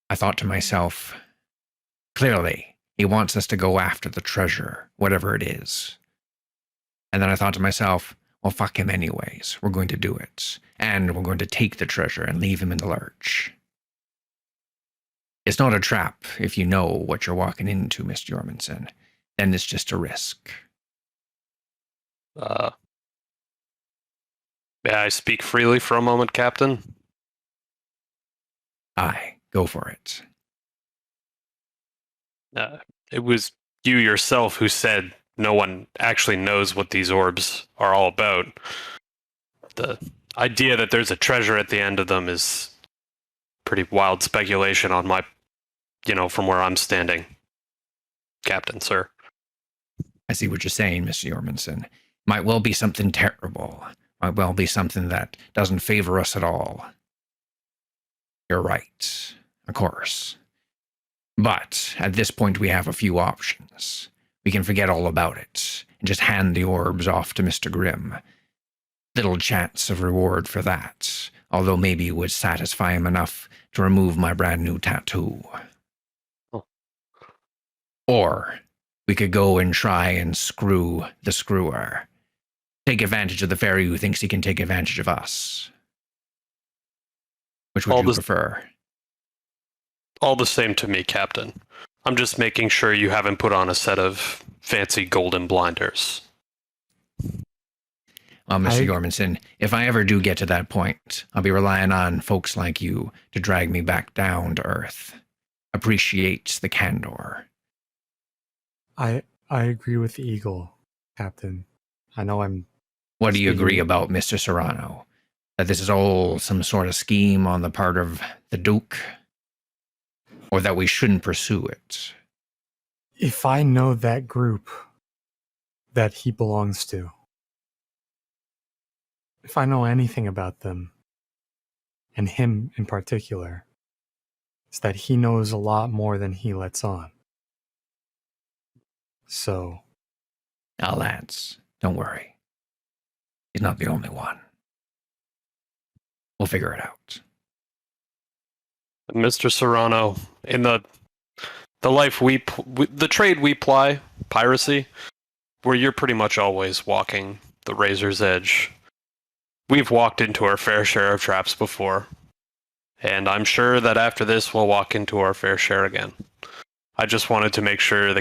I: I thought to myself, clearly, he wants us to go after the treasure, whatever it is. And then I thought to myself, well, fuck him anyways. We're going to do it. And we're going to take the treasure and leave him in the lurch. It's not a trap if you know what you're walking into, Mr. Jormungson. Then it's just a risk.
G: May I speak freely for a moment, Captain?
I: Aye, go for it.
G: It was you yourself who said no one actually knows what these orbs are all about. The idea that there's a treasure at the end of them is pretty wild speculation on my, from where I'm standing. Captain, sir.
I: I see what you're saying, Mr. Jormungson. Might well be something terrible. Might well be something that doesn't favor us at all. You're right, of course. But at this point, we have a few options. We can forget all about it and just hand the orbs off to Mr. Grimm. Little chance of reward for that, although maybe it would satisfy him enough to remove my brand new tattoo.
G: Oh.
I: Or we could go and try and screw the screwer. Take advantage of the fairy who thinks he can take advantage of us. Which would you prefer?
G: All the same to me, Captain. I'm just making sure you haven't put on a set of fancy golden blinders.
I: Well, Mr. Jorgensen, if I ever do get to that point, I'll be relying on folks like you to drag me back down to Earth. Appreciate the candor.
F: I agree with Eagle, Captain. I know I'm...
I: What do you agree about, Mr. Serrano? That this is all some sort of scheme on the part of the Duke? Or that we shouldn't pursue it?
F: If I know that group that he belongs to, if I know anything about them, and him in particular, it's that he knows a lot more than he lets on. So...
I: Now, lads, don't worry. He's not the only one. We'll figure it out.
G: Mr. Serrano, in the life the trade we ply, piracy, where you're pretty much always walking the razor's edge. We've walked into our fair share of traps before, and I'm sure that after this we'll walk into our fair share again. I just wanted to make sure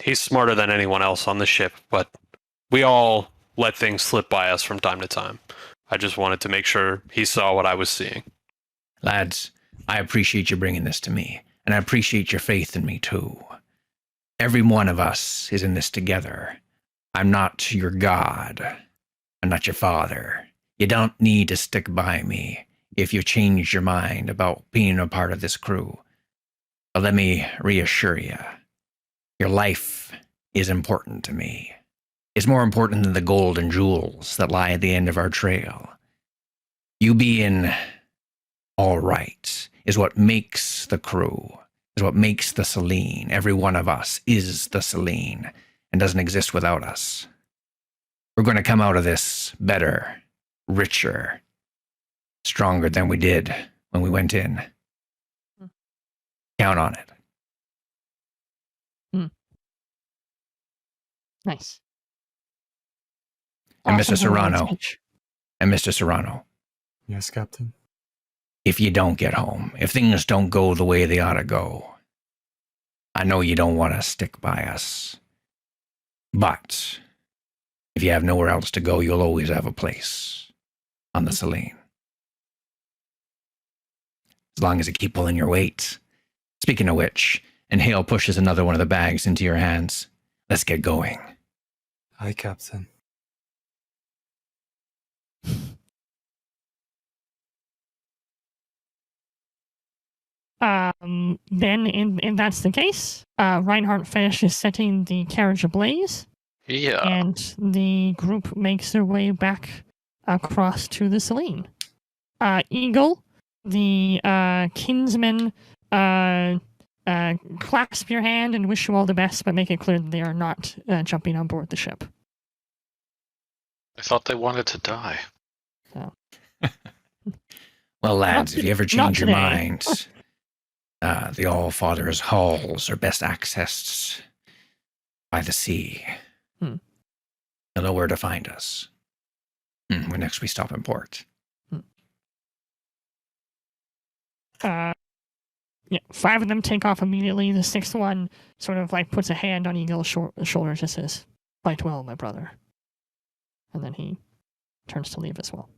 G: he's smarter than anyone else on the ship, but we all let things slip by us from time to time. I just wanted to make sure he saw what I was seeing.
I: Lads, I appreciate you bringing this to me, and I appreciate your faith in me too. Every one of us is in this together. I'm not your God. I'm not your father. You don't need to stick by me if you've changed your mind about being a part of this crew. But let me reassure you, your life is important to me. It's more important than the gold and jewels that lie at the end of our trail. You being all right is what makes the crew, is what makes the Selene. Every one of us is the Selene and doesn't exist without us. We're going to come out of this better, richer, stronger than we did when we went in. Count on it.
A: Nice.
I: And
A: Awesome
I: Mr. Serrano.
F: Yes, Captain?
I: If you don't get home, if things don't go the way they ought to go, I know you don't want to stick by us. But if you have nowhere else to go, you'll always have a place on the Selene. As long as you keep pulling your weight. Speaking of which, and Hale pushes another one of the bags into your hands. Let's get going.
F: Aye, Captain.
A: Then, if that's the case, Reinhardt finishes setting the carriage ablaze.
D: Yeah.
A: And the group makes their way back across to the Selene. Eagle, the kinsman, clasp your hand and wish you all the best, but make it clear that they are not jumping on board the ship.
D: I thought they wanted to die.
A: So.
I: Well, lads, if you ever change your minds, the All-Father's halls are best accessed by the sea. You'll know where to find us when next we stop in port.
A: Yeah, 5 of them take off immediately. The 6th one sort of like puts a hand on Eagle's shoulder and just says, "Fight well, my brother." And then he turns to leave as well.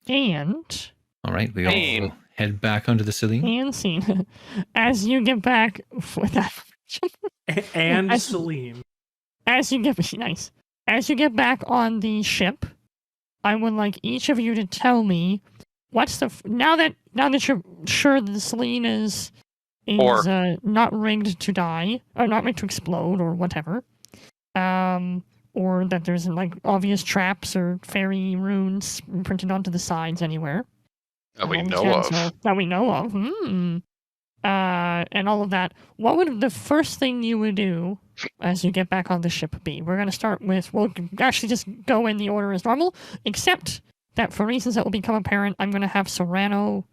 A: And...
I: All right, we all head back onto the Selene.
A: And scene. As you get back with that...
E: and Selene.
A: As you get back on the ship, I would like each of you to tell me what's the now that you're sure that the Selene is not rigged to die or not rigged to explode or whatever, or that there's like obvious traps or fairy runes printed onto the sides anywhere
D: that we know of.
A: And all of that. What would the first thing you would do as you get back on the ship be? We're going to start with, we'll actually just go in the order as normal, except that for reasons that will become apparent, I'm going to have Serrano,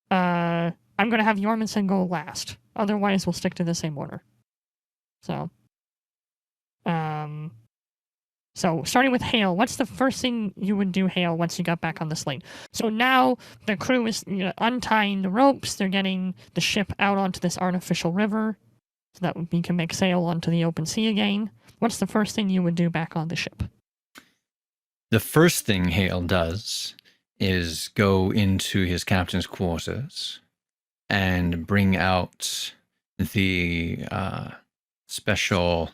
A: I'm going to have Jorgensen go last. Otherwise, we'll stick to the same order. So, So, starting with Hale, what's the first thing you would do, Hale, once you got back on the slate? So now the crew is untying the ropes. They're getting the ship out onto this artificial river so that we can make sail onto the open sea again. What's the first thing you would do back on the ship?
I: The first thing Hale does is go into his captain's quarters and bring out the special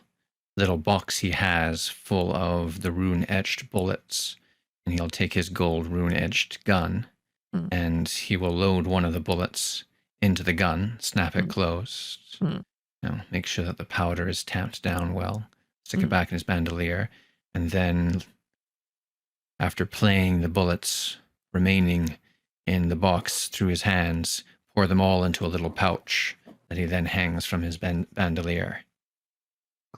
I: little box he has full of the rune-etched bullets. And he'll take his gold rune-etched gun and he will load one of the bullets into the gun, snap it closed, make sure that the powder is tamped down well, stick it back in his bandolier, and then after playing the bullets remaining in the box through his hands, pour them all into a little pouch that he then hangs from his bandolier.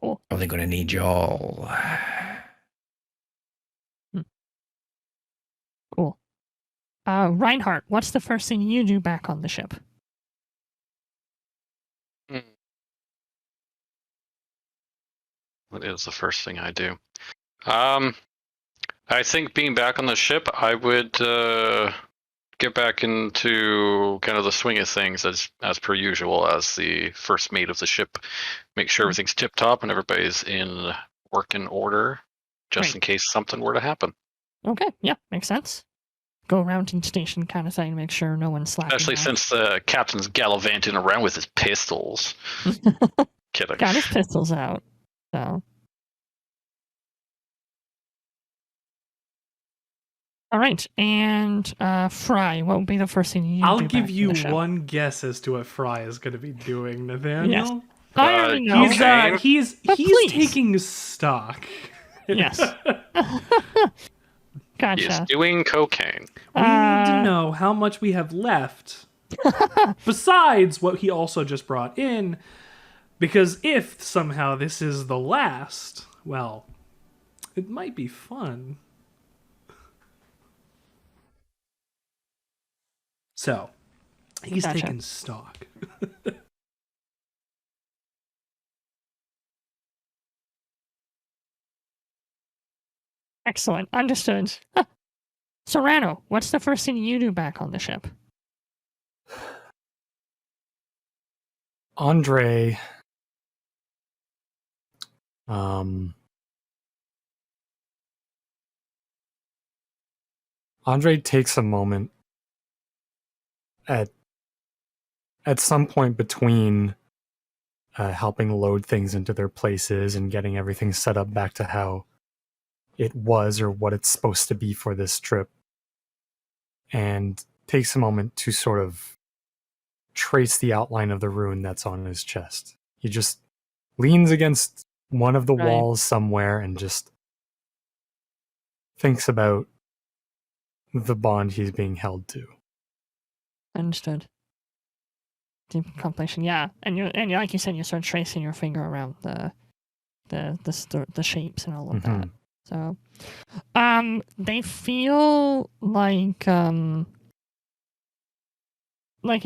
A: Cool.
C: Probably going to need you all.
A: Cool. Reinhardt, what's the first thing you do back on the ship?
D: What is the first thing I do? I think being back on the ship, I would get back into kind of the swing of things as per usual as the first mate of the ship. Make sure everything's tip top and everybody's in working order, just in case something were to happen.
A: Okay, yeah, makes sense. Go around to each station kind of thing, make sure no one's slacking.
D: Especially since the captain's gallivanting around with his pistols. Kidding.
A: Got his pistols out. So. All right, and Fry, what would be the first thing you do?
E: I'll give you one guess as to what Fry is going to be doing, Nathaniel.
A: Yes. I already know.
E: He's taking stock.
A: Yes. Gotcha.
D: He's doing cocaine.
E: We need to know how much we have left, besides what he also just brought in, because if somehow this is the last, well, it might be fun. So, he's taking stock.
A: Excellent. Understood. Serrano, what's the first thing you do back on the ship?
F: Andre takes a moment at some point between helping load things into their places and getting everything set up back to how it was or what it's supposed to be for this trip, and takes a moment to sort of trace the outline of the rune that's on his chest. He just leans against one of the walls somewhere and just thinks about the bond he's being held to.
A: Understood. Deep contemplation, yeah, and you like you said, you start tracing your finger around the shapes and all of that. So, they feel like it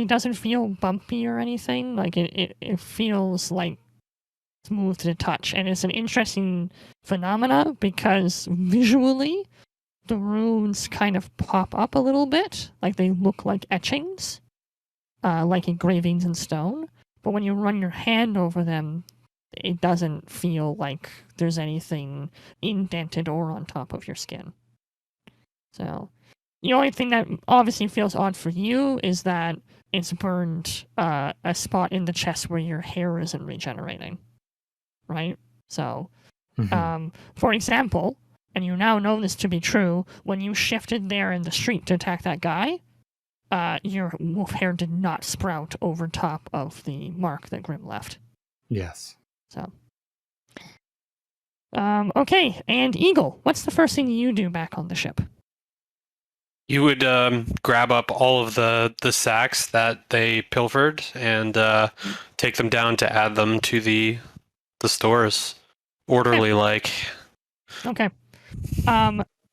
A: doesn't feel bumpy or anything. Like it feels like smooth to the touch, and it's an interesting phenomena because visually the runes kind of pop up a little bit, like they look like etchings, like engravings in stone. But when you run your hand over them, it doesn't feel like there's anything indented or on top of your skin. So, the only thing that obviously feels odd for you is that it's burned a spot in the chest where your hair isn't regenerating, right? So, for example, and you now know this to be true, when you shifted there in the street to attack that guy, your wolf hair did not sprout over top of the mark that Grim left.
F: Yes.
A: So, okay, and Eagle, what's the first thing you do back on the ship?
G: You would grab up all of the sacks that they pilfered and take them down to add them to the stores, orderly like.
A: Okay.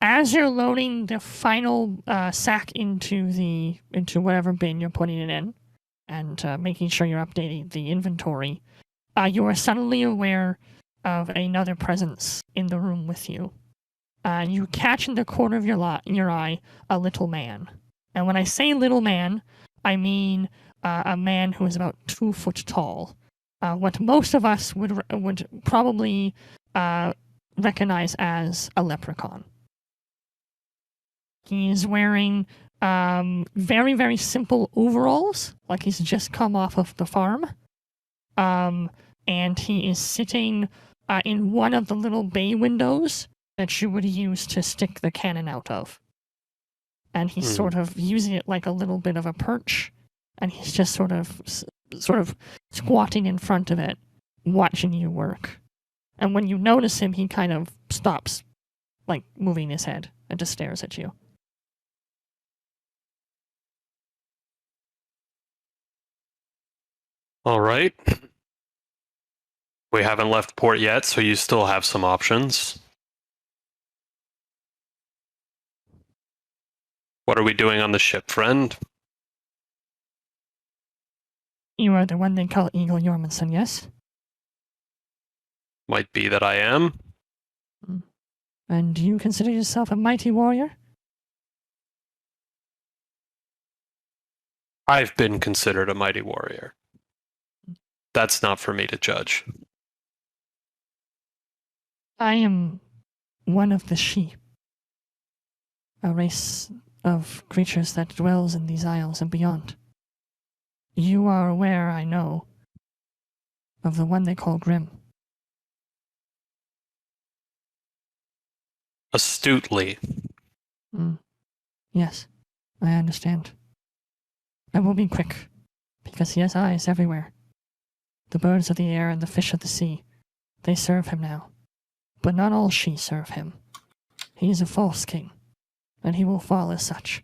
A: As you're loading the final sack into whatever bin you're putting it in, and making sure you're updating the inventory, you are suddenly aware of another presence in the room with you. You catch in the corner of your eye a little man. And when I say little man, I mean a man who is about 2 foot tall. What most of us would probably recognize as a leprechaun. He's wearing very, very simple overalls, like he's just come off of the farm. And he is sitting in one of the little bay windows that you would use to stick the cannon out of. And he's sort of using it like a little bit of a perch, and he's just sort of squatting in front of it, watching you work. And when you notice him, he kind of stops, like moving his head, and just stares at you.
G: All right. We haven't left port yet, so you still have some options. What are we doing on the ship, friend?
A: You are the one they call Eagle Jormungson, yes?
G: Might be that I am.
A: And do you consider yourself a mighty warrior?
G: I've been considered a mighty warrior. That's not for me to judge.
A: I am one of the sheep, a race of creatures that dwells in these isles and beyond. You are aware, I know, of the one they call Grim.
G: Astutely.
A: Yes, I understand. I will be quick, because he has eyes everywhere. The birds of the air and the fish of the sea, they serve him now. But not all she serve him. He is a false king, and he will fall as such.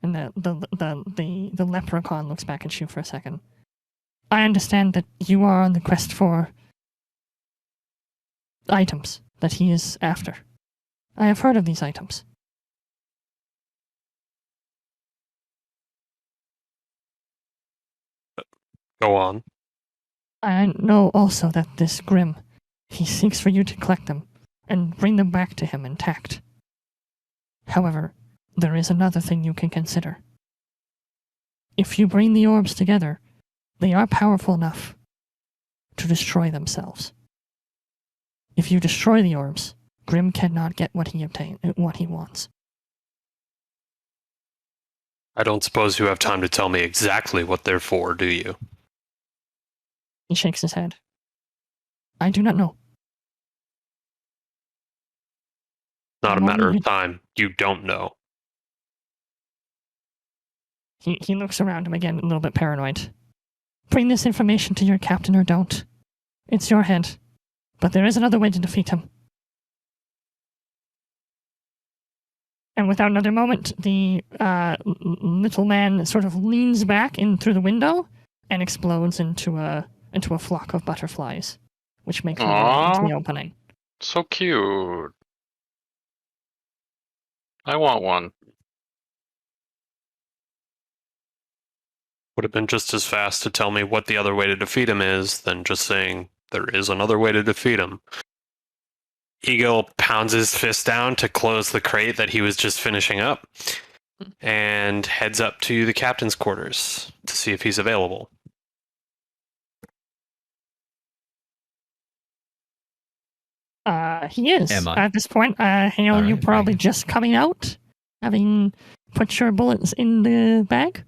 A: And the leprechaun looks back at you for a second. I understand that you are on the quest for items that he is after. I have heard of these items.
G: Go on.
A: I know also that this Grim, he seeks for you to collect them and bring them back to him intact. However, there is another thing you can consider. If you bring the orbs together, they are powerful enough to destroy themselves. If you destroy the orbs, Grim cannot get what he wants.
G: I don't suppose you have time to tell me exactly what they're for, do you?
A: He shakes his head. I do not know.
G: Not a matter of time. You don't know.
A: He looks around him again, a little bit paranoid. Bring this information to your captain or don't. It's your head. But there is another way to defeat him. And without another moment, the little man sort of leans back in through the window and explodes into a flock of butterflies, which makes their way into the opening.
D: So cute. I want one.
G: Would have been just as fast to tell me what the other way to defeat him is than just saying there is another way to defeat him. Eagle pounds his fist down to close the crate that he was just finishing up and heads up to the captain's quarters to see if he's available.
A: He is. At this point, Hale,
I: All
A: you
I: right,
A: probably just coming out, having put your bullets in the bag.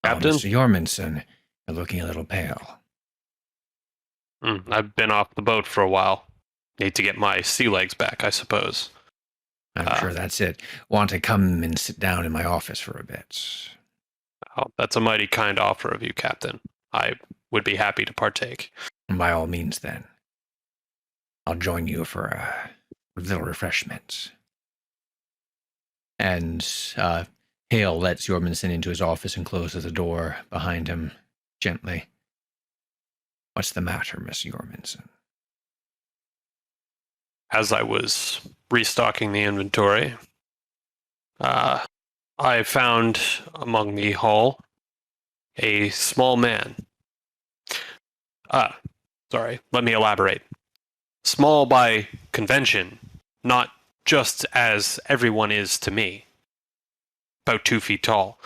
G: Captain?
I: Mr. Jormungson, you're looking a little pale.
G: I've been off the boat for a while. Need to get my sea legs back, I suppose.
I: I'm sure that's it. Want to come and sit down in my office for a bit?
G: Oh, that's a mighty kind offer of you, Captain. I would be happy to partake.
I: By all means, then. I'll join you for a little refreshment. And Hale lets Jormungson into his office and closes the door behind him gently. What's the matter, Miss Jormungson?
G: As I was restocking the inventory, I found among the hull A small man. Sorry, let me elaborate. Small by convention, not just as everyone is to me. About 2 feet tall.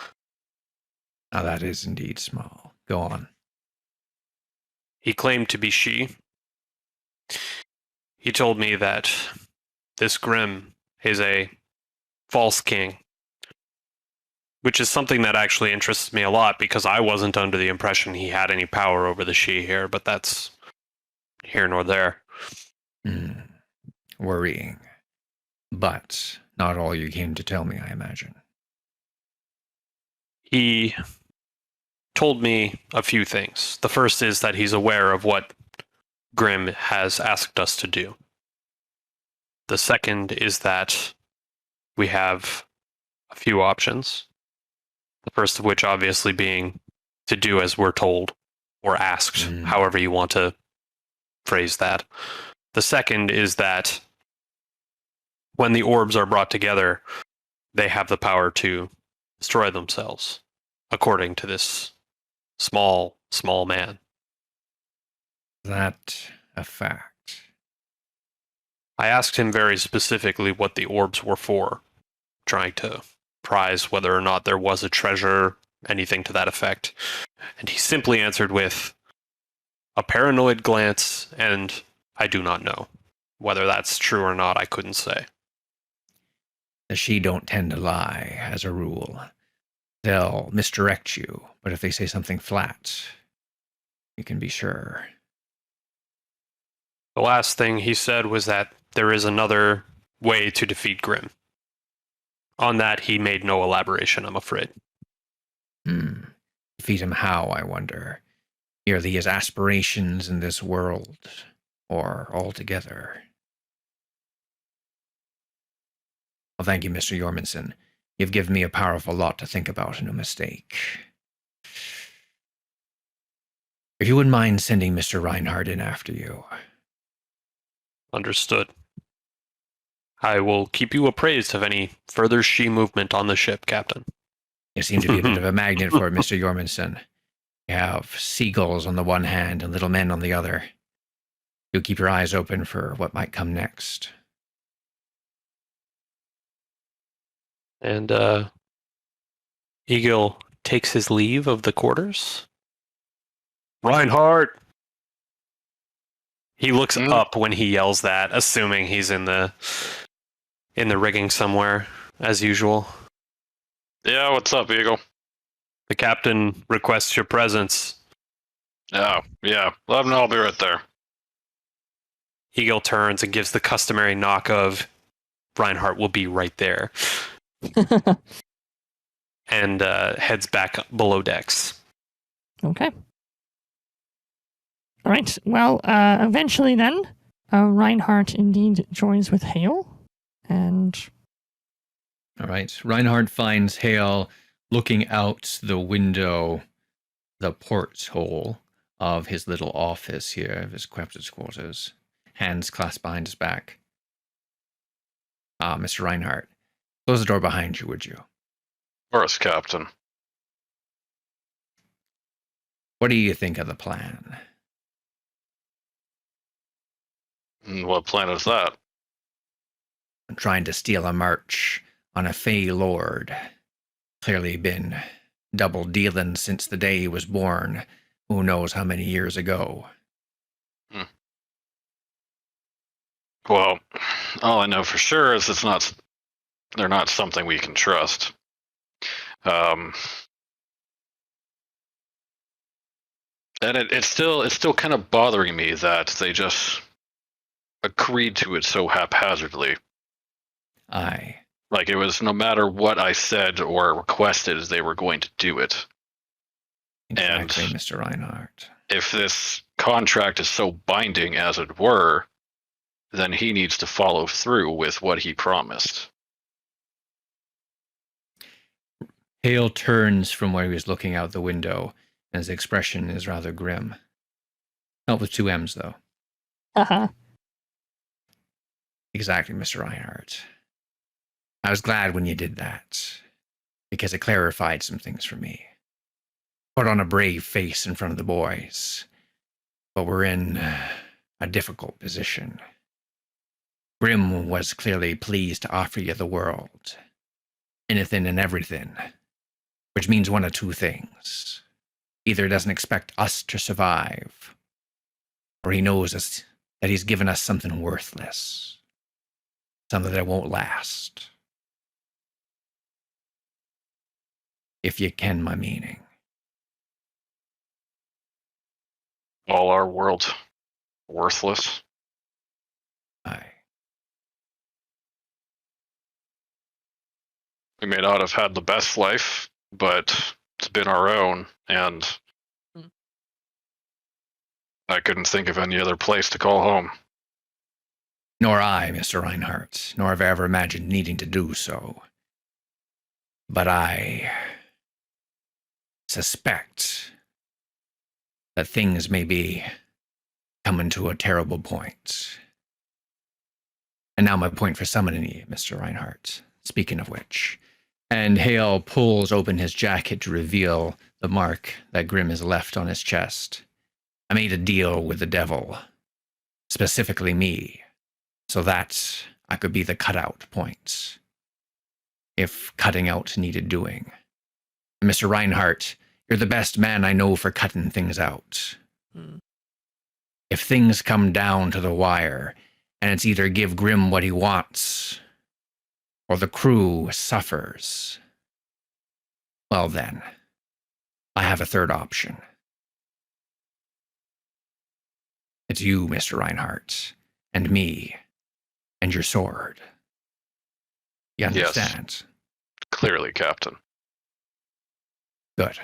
I: Now that is indeed small. Go on.
G: He claimed to be she. He told me that this Grim is a false king, which is something that actually interests me a lot because I wasn't under the impression he had any power over the she here, but that's here nor there.
I: Worrying. But not all you came to tell me, I imagine.
G: He told me a few things. The first is that he's aware of what Grim has asked us to do. The second is that we have a few options. The first of which obviously being to do as we're told or asked, however you want to phrase that. The second is that when the orbs are brought together, they have the power to destroy themselves, according to this small man.
I: Is that a fact?
G: I asked him very specifically what the orbs were for, trying to prize whether or not there was a treasure, anything to that effect. And he simply answered with a paranoid glance, and I do not know. Whether that's true or not, I couldn't say.
I: The she don't tend to lie, as a rule. They'll misdirect you, but if they say something flat, you can be sure.
G: The last thing he said was that there is another way to defeat Grim. On that, he made no elaboration, I'm afraid.
I: Defeat him how, I wonder? Merely his aspirations in this world, or altogether? Well, thank you, Mr. Jormungson. You've given me a powerful lot to think about, no mistake. If you wouldn't mind sending Mr. Reinhardt in after you.
G: Understood. I will keep you appraised of any further she movement on the ship, Captain.
I: You seem to be a bit of a magnet for it, Mr. Jormungson. You have seagulls on the one hand and little men on the other. Do keep your eyes open for what might come next.
G: And Eagle takes his leave of the quarters. Reinhardt! He looks up when he yells that, assuming he's in the rigging somewhere, as usual.
D: Yeah, what's up, Eagle?
G: The captain requests your presence.
D: Oh, yeah. I'll be right there.
G: Eagle turns and gives the customary knock of Reinhardt will be right there. And heads back below decks.
A: Okay. All right. Well, eventually then, Reinhardt indeed joins with Hale. And...
I: All right. Reinhardt finds Hale looking out the window, the porthole of his little office here, of his captain's quarters, hands clasped behind his back. Mr. Reinhardt, close the door behind you, would you?
D: Of course, Captain.
I: What do you think of the plan?
D: What plan is that?
I: I'm trying to steal a march on a Fey Lord. Clearly been double dealing since the day he was born. Who knows how many years ago?
D: Well, all I know for sure is they're not something we can trust. And it's still kind of bothering me that they just agreed to it so haphazardly.
I: Aye.
D: Like it was no matter what I said or requested, they were going to do it.
I: Exactly,
D: And
I: Mr. Reinhardt.
D: if this contract is so binding as it were, then he needs to follow through with what he promised.
I: Hale turns from where he was looking out the window, and his expression is rather grim. Not with two M's, though.
A: Uh-huh.
I: Exactly, Mr. Reinhardt. I was glad when you did that, because it clarified some things for me.
C: put on a brave face in front of the boys, but we're in a difficult position. Grim was clearly pleased to offer you the world, anything and everything, which means one of two things. Either he doesn't expect us to survive, or he knows us, that he's given us something worthless, something that won't last. If you ken my meaning.
D: All our world worthless.
C: Aye.
D: We may not have had the best life, but it's been our own, and I couldn't think of any other place to call home.
C: Nor I, Mr. Reinhardt, nor have I ever imagined needing to do so. But I suspect that things may be coming to a terrible point. And now my point for summoning you, Mr. Reinhardt, speaking of which. And Hale pulls open his jacket to reveal the mark that Grim has left on his chest. I made a deal with the devil, specifically me, so that I could be the cutout point, if cutting out needed doing. And Mr. Reinhardt, you're the best man I know for cutting things out. If things come down to the wire, and it's either give Grim what he wants, or the crew suffers, well then, I have a third option. It's you, Mr. Reinhardt, and me, and your sword. You understand?
D: Yes. Clearly, Captain.
C: Good.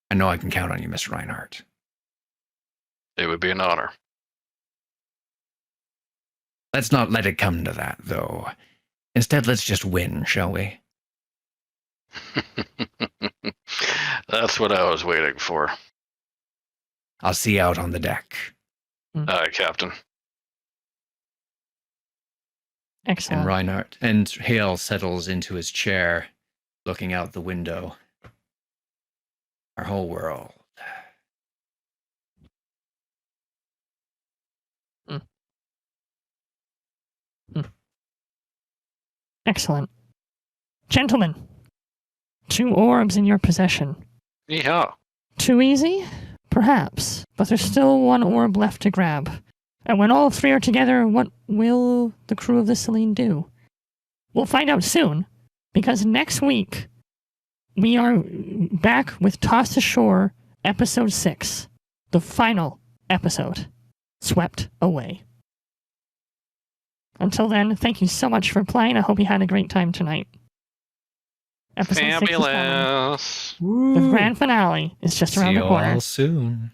C: I know I can count on you, Mr. Reinhardt.
D: It would be an honor.
C: Let's not let it come to that, though. Instead, let's just win, shall we?
D: That's what I was waiting for.
C: I'll see you out on the deck.
D: Aye, Captain.
A: Excellent.
C: And Reinhardt and Hale settles into his chair, looking out the window. Our whole world.
A: Excellent. Gentlemen, 2 orbs in your possession.
D: Yeah.
A: Too easy? Perhaps, but there's still 1 orb left to grab. And when all 3 are together, what will the crew of the Selene do? We'll find out soon, because next week we are back with Tossed Ashore, episode 6, the final episode, Swept Away. Until then, thank you so much for playing. I hope you had a great time tonight. Episode 6 is coming.
D: Fabulous.
A: The grand finale is just around the corner.
C: See you all soon.